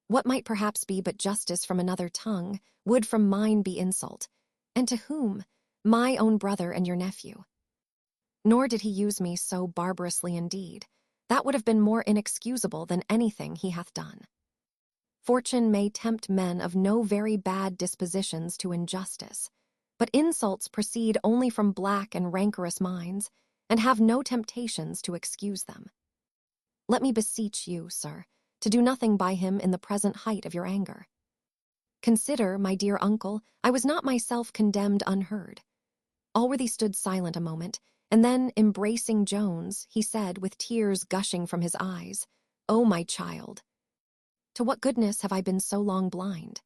What might perhaps be but justice from another tongue would from mine be insult, and to whom? My own brother and your nephew. Nor did he use me so barbarously indeed. That would have been more inexcusable than anything he hath done. Fortune may tempt men of no very bad dispositions to injustice, but insults proceed only from black and rancorous minds, and have no temptations to excuse them. Let me beseech you, sir, to do nothing by him in the present height of your anger. Consider, my dear uncle, I was not myself condemned unheard." Allworthy stood silent a moment, and then, embracing Jones, he said, with tears gushing from his eyes, "Oh, my child! To what goodness have I been so long blind?"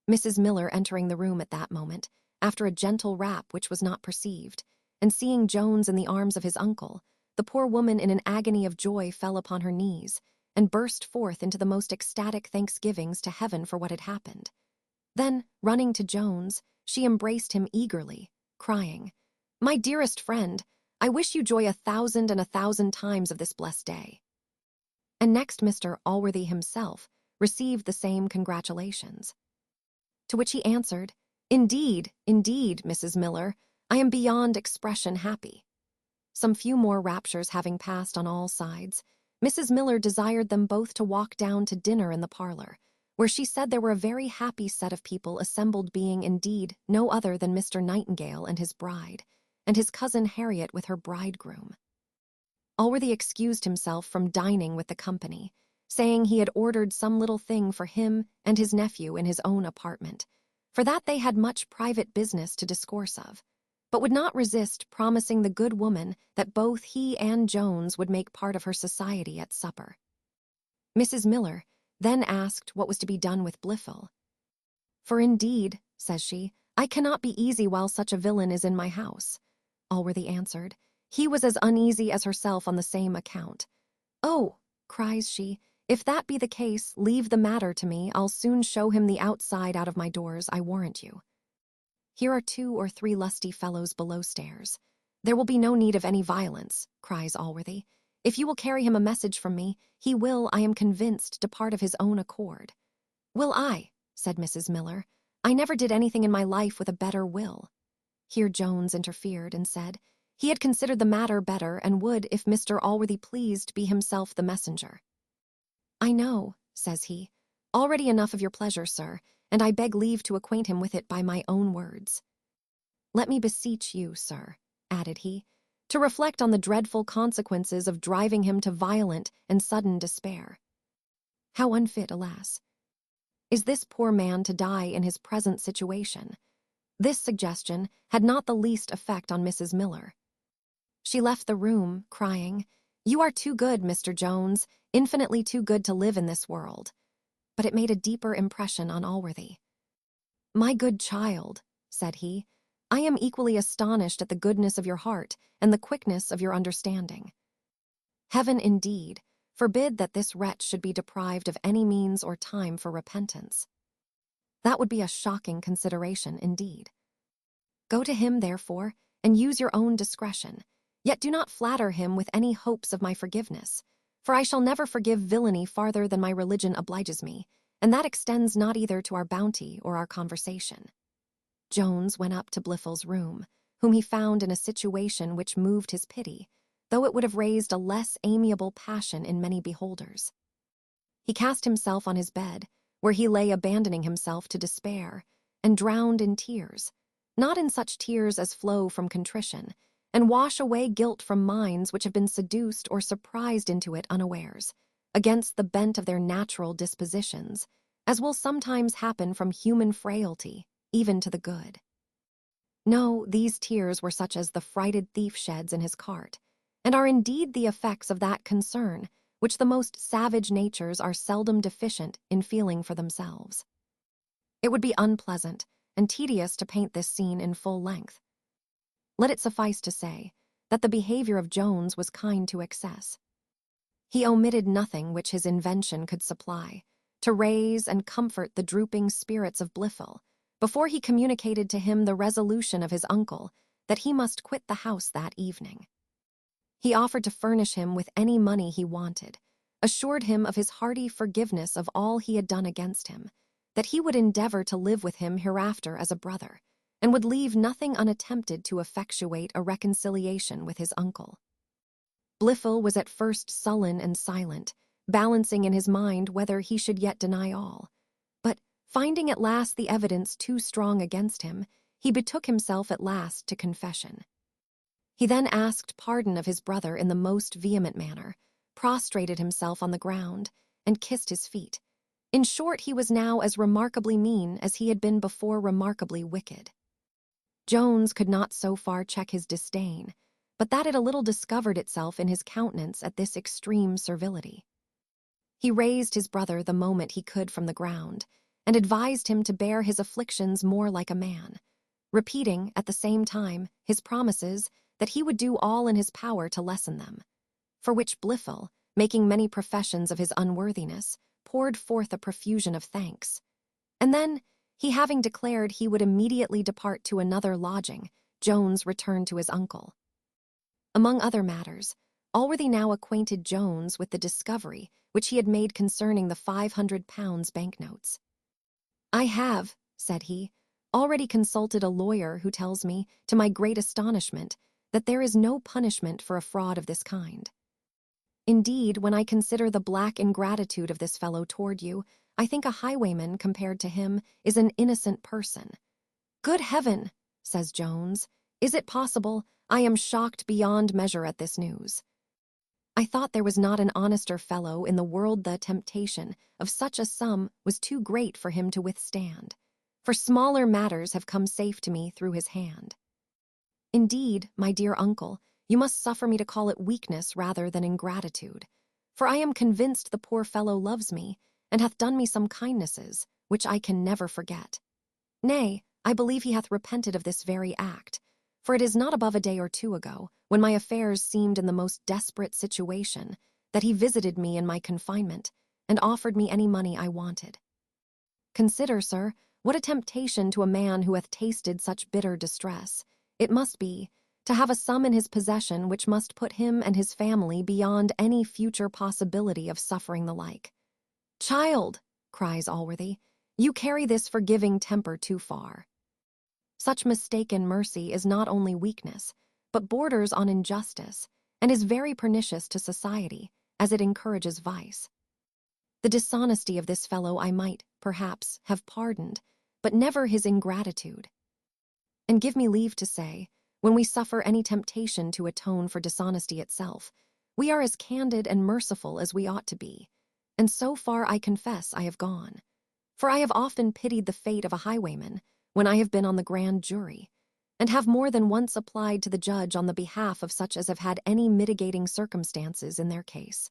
Mrs. Miller entering the room at that moment, after a gentle rap which was not perceived, and seeing Jones in the arms of his uncle, the poor woman in an agony of joy fell upon her knees, and burst forth into the most ecstatic thanksgivings to heaven for what had happened. Then, running to Jones, she embraced him eagerly, crying, "My dearest friend, I wish you joy 1,000 and 1,000 times of this blessed day." And next Mr. Allworthy himself received the same congratulations. To which he answered, "Indeed, indeed, Mrs. Miller, I am beyond expression happy." Some few more raptures having passed on all sides, Mrs. Miller desired them both to walk down to dinner in the parlor, where she said there were a very happy set of people assembled, being indeed no other than Mr. Nightingale and his bride, and his cousin Harriet with her bridegroom. Allworthy excused himself from dining with the company, saying he had ordered some little thing for him and his nephew in his own apartment, for that they had much private business to discourse of, but would not resist promising the good woman that both he and Jones would make part of her society at supper. Mrs. Miller then asked what was to be done with Blifil. "For indeed," says she, "I cannot be easy while such a villain is in my house." Allworthy answered, he was as uneasy as herself on the same account. "Oh," cries she, "if that be the case, leave the matter to me. I'll soon show him the outside out of my doors, I warrant you. Here are 2 or 3 lusty fellows below stairs. There will be no need of any violence," cries Allworthy. "If you will carry him a message from me, he will, I am convinced, depart of his own accord." "Will I?" said Mrs. Miller. "I never did anything in my life with a better will." Here Jones interfered and said he had considered the matter better and would, if Mr. Allworthy pleased, be himself the messenger. "I know," says he, "already enough of your pleasure, sir, and I beg leave to acquaint him with it by my own words. Let me beseech you, sir," added he, "to reflect on the dreadful consequences of driving him to violent and sudden despair. How unfit, alas, is this poor man to die in his present situation." This suggestion had not the least effect on Mrs. Miller. She left the room, crying, "You are too good, Mr. Jones, infinitely too good to live in this world." But it made a deeper impression on Allworthy. "My good child," said he, "I am equally astonished at the goodness of your heart and the quickness of your understanding. Heaven, indeed, forbid that this wretch should be deprived of any means or time for repentance. That would be a shocking consideration indeed. Go to him, therefore, and use your own discretion, yet do not flatter him with any hopes of my forgiveness, for I shall never forgive villainy farther than my religion obliges me, and that extends not either to our bounty or our conversation." Jones went up to Blifil's room, whom he found in a situation which moved his pity, though it would have raised a less amiable passion in many beholders. He cast himself on his bed, where he lay abandoning himself to despair, and drowned in tears, not in such tears as flow from contrition, and wash away guilt from minds which have been seduced or surprised into it unawares, against the bent of their natural dispositions, as will sometimes happen from human frailty, even to the good. No, these tears were such as the frighted thief sheds in his cart, and are indeed the effects of that concern which the most savage natures are seldom deficient in feeling for themselves. It would be unpleasant and tedious to paint this scene in full length. Let it suffice to say that the behavior of Jones was kind to excess. He omitted nothing which his invention could supply, to raise and comfort the drooping spirits of Blifil, before he communicated to him the resolution of his uncle that he must quit the house that evening. He offered to furnish him with any money he wanted, assured him of his hearty forgiveness of all he had done against him, that he would endeavor to live with him hereafter as a brother, and would leave nothing unattempted to effectuate a reconciliation with his uncle. Blifil was at first sullen and silent, balancing in his mind whether he should yet deny all, but finding at last the evidence too strong against him, he betook himself at last to confession. He then asked pardon of his brother in the most vehement manner, prostrated himself on the ground, and kissed his feet. In short, he was now as remarkably mean as he had been before remarkably wicked. Jones could not so far check his disdain, but that it a little discovered itself in his countenance at this extreme servility. He raised his brother the moment he could from the ground, and advised him to bear his afflictions more like a man, repeating, at the same time, his promises that he would do all in his power to lessen them, for which Blifil, making many professions of his unworthiness, poured forth a profusion of thanks. And then, he having declared he would immediately depart to another lodging, Jones returned to his uncle. Among other matters, Allworthy now acquainted Jones with the discovery which he had made concerning the £500 banknotes. "I have," said he, "already consulted a lawyer who tells me, to my great astonishment, that there is no punishment for a fraud of this kind. Indeed, when I consider the black ingratitude of this fellow toward you, I think a highwayman, compared to him, is an innocent person." "Good heaven," says Jones, "is it possible? I am shocked beyond measure at this news." I thought there was not an honester fellow in the world. The temptation of such a sum was too great for him to withstand, for smaller matters have come safe to me through his hand. Indeed, my dear uncle, you must suffer me to call it weakness rather than ingratitude, for I am convinced the poor fellow loves me, and hath done me some kindnesses, which I can never forget. Nay, I believe he hath repented of this very act, for it is not above a day or two ago, when my affairs seemed in the most desperate situation, that he visited me in my confinement, and offered me any money I wanted. Consider, sir, what a temptation to a man who hath tasted such bitter distress it must be, to have a sum in his possession which must put him and his family beyond any future possibility of suffering the like. "Child," cries Allworthy, "you carry this forgiving temper too far. Such mistaken mercy is not only weakness, but borders on injustice, and is very pernicious to society, as it encourages vice. The dishonesty of this fellow I might, perhaps, have pardoned, but never his ingratitude. And give me leave to say, when we suffer any temptation to atone for dishonesty itself, we are as candid and merciful as we ought to be, and so far I confess I have gone. For I have often pitied the fate of a highwayman when I have been on the grand jury, and have more than once applied to the judge on the behalf of such as have had any mitigating circumstances in their case.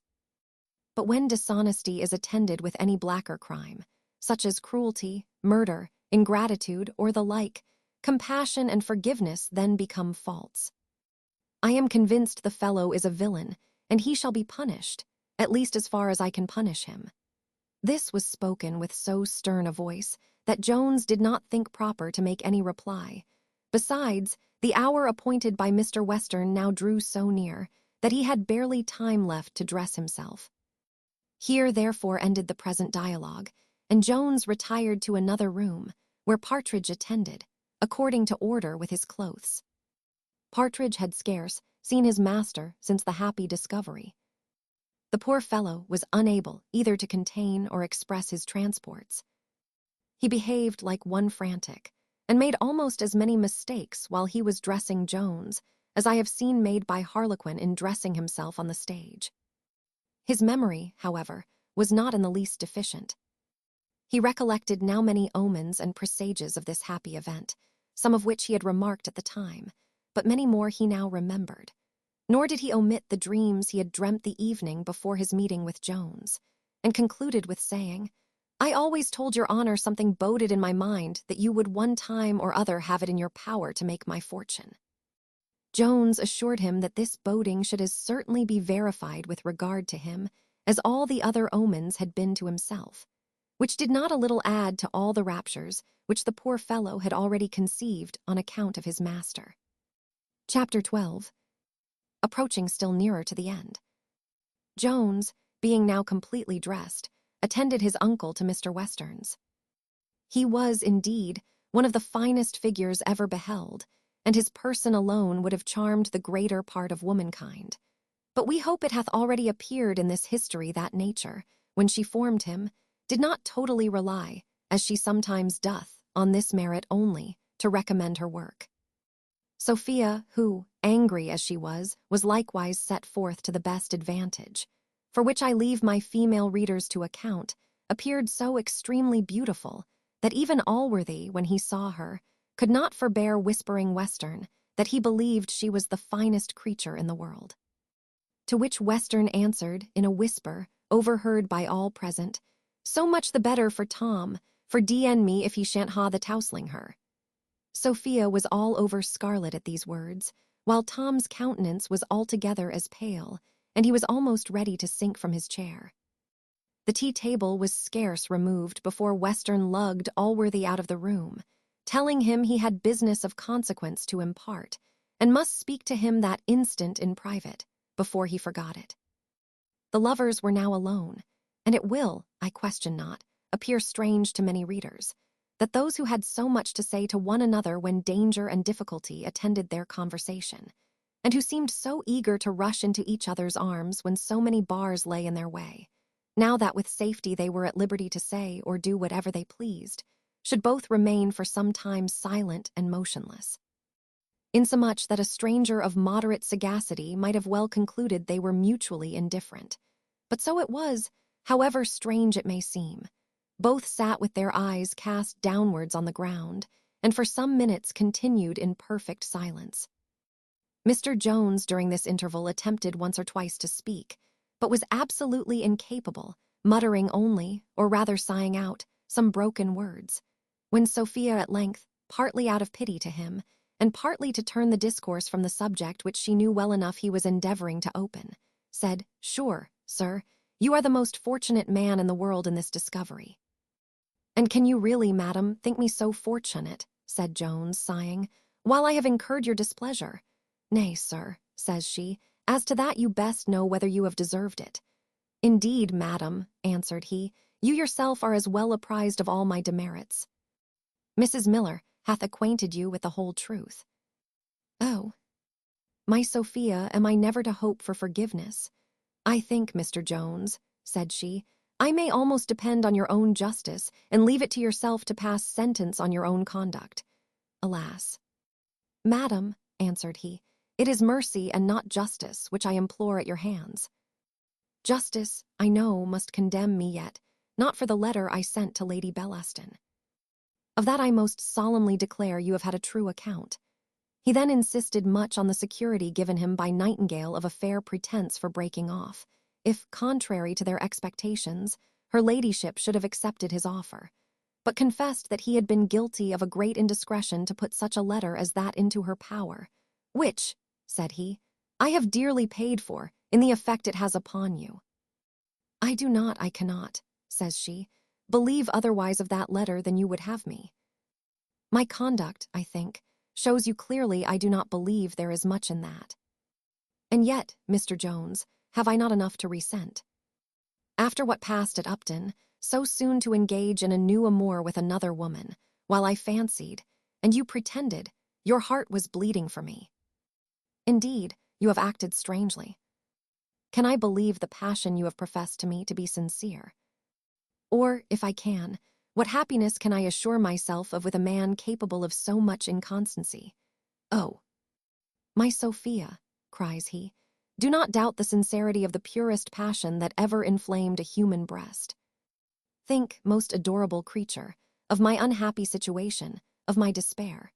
But when dishonesty is attended with any blacker crime, such as cruelty, murder, ingratitude, or the like, compassion and forgiveness then become false. I am convinced the fellow is a villain, and he shall be punished, at least as far as I can punish him." This was spoken with so stern a voice that Jones did not think proper to make any reply. Besides, the hour appointed by Mr. Western now drew so near that he had barely time left to dress himself. Here therefore ended the present dialogue, and Jones retired to another room, where Partridge attended, according to order, with his clothes. Partridge had scarce seen his master since the happy discovery. The poor fellow was unable either to contain or express his transports. He behaved like one frantic, and made almost as many mistakes while he was dressing Jones as I have seen made by Harlequin in dressing himself on the stage. His memory, however, was not in the least deficient. He recollected now many omens and presages of this happy event, some of which he had remarked at the time, but many more he now remembered. Nor did he omit the dreams he had dreamt the evening before his meeting with Jones, and concluded with saying, "I always told your honor something boded in my mind that you would one time or other have it in your power to make my fortune." Jones assured him that this boding should as certainly be verified with regard to him as all the other omens had been to himself, which did not a little add to all the raptures which the poor fellow had already conceived on account of his master. Chapter 12. Approaching still nearer to the end. Jones, being now completely dressed, attended his uncle to Mr. Western's. He was, indeed, one of the finest figures ever beheld, and his person alone would have charmed the greater part of womankind. But we hope it hath already appeared in this history that nature, when she formed him, did not totally rely, as she sometimes doth, on this merit only, to recommend her work. Sophia, who, angry as she was likewise set forth to the best advantage, for which I leave my female readers to account, appeared so extremely beautiful that even Allworthy, when he saw her, could not forbear whispering Western that he believed she was the finest creature in the world. To which Western answered, in a whisper, overheard by all present, "So much the better for Tom, for d-n me if he shan't ha the tousling her." Sophia was all over scarlet at these words, while Tom's countenance was altogether as pale, and he was almost ready to sink from his chair. The tea-table was scarce removed before Western lugged Allworthy out of the room, telling him he had business of consequence to impart, and must speak to him that instant in private, before he forgot it. The lovers were now alone, and it will, I question not, appear strange to many readers, that those who had so much to say to one another when danger and difficulty attended their conversation, and who seemed so eager to rush into each other's arms when so many bars lay in their way, now that with safety they were at liberty to say or do whatever they pleased, should both remain for some time silent and motionless. insomuch that a stranger of moderate sagacity might have well concluded they were mutually indifferent. But so it was, however strange it may seem. Both sat with their eyes cast downwards on the ground, and for some minutes continued in perfect silence. Mr. Jones during this interval attempted once or twice to speak, but was absolutely incapable, muttering only, or rather sighing out, some broken words. When Sophia at length, partly out of pity to him, and partly to turn the discourse from the subject which she knew well enough he was endeavoring to open, said, "Sure, sir, you are the most fortunate man in the world in this discovery." "And can you really, madam, think me so fortunate," said Jones, sighing, "while I have incurred your displeasure? Nay, sir," says she, "as to that you best know whether you have deserved it." "Indeed, madam," answered he, "you yourself are as well apprised of all my demerits. Mrs. Miller hath acquainted you with the whole truth." "Oh, my Sophia, am I never to hope for forgiveness? I think, Mr. Jones," said she, "I may almost depend on your own justice and leave it to yourself to pass sentence on your own conduct." "Alas." "Madam," answered he, "it is mercy and not justice which I implore at your hands. Justice, I know, must condemn me yet, not for the letter I sent to Lady Bellaston. Of that I most solemnly declare you have had a true account." He then insisted much on the security given him by Nightingale of a fair pretence for breaking off, if, contrary to their expectations, her ladyship should have accepted his offer, but confessed that he had been guilty of a great indiscretion to put such a letter as that into her power, "which," said he, "I have dearly paid for in the effect it has upon you." "I do not, I cannot," says she, "believe otherwise of that letter than you would have me. My conduct, I think, shows you clearly I do not believe there is much in that. And yet, Mr. Jones, have I not enough to resent? After what passed at Upton, so soon to engage in a new amour with another woman, while I fancied, and you pretended, your heart was bleeding for me. Indeed, you have acted strangely. Can I believe the passion you have professed to me to be sincere? Or, if I can, what happiness can I assure myself of with a man capable of so much inconstancy? Oh, my Sophia," cries he, "do not doubt the sincerity of the purest passion that ever inflamed a human breast. Think, most adorable creature, of my unhappy situation, of my despair.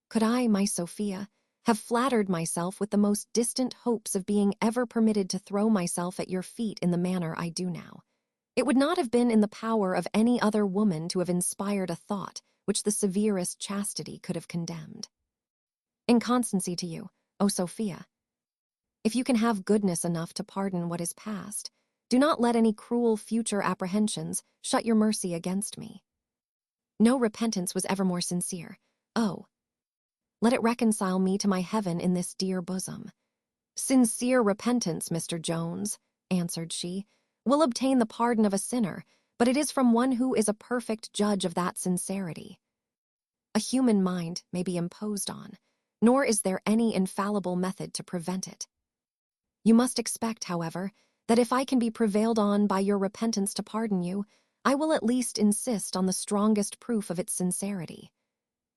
Could I, my Sophia, have flattered myself with the most distant hopes of being ever permitted to throw myself at your feet in the manner I do now, it would not have been in the power of any other woman to have inspired a thought which the severest chastity could have condemned. Inconstancy to you, O Sophia, if you can have goodness enough to pardon what is past, do not let any cruel future apprehensions shut your mercy against me. No repentance was ever more sincere. Oh, let it reconcile me to my heaven in this dear bosom. Sincere repentance, Mr. Jones, answered she, will obtain the pardon of a sinner, but it is from one who is a perfect judge of that sincerity. A human mind may be imposed on, nor is there any infallible method to prevent it. You must expect, however, that if I can be prevailed on by your repentance to pardon you, I will at least insist on the strongest proof of its sincerity.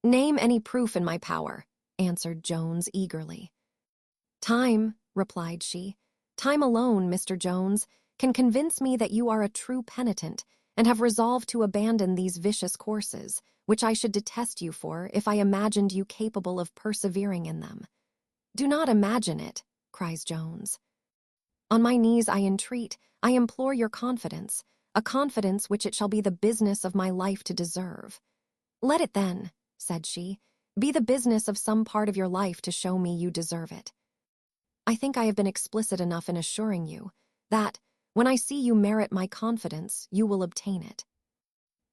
Name any proof in my power, answered Jones eagerly. Time, replied she, time alone, Mr. Jones, can convince me that you are a true penitent and have resolved to abandon these vicious courses, which I should detest you for if I imagined you capable of persevering in them. Do not imagine it, cries Jones. On my knees I entreat, I implore your confidence, a confidence which it shall be the business of my life to deserve. Let it then, said she, be the business of some part of your life to show me you deserve it. I think I have been explicit enough in assuring you that, when I see you merit my confidence, you will obtain it.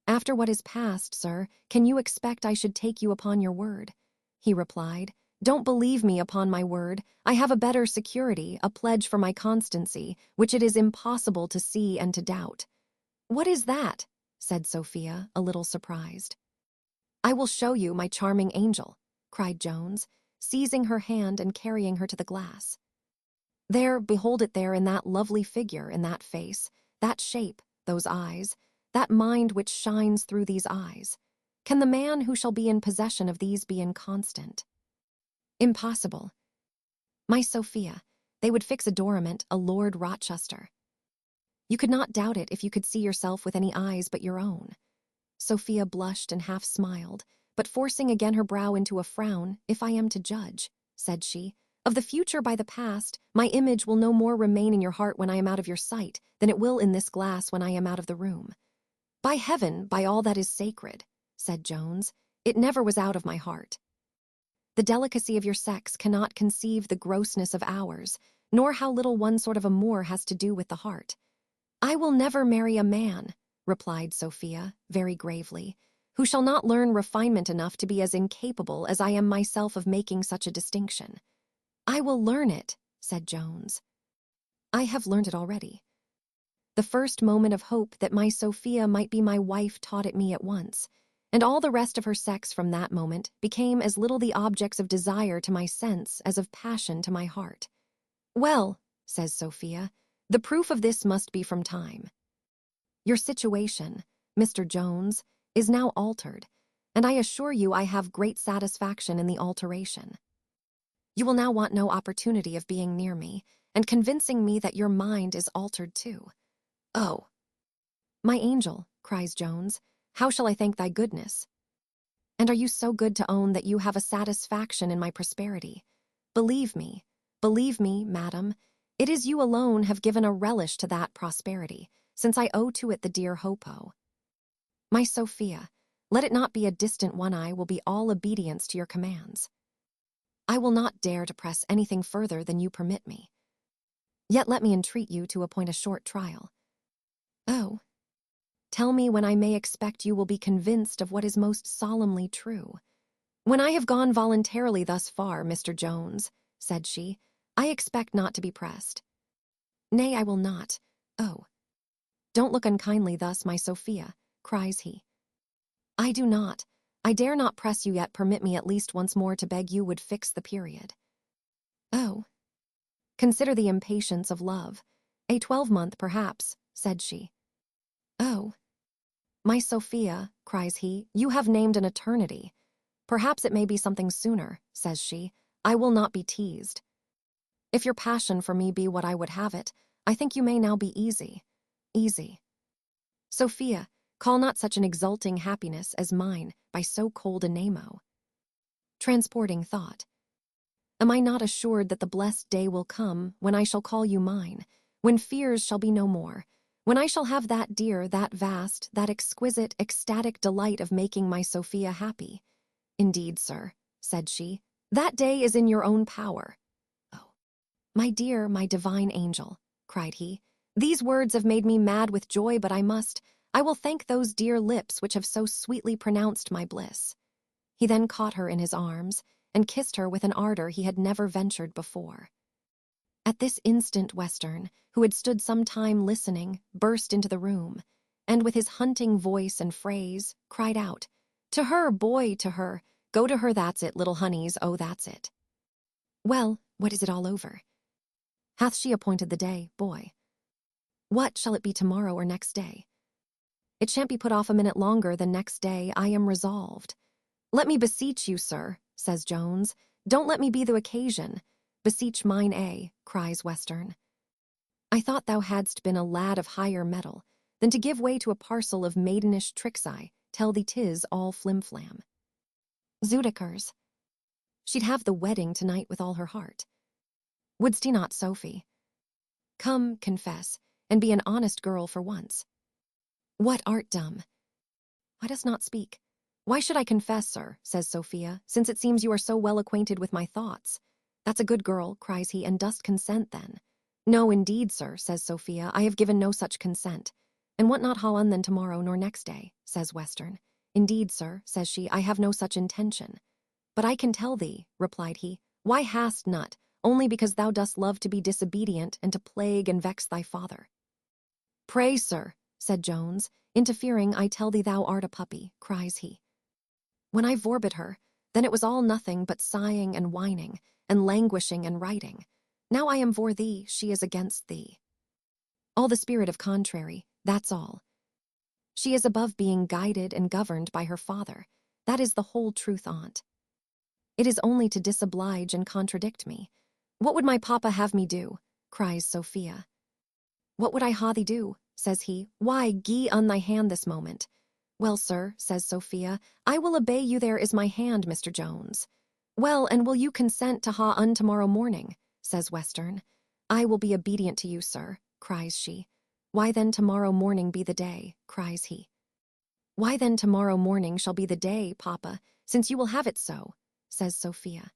After what is past, sir, can you expect I should take you upon your word? He replied, Don't believe me upon my word. I have a better security, a pledge for my constancy, which it is impossible to see and to doubt. What is that? Said Sophia, a little surprised. I will show you, my charming angel, cried Jones, seizing her hand and carrying her to the glass. There, behold it there in that lovely figure, in that face, that shape, those eyes, that mind which shines through these eyes. Can the man who shall be in possession of these be inconstant? Impossible. My Sophia, they would fix a Dorimant, a Lord Rochester. You could not doubt it if you could see yourself with any eyes but your own. Sophia blushed and half smiled, but forcing again her brow into a frown, if I am to judge, said she, of the future by the past, my image will no more remain in your heart when I am out of your sight than it will in this glass when I am out of the room. By heaven, by all that is sacred, said Jones, it never was out of my heart. The delicacy of your sex cannot conceive the grossness of ours, nor how little one sort of amour has to do with the heart. I will never marry a man, replied Sophia, very gravely, who shall not learn refinement enough to be as incapable as I am myself of making such a distinction. I will learn it, said Jones. I have learned it already. The first moment of hope that my Sophia might be my wife taught it me at once, and all the rest of her sex from that moment became as little the objects of desire to my sense as of passion to my heart. Well, says Sophia, the proof of this must be from time. Your situation, Mr. Jones, is now altered, and I assure you I have great satisfaction in the alteration. You will now want no opportunity of being near me, and convincing me that your mind is altered too. Oh, my angel, cries Jones, how shall I thank thy goodness? And are you so good to own that you have a satisfaction in my prosperity? Believe me, madam, it is you alone have given a relish to that prosperity, since I owe to it the dear Hopo. My Sophia, let it not be a distant one. I will be all obedience to your commands. I will not dare to press anything further than you permit me. Yet let me entreat you to appoint a short trial. Oh, tell me when I may expect you will be convinced of what is most solemnly true. When I have gone voluntarily thus far, Mr. Jones, said she, I expect not to be pressed. Nay, I will not. Oh, don't look unkindly thus, my Sophia, cries he. I do not. I dare not press you yet. Permit me at least once more to beg you would fix the period. Oh, consider the impatience of love. A 12-month, perhaps, said she. Oh, my Sophia, cries he, you have named an eternity. Perhaps it may be something sooner, says she. I will not be teased. If your passion for me be what I would have it, I think you may now be easy. Easy. Sophia, call not such an exulting happiness as mine by so cold a name-o. Transporting thought. Am I not assured that the blessed day will come when I shall call you mine, when fears shall be no more, when I shall have that dear, that vast, that exquisite, ecstatic delight of making my Sophia happy? Indeed, sir, said she, that day is in your own power. Oh, my dear, my divine angel, cried he, these words have made me mad with joy, but I will thank those dear lips which have so sweetly pronounced my bliss. He then caught her in his arms and kissed her with an ardor he had never ventured before. At this instant Western, who had stood some time listening, burst into the room, and with his hunting voice and phrase, cried out, To her, boy, to her, go to her, that's it, little honeys, oh, that's it. Well, what is it all over? Hath she appointed the day, boy? What shall it be tomorrow or next day? It shan't be put off a minute longer than next day, I am resolved. Let me beseech you, sir, says Jones, don't let me be the occasion. Beseech mine, cries Western. I thought thou hadst been a lad of higher mettle than to give way to a parcel of maidenish tricks. I tell thee 'tis all flim-flam. Zudikers. She'd have the wedding tonight with all her heart. Wouldst he not, Sophie? Come, confess, and be an honest girl for once. What art dumb? Why dost not speak? Why should I confess, sir, says Sophia, since it seems you are so well acquainted with my thoughts? That's a good girl, cries he, and dost consent then? No, indeed, sir, says Sophia, I have given no such consent. And want not ha on then tomorrow nor next day, says Western. Indeed, sir, says she, I have no such intention. But I can tell thee, replied he, why hast not, only because thou dost love to be disobedient and to plague and vex thy father. Pray, sir, said Jones, interfering, I tell thee thou art a puppy, cries he. When I vorbid her, then it was all nothing but sighing and whining, and languishing and writing. Now I am for thee, she is against thee. All the spirit of contrary, that's all. She is above being guided and governed by her father. That is the whole truth on't. It is only to disoblige and contradict me. What would my papa have me do? Cries Sophia. What would I ha thee do? Says he. Why, gie on thy hand this moment. Well, sir, says Sophia, I will obey you, there is my hand, Mr. Jones. Well, and will you consent to ha un tomorrow morning? Says Western. I will be obedient to you, sir, cries she. Why then tomorrow morning be the day, cries he. Why then tomorrow morning shall be the day, papa, since you will have it so, says Sophia.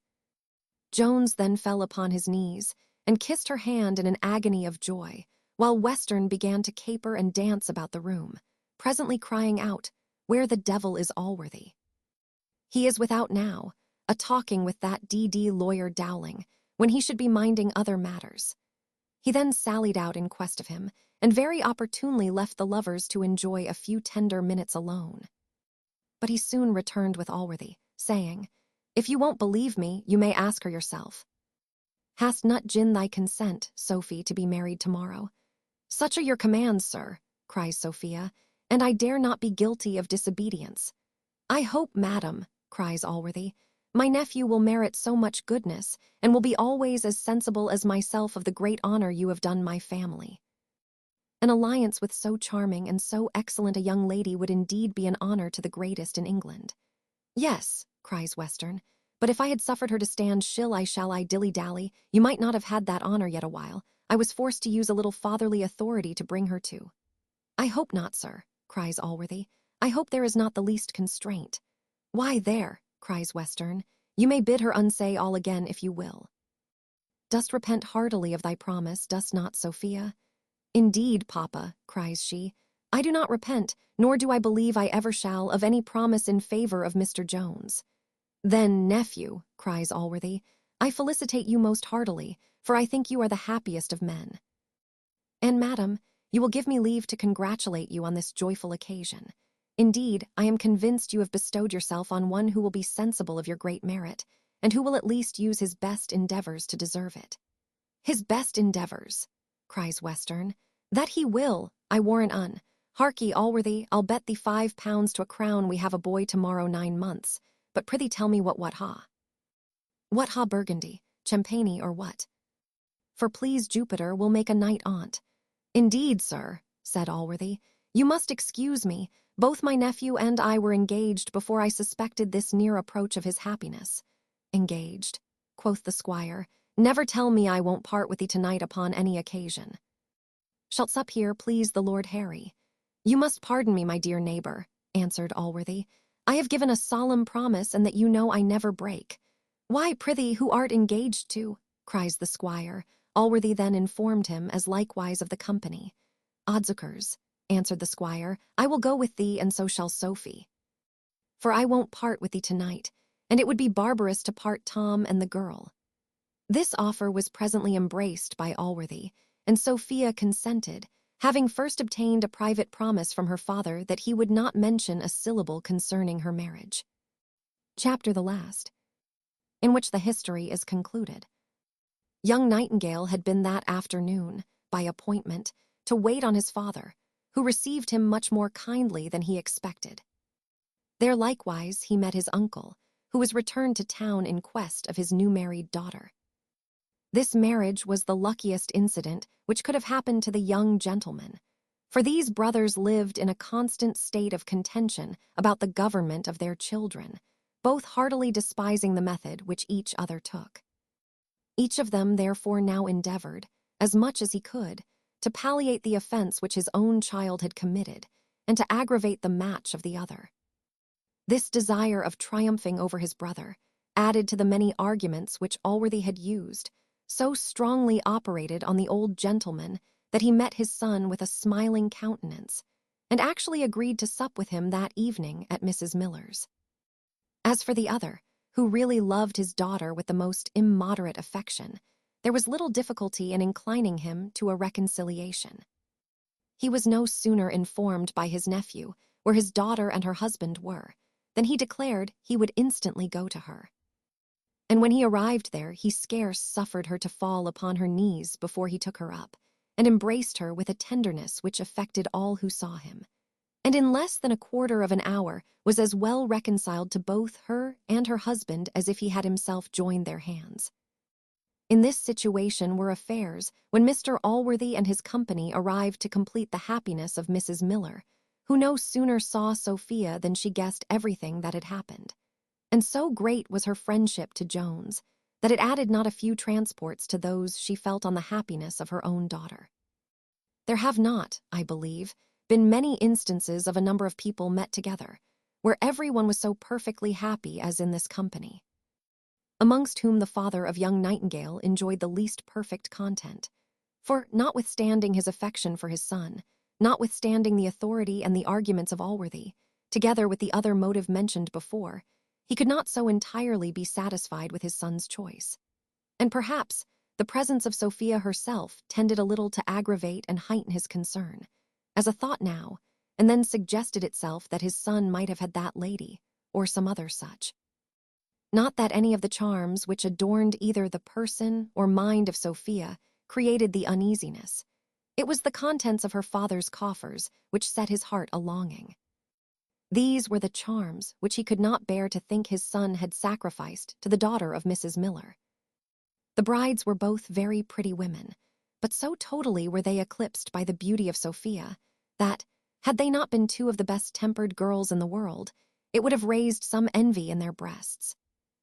Jones then fell upon his knees and kissed her hand in an agony of joy, while Western began to caper and dance about the room, presently crying out, Where the devil is Allworthy? He is without now, a-talking with that D.D. lawyer Dowling, when he should be minding other matters. He then sallied out in quest of him, and very opportunely left the lovers to enjoy a few tender minutes alone. But he soon returned with Allworthy, saying, If you won't believe me, you may ask her yourself. Hast not gin thy consent, Sophy, to be married tomorrow? Such are your commands, sir, cries Sophia, and I dare not be guilty of disobedience. I hope, madam, cries Allworthy, my nephew will merit so much goodness, and will be always as sensible as myself of the great honour you have done my family. An alliance with so charming and so excellent a young lady would indeed be an honour to the greatest in England. Yes, cries Western, but if I had suffered her to stand shall I dilly-dally, you might not have had that honour yet a while. I was forced to use a little fatherly authority to bring her to. I hope not, sir, cries Allworthy. I hope there is not the least constraint. Why, there, cries Western, you may bid her unsay all again if you will. Dost repent heartily of thy promise, dost not, Sophia? Indeed, papa, cries she, I do not repent, nor do I believe I ever shall, of any promise in favour of Mr. Jones. Then, nephew, cries Allworthy, I felicitate you most heartily, for I think you are the happiest of men. And, madam, you will give me leave to congratulate you on this joyful occasion. Indeed, I am convinced you have bestowed yourself on one who will be sensible of your great merit, and who will at least use his best endeavours to deserve it. His best endeavours, cries Western, that he will, I warrant un. Harkee, Allworthy, I'll bet thee £5 to a crown we have a boy tomorrow 9 months, but prithee tell me what ha? What ha Burgundy, Champagne, or what? For please Jupiter, we'll make a knight on't. Indeed, sir, said Allworthy, you must excuse me, both my nephew and I were engaged before I suspected this near approach of his happiness. Engaged, quoth the squire, never tell me I won't part with thee tonight upon any occasion. Shalt sup here, please the Lord Harry. You must pardon me, my dear neighbour, answered Allworthy. I have given a solemn promise, and that you know I never break. Why, prithee, who art engaged to? Cries the squire. Allworthy then informed him, as likewise of the company. Oddsakers, answered the squire, I will go with thee, and so shall Sophy. For I won't part with thee tonight, and it would be barbarous to part Tom and the girl. This offer was presently embraced by Allworthy, and Sophia consented, having first obtained a private promise from her father that he would not mention a syllable concerning her marriage. Chapter the last, in which the history is concluded. Young Nightingale had been that afternoon, by appointment, to wait on his father, who received him much more kindly than he expected. There likewise he met his uncle, who was returned to town in quest of his new-married daughter. This marriage was the luckiest incident which could have happened to the young gentleman, for these brothers lived in a constant state of contention about the government of their children, both heartily despising the method which each other took. Each of them therefore now endeavoured, as much as he could, to palliate the offence which his own child had committed, and to aggravate the match of the other. This desire of triumphing over his brother, added to the many arguments which Allworthy had used, so strongly operated on the old gentleman that he met his son with a smiling countenance, and actually agreed to sup with him that evening at Mrs. Miller's. As for the other, who really loved his daughter with the most immoderate affection, there was little difficulty in inclining him to a reconciliation. He was no sooner informed by his nephew where his daughter and her husband were, than he declared he would instantly go to her. And when he arrived there, he scarce suffered her to fall upon her knees before he took her up, and embraced her with a tenderness which affected all who saw him. and in less than a quarter of an hour was as well reconciled to both her and her husband as if he had himself joined their hands. In this situation were affairs when Mr. Allworthy and his company arrived to complete the happiness of Mrs. Miller, who no sooner saw Sophia than she guessed everything that had happened. And so great was her friendship to Jones that it added not a few transports to those she felt on the happiness of her own daughter. There have not, I believe, been many instances of a number of people met together, where everyone was so perfectly happy as in this company, amongst whom the father of young Nightingale enjoyed the least perfect content. For, notwithstanding his affection for his son, notwithstanding the authority and the arguments of Allworthy, together with the other motive mentioned before, he could not so entirely be satisfied with his son's choice. And perhaps the presence of Sophia herself tended a little to aggravate and heighten his concern, as a thought now, and then suggested itself that his son might have had that lady, or some other such. Not that any of the charms which adorned either the person or mind of Sophia created the uneasiness. It was the contents of her father's coffers which set his heart a-longing. These were the charms which he could not bear to think his son had sacrificed to the daughter of Mrs. Miller. The brides were both very pretty women, but so totally were they eclipsed by the beauty of Sophia that, had they not been two of the best-tempered girls in the world, it would have raised some envy in their breasts.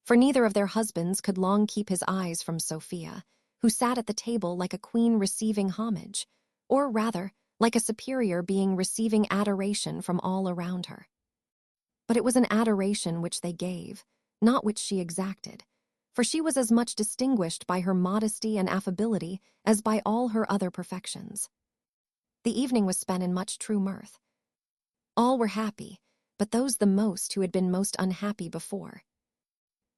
For neither of their husbands could long keep his eyes from Sophia, who sat at the table like a queen receiving homage, or rather, like a superior being receiving adoration from all around her. But it was an adoration which they gave, not which she exacted, for she was as much distinguished by her modesty and affability as by all her other perfections. The evening was spent in much true mirth. All were happy, but those the most who had been most unhappy before.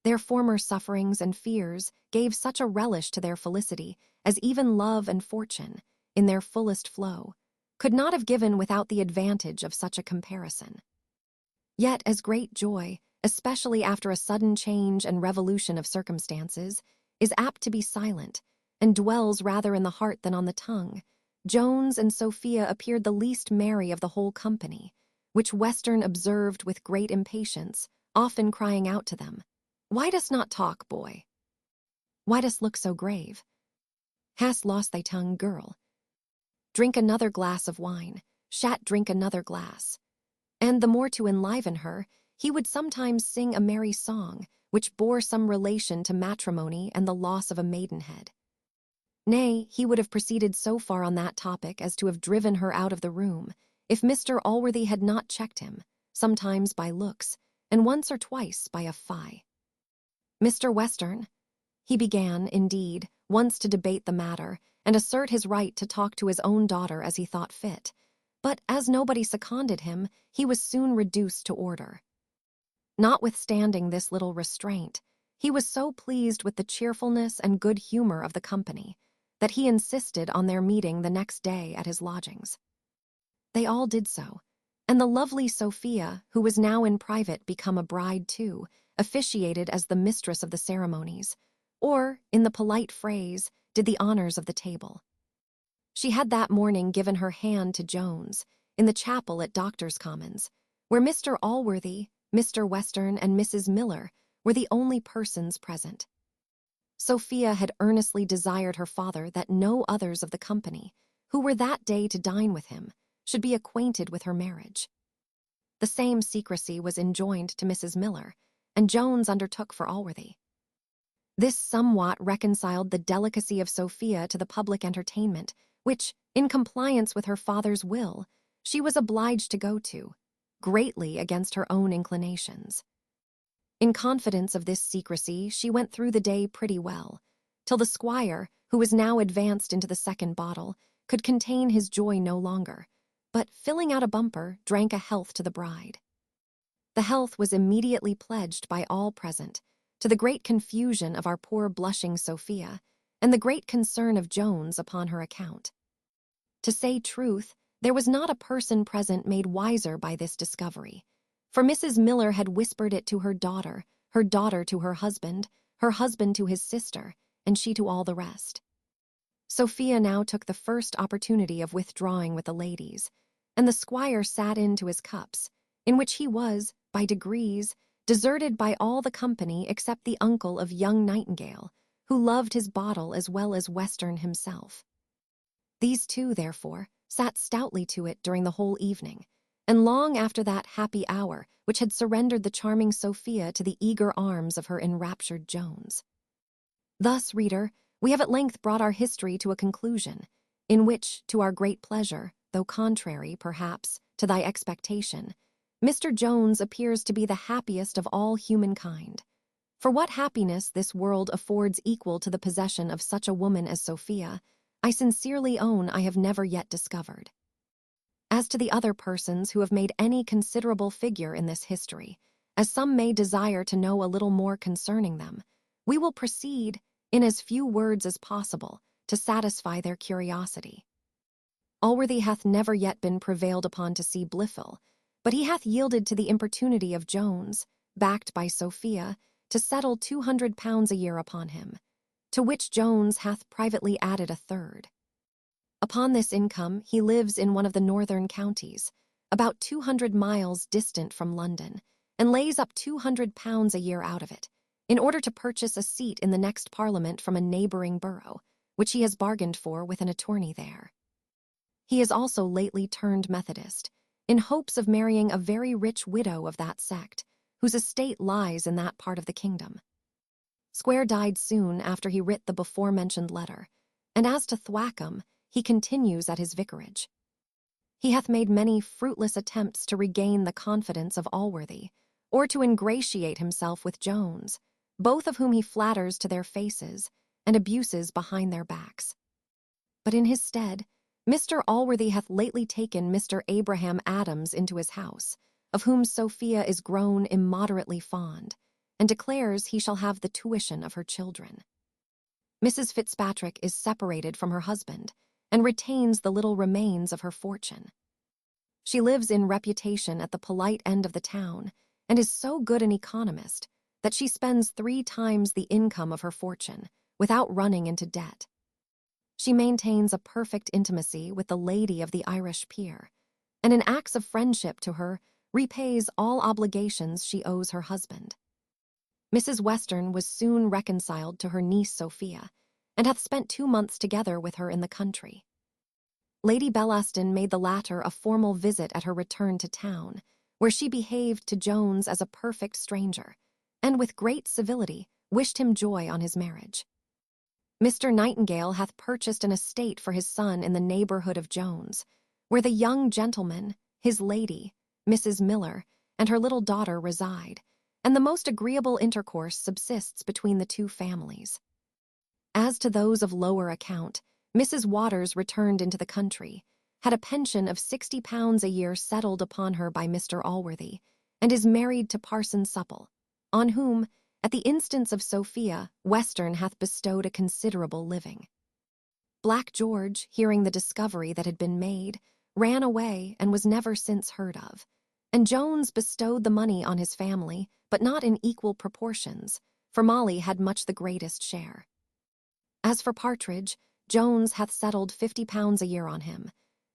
Their former sufferings and fears gave such a relish to their felicity as even love and fortune, in their fullest flow, could not have given without the advantage of such a comparison. Yet as great joy, especially after a sudden change and revolution of circumstances, is apt to be silent, and dwells rather in the heart than on the tongue, Jones and Sophia appeared the least merry of the whole company, which Western observed with great impatience, often crying out to them, "Why dost not talk, boy? Why dost look so grave? Hast lost thy tongue, girl? Drink another glass of wine, shat drink another glass." And the more to enliven her, he would sometimes sing a merry song, which bore some relation to matrimony and the loss of a maidenhead. Nay, he would have proceeded so far on that topic as to have driven her out of the room, if Mr. Allworthy had not checked him, sometimes by looks, and once or twice by a fie. "Mr. Western," he began, indeed, once to debate the matter, and assert his right to talk to his own daughter as he thought fit, but as nobody seconded him, he was soon reduced to order. Notwithstanding this little restraint, he was so pleased with the cheerfulness and good humor of the company that he insisted on their meeting the next day at his lodgings. They all did so, and the lovely Sophia, who was now in private become a bride too, officiated as the mistress of the ceremonies, or, in the polite phrase, did the honors of the table. She had that morning given her hand to Jones, in the chapel at Doctors' Commons, where Mr. Allworthy, Mr. Western, and Mrs. Miller were the only persons present. Sophia had earnestly desired her father that no others of the company, who were that day to dine with him, should be acquainted with her marriage. The same secrecy was enjoined to Mrs. Miller, and Jones undertook for Allworthy. This somewhat reconciled the delicacy of Sophia to the public entertainment, which, in compliance with her father's will, she was obliged to go to, greatly against her own inclinations. In confidence of this secrecy, she went through the day pretty well, till the squire, who was now advanced into the second bottle, could contain his joy no longer, but, filling out a bumper, drank a health to the bride. The health was immediately pledged by all present, to the great confusion of our poor blushing Sophia, and the great concern of Jones upon her account. To say truth, there was not a person present made wiser by this discovery, for Mrs. Miller had whispered it to her daughter to her husband to his sister, and she to all the rest. Sophia now took the first opportunity of withdrawing with the ladies, and the squire sat into his cups, in which he was, by degrees, deserted by all the company except the uncle of young Nightingale, who loved his bottle as well as Western himself. These two, therefore, sat stoutly to it during the whole evening, and long after that happy hour which had surrendered the charming Sophia to the eager arms of her enraptured Jones. Thus, reader, we have at length brought our history to a conclusion, in which, to our great pleasure, though contrary, perhaps, to thy expectation, Mr. Jones appears to be the happiest of all humankind. For what happiness this world affords equal to the possession of such a woman as Sophia, I sincerely own I have never yet discovered. As to the other persons who have made any considerable figure in this history, as some may desire to know a little more concerning them, we will proceed, in as few words as possible, to satisfy their curiosity. Allworthy hath never yet been prevailed upon to see Blifil, but he hath yielded to the importunity of Jones, backed by Sophia, to settle £200 a year upon him, to which Jones hath privately added a third. Upon this income he lives in one of the northern counties, about 200 miles distant from London, and lays up £200 a year out of it, in order to purchase a seat in the next Parliament from a neighbouring borough, which he has bargained for with an attorney there. He is also lately turned Methodist, in hopes of marrying a very rich widow of that sect, whose estate lies in that part of the kingdom. Square died soon after he writ the before-mentioned letter, and as to Thwackum, he continues at his vicarage. He hath made many fruitless attempts to regain the confidence of Allworthy, or to ingratiate himself with Jones, both of whom he flatters to their faces and abuses behind their backs. But in his stead, Mr. Allworthy hath lately taken Mr. Abraham Adams into his house, of whom Sophia is grown immoderately fond, and declares he shall have the tuition of her children. Mrs. Fitzpatrick is separated from her husband, and retains the little remains of her fortune. She lives in reputation at the polite end of the town, and is so good an economist that she spends 3 times the income of her fortune, without running into debt. She maintains a perfect intimacy with the lady of the Irish peer, and in acts of friendship to her repays all obligations she owes her husband. Mrs. Western was soon reconciled to her niece Sophia, and hath spent 2 months together with her in the country. Lady Bellaston made the latter a formal visit at her return to town, where she behaved to Jones as a perfect stranger, and with great civility wished him joy on his marriage. Mr. Nightingale hath purchased an estate for his son in the neighbourhood of Jones, where the young gentleman, his lady, Mrs. Miller, and her little daughter reside, and the most agreeable intercourse subsists between the two families. As to those of lower account, Mrs. Waters returned into the country, had a pension of £60 a year settled upon her by Mr. Allworthy, and is married to Parson Supple, on whom, at the instance of Sophia, Western hath bestowed a considerable living. Black George, hearing the discovery that had been made, ran away and was never since heard of, and Jones bestowed the money on his family, but not in equal proportions, for Molly had much the greatest share. As for Partridge, Jones hath settled £50 a year on him,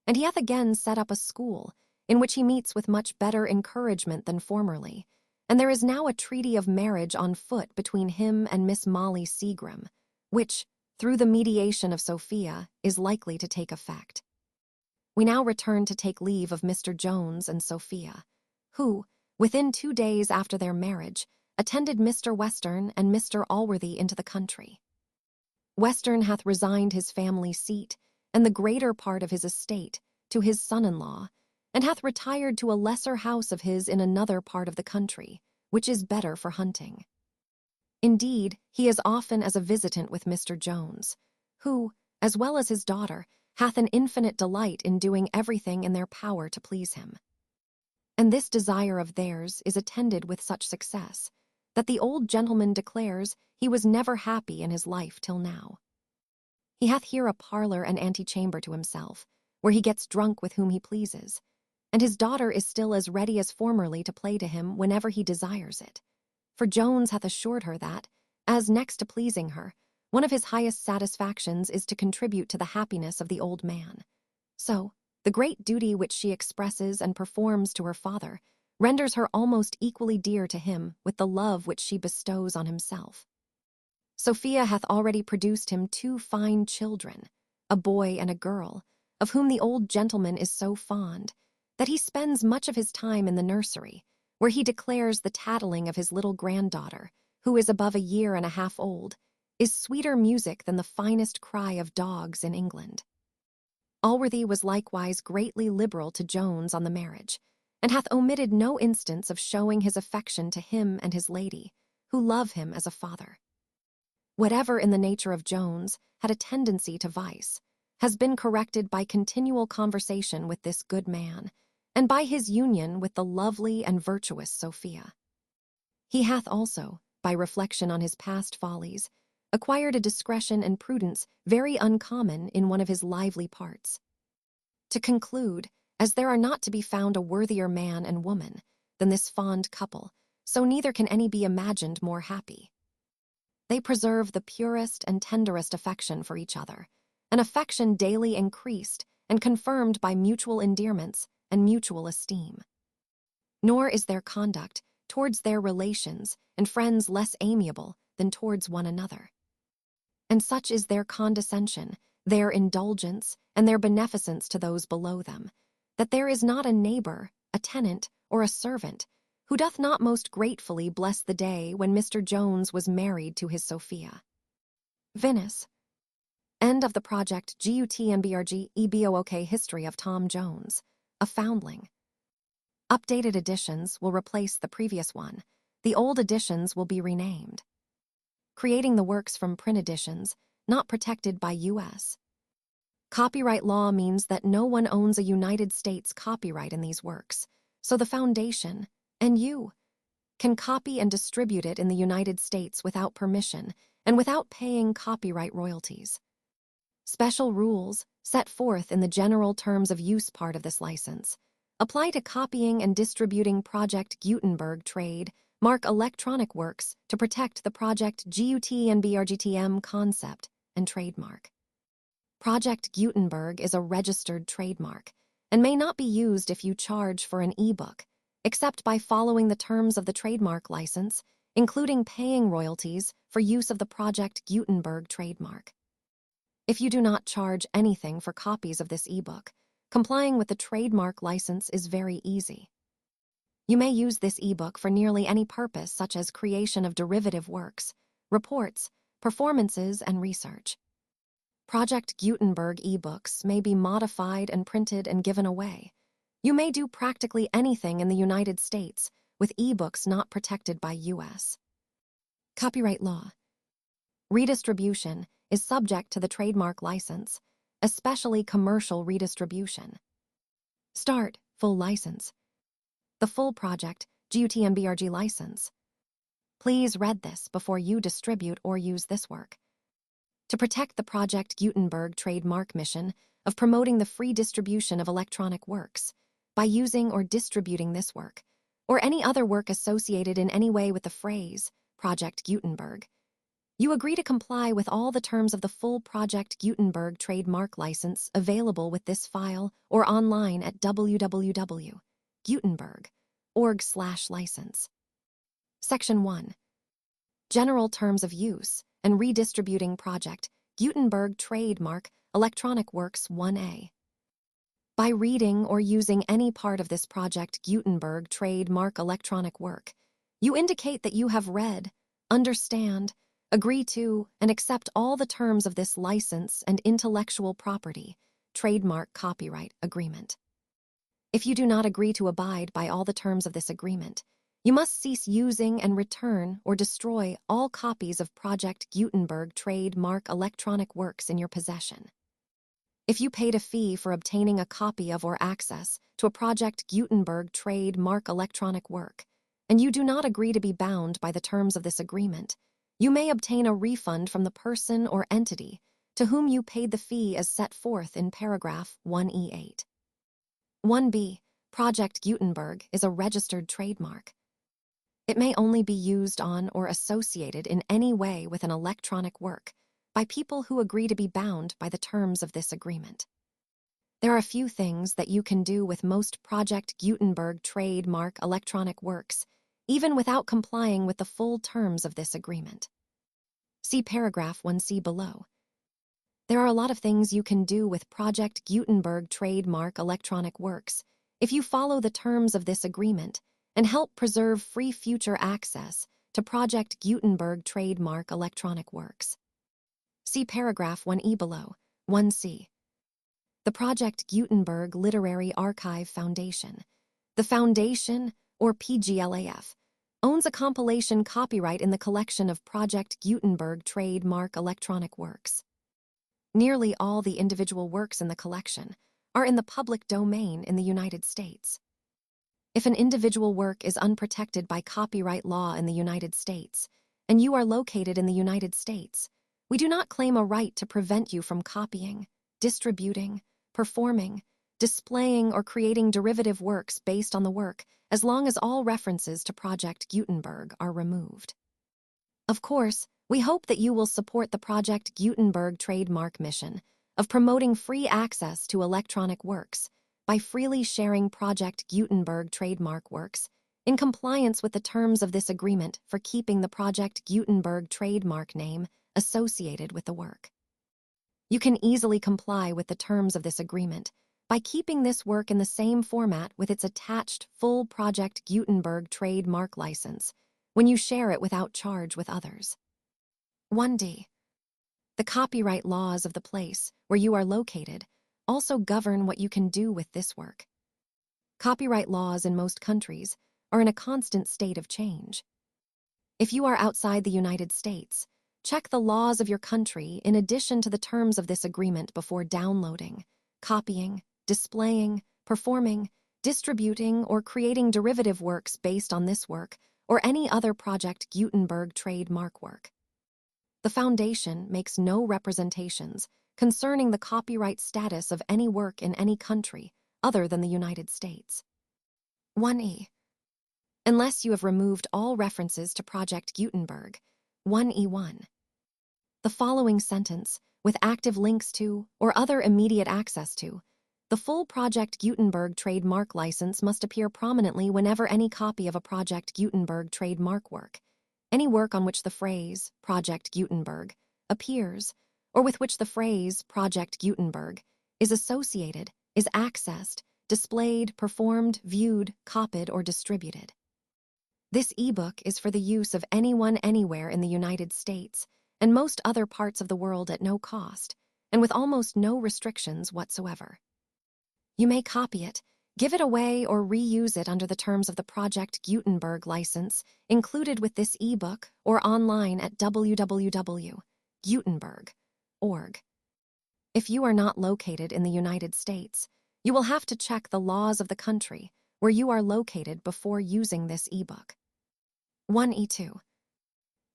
and he hath again set up a school, in which he meets with much better encouragement than formerly, and there is now a treaty of marriage on foot between him and Miss Molly Seagrim, which, through the mediation of Sophia, is likely to take effect. We now return to take leave of Mr. Jones and Sophia, who, within 2 days after their marriage, attended Mr. Western and Mr. Allworthy into the country. Western hath resigned his family seat, and the greater part of his estate, to his son-in-law, and hath retired to a lesser house of his in another part of the country, which is better for hunting. Indeed, he is often as a visitant with Mr. Jones, who, as well as his daughter, hath an infinite delight in doing everything in their power to please him. And this desire of theirs is attended with such success, that the old gentleman declares he was never happy in his life till now. He hath here a parlour and antechamber to himself, where he gets drunk with whom he pleases, and his daughter is still as ready as formerly to play to him whenever he desires it, for Jones hath assured her that, as next to pleasing her, one of his highest satisfactions is to contribute to the happiness of the old man. So, the the great duty which she expresses and performs to her father renders her almost equally dear to him with the love which she bestows on himself. Sophia hath already produced him 2 fine children, a boy and a girl, of whom the old gentleman is so fond that he spends much of his time in the nursery, where he declares the tattling of his little granddaughter, who is above a year and a half old, is sweeter music than the finest cry of dogs in England. Allworthy was likewise greatly liberal to Jones on the marriage, and hath omitted no instance of showing his affection to him and his lady, who love him as a father. Whatever in the nature of Jones had a tendency to vice, has been corrected by continual conversation with this good man, and by his union with the lovely and virtuous Sophia. He hath also, by reflection on his past follies, acquired a discretion and prudence very uncommon in one of his lively parts. To conclude, as there are not to be found a worthier man and woman than this fond couple, so neither can any be imagined more happy. They preserve the purest and tenderest affection for each other, an affection daily increased and confirmed by mutual endearments and mutual esteem. Nor is their conduct towards their relations and friends less amiable than towards one another. And such is their condescension, their indulgence, and their beneficence to those below them, that there is not a neighbor, a tenant, or a servant who doth not most gratefully bless the day when Mr. Jones was married to his Sophia. Venice. End of the project GUTMBRG EBOOK History of Tom Jones, a Foundling. Updated editions will replace the previous one. The old editions will be renamed. Creating the works from print editions, not protected by U.S. Copyright law means that no one owns a United States copyright in these works, so the Foundation, and you, can copy and distribute it in the United States without permission and without paying copyright royalties. Special rules, set forth in the general terms of use part of this license, apply to copying and distributing Project Gutenberg trade mark electronic works to protect the Project GUTNBRGTM concept and trademark. Project Gutenberg is a registered trademark and may not be used if you charge for an e-book, except by following the terms of the trademark license, including paying royalties for use of the Project Gutenberg trademark. If you do not charge anything for copies of this e-book, complying with the trademark license is very easy. You may use this e-book for nearly any purpose, such as creation of derivative works, reports, performances, and research. Project Gutenberg e-books may be modified and printed and given away. You may do practically anything in the United States with e-books not protected by U.S. Copyright law. Redistribution is subject to the trademark license, especially commercial redistribution. Start, full license. The full project, GUTMBRG license. Please read this before you distribute or use this work. To protect the Project Gutenberg trademark mission of promoting the free distribution of electronic works by using or distributing this work, or any other work associated in any way with the phrase Project Gutenberg, you agree to comply with all the terms of the full Project Gutenberg trademark license available with this file or online at www.gutenberg.org/license. Section 1. General Terms of Use and Redistributing Project Gutenberg Trademark Electronic Works 1A. By reading or using any part of this Project Gutenberg trademark electronic work, you indicate that you have read, understand, agree to, and accept all the terms of this license and intellectual property, trademark copyright agreement. If you do not agree to abide by all the terms of this agreement, you must cease using and return or destroy all copies of Project Gutenberg trademark electronic works in your possession. If you paid a fee for obtaining a copy of or access to a Project Gutenberg trademark electronic work, and you do not agree to be bound by the terms of this agreement, you may obtain a refund from the person or entity to whom you paid the fee as set forth in paragraph 1E8. 1B. Project Gutenberg is a registered trademark. It may only be used on or associated in any way with an electronic work by people who agree to be bound by the terms of this agreement. There are a few things that you can do with most Project Gutenberg trademark electronic works, even without complying with the full terms of this agreement. See paragraph 1C below. There are a lot of things you can do with Project Gutenberg trademark electronic works if you follow the terms of this agreement and help preserve free future access to Project Gutenberg trademark electronic works. See paragraph 1E below, 1C. The Project Gutenberg Literary Archive Foundation. The Foundation, or PGLAF, owns a compilation copyright in the collection of Project Gutenberg trademark electronic works. Nearly all the individual works in the collection are in the public domain in the United States. If an individual work is unprotected by copyright law in the United States, and you are located in the United States, we do not claim a right to prevent you from copying, distributing, performing, displaying, or creating derivative works based on the work, as long as all references to Project Gutenberg are removed. Of course, we hope that you will support the Project Gutenberg trademark mission of promoting free access to electronic works by freely sharing Project Gutenberg trademark works in compliance with the terms of this agreement for keeping the Project Gutenberg trademark name associated with the work. You can easily comply with the terms of this agreement by keeping this work in the same format with its attached full Project Gutenberg trademark license when you share it without charge with others. 1D. The copyright laws of the place where you are located also govern what you can do with this work. Copyright laws in most countries are in a constant state of change. If you are outside the United States, check the laws of your country in addition to the terms of this agreement before downloading, copying, displaying, performing, distributing, or creating derivative works based on this work or any other Project Gutenberg trademark work. The Foundation makes no representations concerning the copyright status of any work in any country other than the United States. 1E. Unless you have removed all references to Project Gutenberg, 1E1. The following sentence, with active links to or other immediate access to, the full Project Gutenberg trademark license must appear prominently whenever any copy of a Project Gutenberg trademark work, any work on which the phrase Project Gutenberg appears, or with which the phrase Project Gutenberg is associated, is accessed, displayed, performed, viewed, copied, or distributed. This ebook is for the use of anyone anywhere in the United States and most other parts of the world at no cost, and with almost no restrictions whatsoever. You may copy it, give it away, or reuse it under the terms of the Project Gutenberg license included with this ebook or online at www.gutenberg.org. If you are not located in the United States, you will have to check the laws of the country where you are located before using this ebook. 1E2.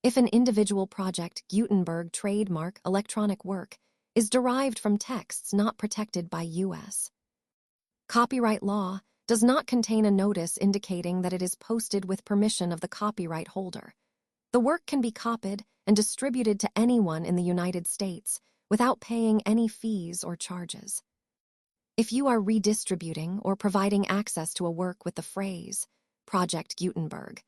If an individual Project Gutenberg trademark electronic work is derived from texts not protected by U.S. copyright law does not contain a notice indicating that it is posted with permission of the copyright holder, the work can be copied and distributed to anyone in the United States without paying any fees or charges. If you are redistributing or providing access to a work with the phrase Project Gutenberg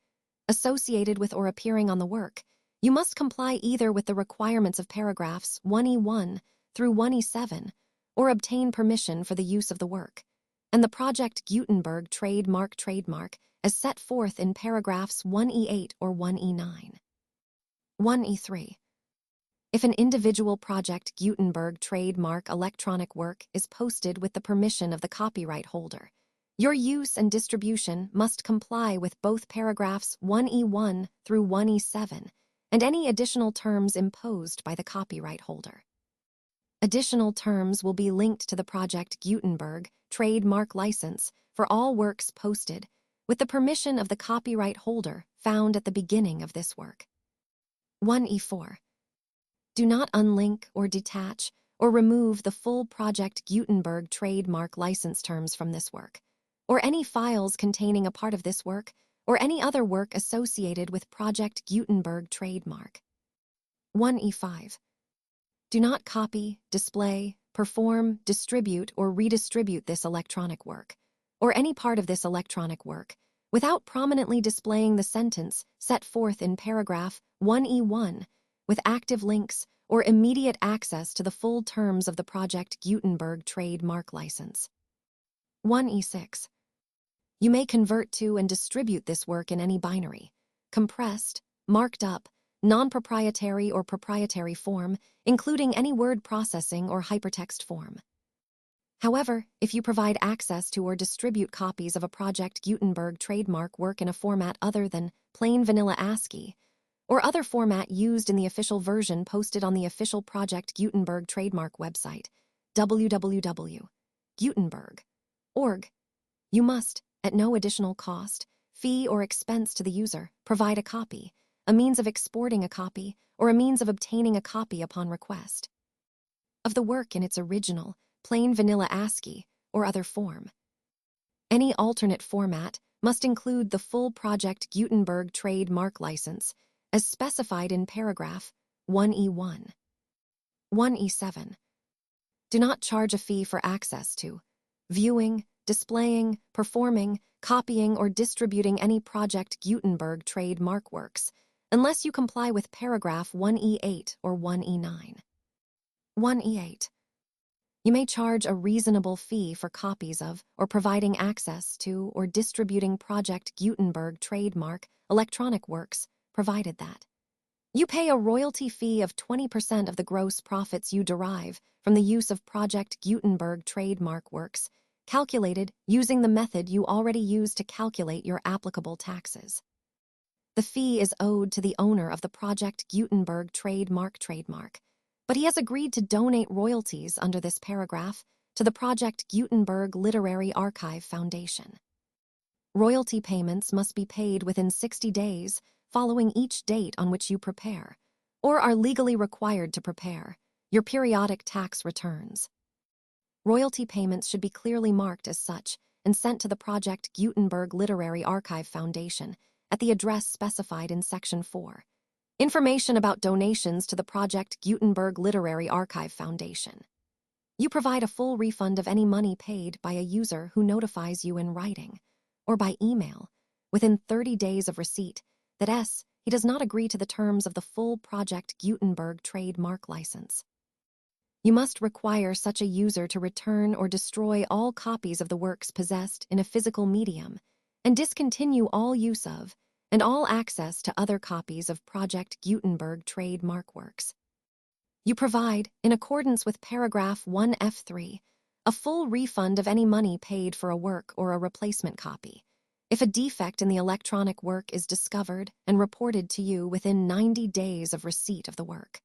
associated with or appearing on the work, you must comply either with the requirements of paragraphs 1E1 through 1E7 or obtain permission for the use of the work, and the Project Gutenberg trademark as set forth in paragraphs 1E8 or 1E9. 1E3. If an individual Project Gutenberg trademark electronic work is posted with the permission of the copyright holder, your use and distribution must comply with both paragraphs 1E1 through 1E7 and any additional terms imposed by the copyright holder. Additional terms will be linked to the Project Gutenberg trademark license for all works posted with the permission of the copyright holder found at the beginning of this work. 1E4. Do not unlink or detach or remove the full Project Gutenberg trademark license terms from this work, or any files containing a part of this work, or any other work associated with Project Gutenberg trademark. 1E5. Do not copy, display, perform, distribute, or redistribute this electronic work, or any part of this electronic work, without prominently displaying the sentence set forth in paragraph 1E1, with active links or immediate access to the full terms of the Project Gutenberg trademark license. 1E6. You may convert to and distribute this work in any binary, compressed, marked up, non-proprietary or proprietary form, including any word processing or hypertext form. However, if you provide access to or distribute copies of a Project Gutenberg trademark work in a format other than plain vanilla ASCII, or other format used in the official version posted on the official Project Gutenberg trademark website, www.gutenberg.org, you must, at no additional cost, fee, or expense to the user, provide a copy, a means of exporting a copy, or a means of obtaining a copy upon request of the work in its original, plain vanilla ASCII, or other form. Any alternate format must include the full Project Gutenberg trademark license as specified in paragraph 1E1. 1E7. Do not charge a fee for access to, viewing, displaying, performing, copying, or distributing any Project Gutenberg trademark works, unless you comply with paragraph 1E8 or 1E9. 1E8. You may charge a reasonable fee for copies of or providing access to or distributing Project Gutenberg trademark electronic works, provided that you pay a royalty fee of 20% of the gross profits you derive from the use of Project Gutenberg trademark works, calculated using the method you already use to calculate your applicable taxes. The fee is owed to the owner of the Project Gutenberg trademark, but he has agreed to donate royalties under this paragraph to the Project Gutenberg Literary Archive Foundation. Royalty payments must be paid within 60 days following each date on which you prepare, or are legally required to prepare, your periodic tax returns. Royalty payments should be clearly marked as such and sent to the Project Gutenberg Literary Archive Foundation at the address specified in Section 4. Information about donations to the Project Gutenberg Literary Archive Foundation. You provide a full refund of any money paid by a user who notifies you in writing or by email within 30 days of receipt that he does not agree to the terms of the full Project Gutenberg trademark license. You must require such a user to return or destroy all copies of the works possessed in a physical medium and discontinue all use of and all access to other copies of Project Gutenberg trademark works. You provide, in accordance with paragraph 1F3, a full refund of any money paid for a work or a replacement copy if a defect in the electronic work is discovered and reported to you within 90 days of receipt of the work.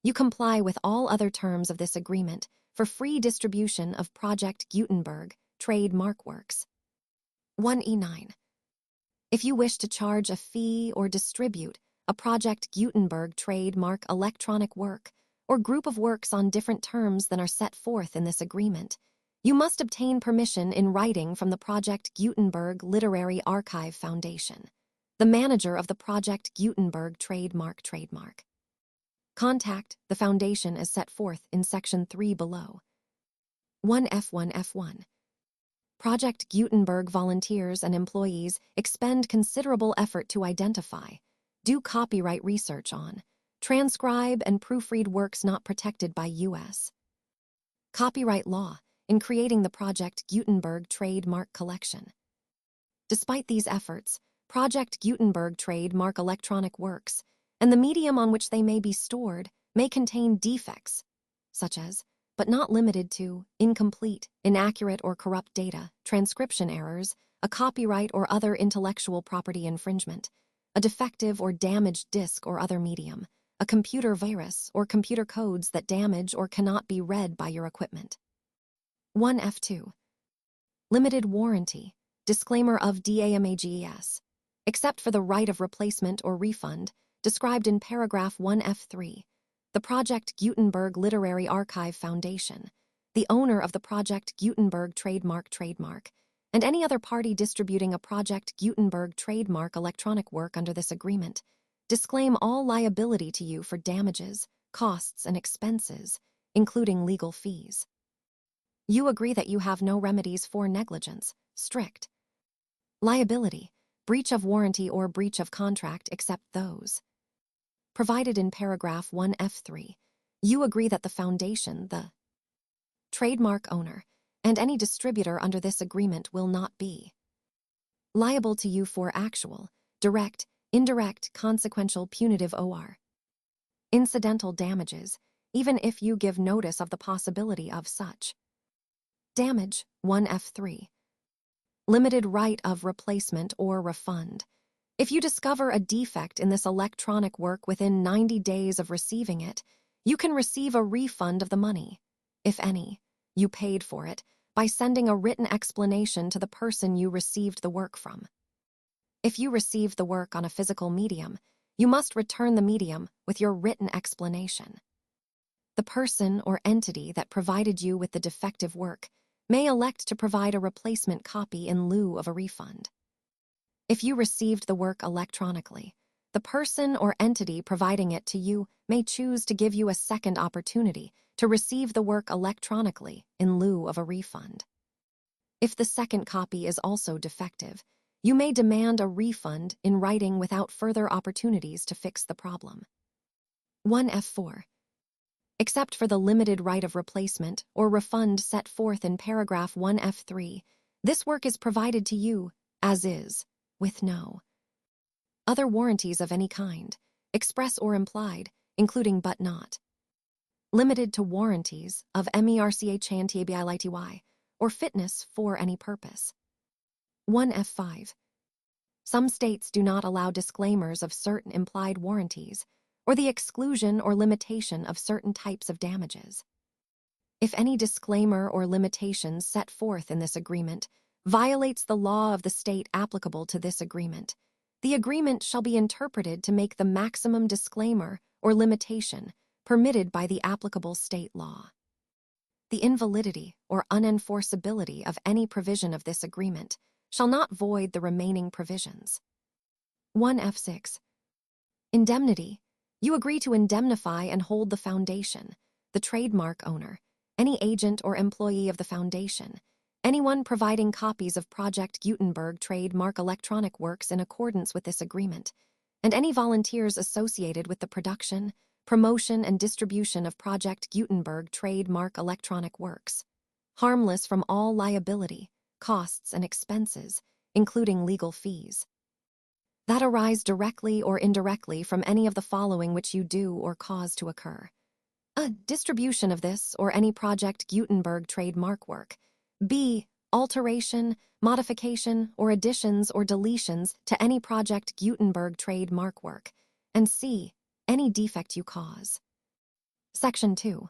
You comply with all other terms of this agreement for free distribution of Project Gutenberg trademark works. 1E9. If you wish to charge a fee or distribute a Project Gutenberg trademark electronic work or group of works on different terms than are set forth in this agreement, you must obtain permission in writing from the Project Gutenberg Literary Archive Foundation, the manager of the Project Gutenberg trademark. Contact the Foundation as set forth in Section 3 below. 1F1F1. Project Gutenberg volunteers and employees expend considerable effort to identify, do copyright research on, transcribe and proofread works not protected by U.S. copyright law in creating the Project Gutenberg trademark collection. Despite these efforts, Project Gutenberg trademark electronic works and the medium on which they may be stored may contain defects, such as, but not limited to, incomplete, inaccurate or corrupt data, transcription errors, a copyright or other intellectual property infringement, a defective or damaged disk or other medium, a computer virus or computer codes that damage or cannot be read by your equipment. 1F2. Limited warranty, disclaimer of DAMAGES, except for the right of replacement or refund, described in paragraph 1F3. The Project Gutenberg Literary Archive Foundation, the owner of the Project Gutenberg trademark, and any other party distributing a Project Gutenberg trademark electronic work under this agreement, disclaim all liability to you for damages, costs, and expenses including legal fees. You agree that you have no remedies for negligence, strict liability, breach of warranty, or breach of contract except those provided in paragraph 1F3. You agree that the foundation, the trademark owner, and any distributor under this agreement will not be liable to you for actual, direct, indirect, consequential, punitive or incidental damages, even if you give notice of the possibility of such damage. 1F3. Limited right of replacement or refund. If you discover a defect in this electronic work within 90 days of receiving it, you can receive a refund of the money, if any, you paid for it, by sending a written explanation to the person you received the work from. If you received the work on a physical medium, you must return the medium with your written explanation. The person or entity that provided you with the defective work may elect to provide a replacement copy in lieu of a refund. If you received the work electronically, the person or entity providing it to you may choose to give you a second opportunity to receive the work electronically in lieu of a refund. If the second copy is also defective, you may demand a refund in writing without further opportunities to fix the problem. 1F4. Except for the limited right of replacement or refund set forth in paragraph 1F3, this work is provided to you as is, with no other warranties of any kind, express or implied, including but not limited to warranties of MERCHANTABILITY or fitness for any purpose. 1F5. Some states do not allow disclaimers of certain implied warranties or the exclusion or limitation of certain types of damages. If any disclaimer or limitation set forth in this agreement violates the law of the state applicable to this agreement, the agreement shall be interpreted to make the maximum disclaimer or limitation permitted by the applicable state law. The invalidity or unenforceability of any provision of this agreement shall not void the remaining provisions. 1F6. Indemnity. You agree to indemnify and hold the foundation, the trademark owner, any agent or employee of the foundation, anyone providing copies of Project Gutenberg trademark electronic works in accordance with this agreement, and any volunteers associated with the production, promotion, and distribution of Project Gutenberg trademark electronic works, harmless from all liability, costs, and expenses, including legal fees, that arise directly or indirectly from any of the following which you do or cause to occur. A. Distribution of this or any Project Gutenberg trademark work. B. Alteration, modification, or additions or deletions to any Project Gutenberg trademark work. And C. Any defect you cause. Section 2.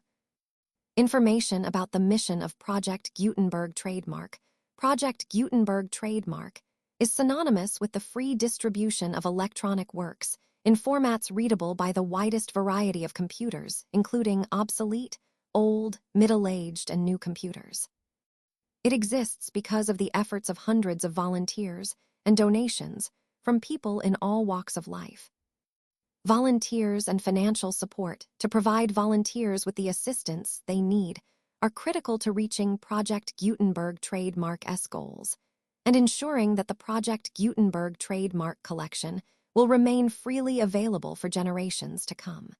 Information about the mission of Project Gutenberg trademark. Project Gutenberg trademark is synonymous with the free distribution of electronic works in formats readable by the widest variety of computers, including obsolete, old, middle-aged, and new computers. It exists because of the efforts of hundreds of volunteers and donations from people in all walks of life. Volunteers and financial support to provide volunteers with the assistance they need are critical to reaching Project Gutenberg trademark's goals and ensuring that the Project Gutenberg trademark collection will remain freely available for generations to come.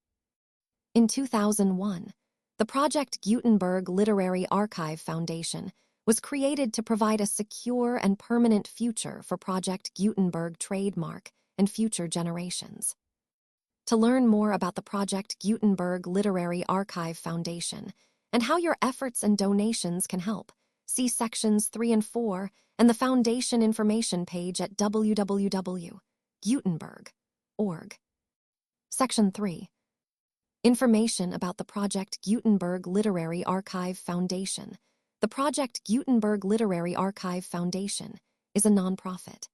In 2001, the Project Gutenberg Literary Archive Foundation was created to provide a secure and permanent future for Project Gutenberg trademark and future generations. To learn more about the Project Gutenberg Literary Archive Foundation and how your efforts and donations can help, see sections 3 and 4 and the Foundation information page at www.gutenberg.org. Section 3. Information about the Project Gutenberg Literary Archive Foundation. The Project Gutenberg Literary Archive Foundation is a nonprofit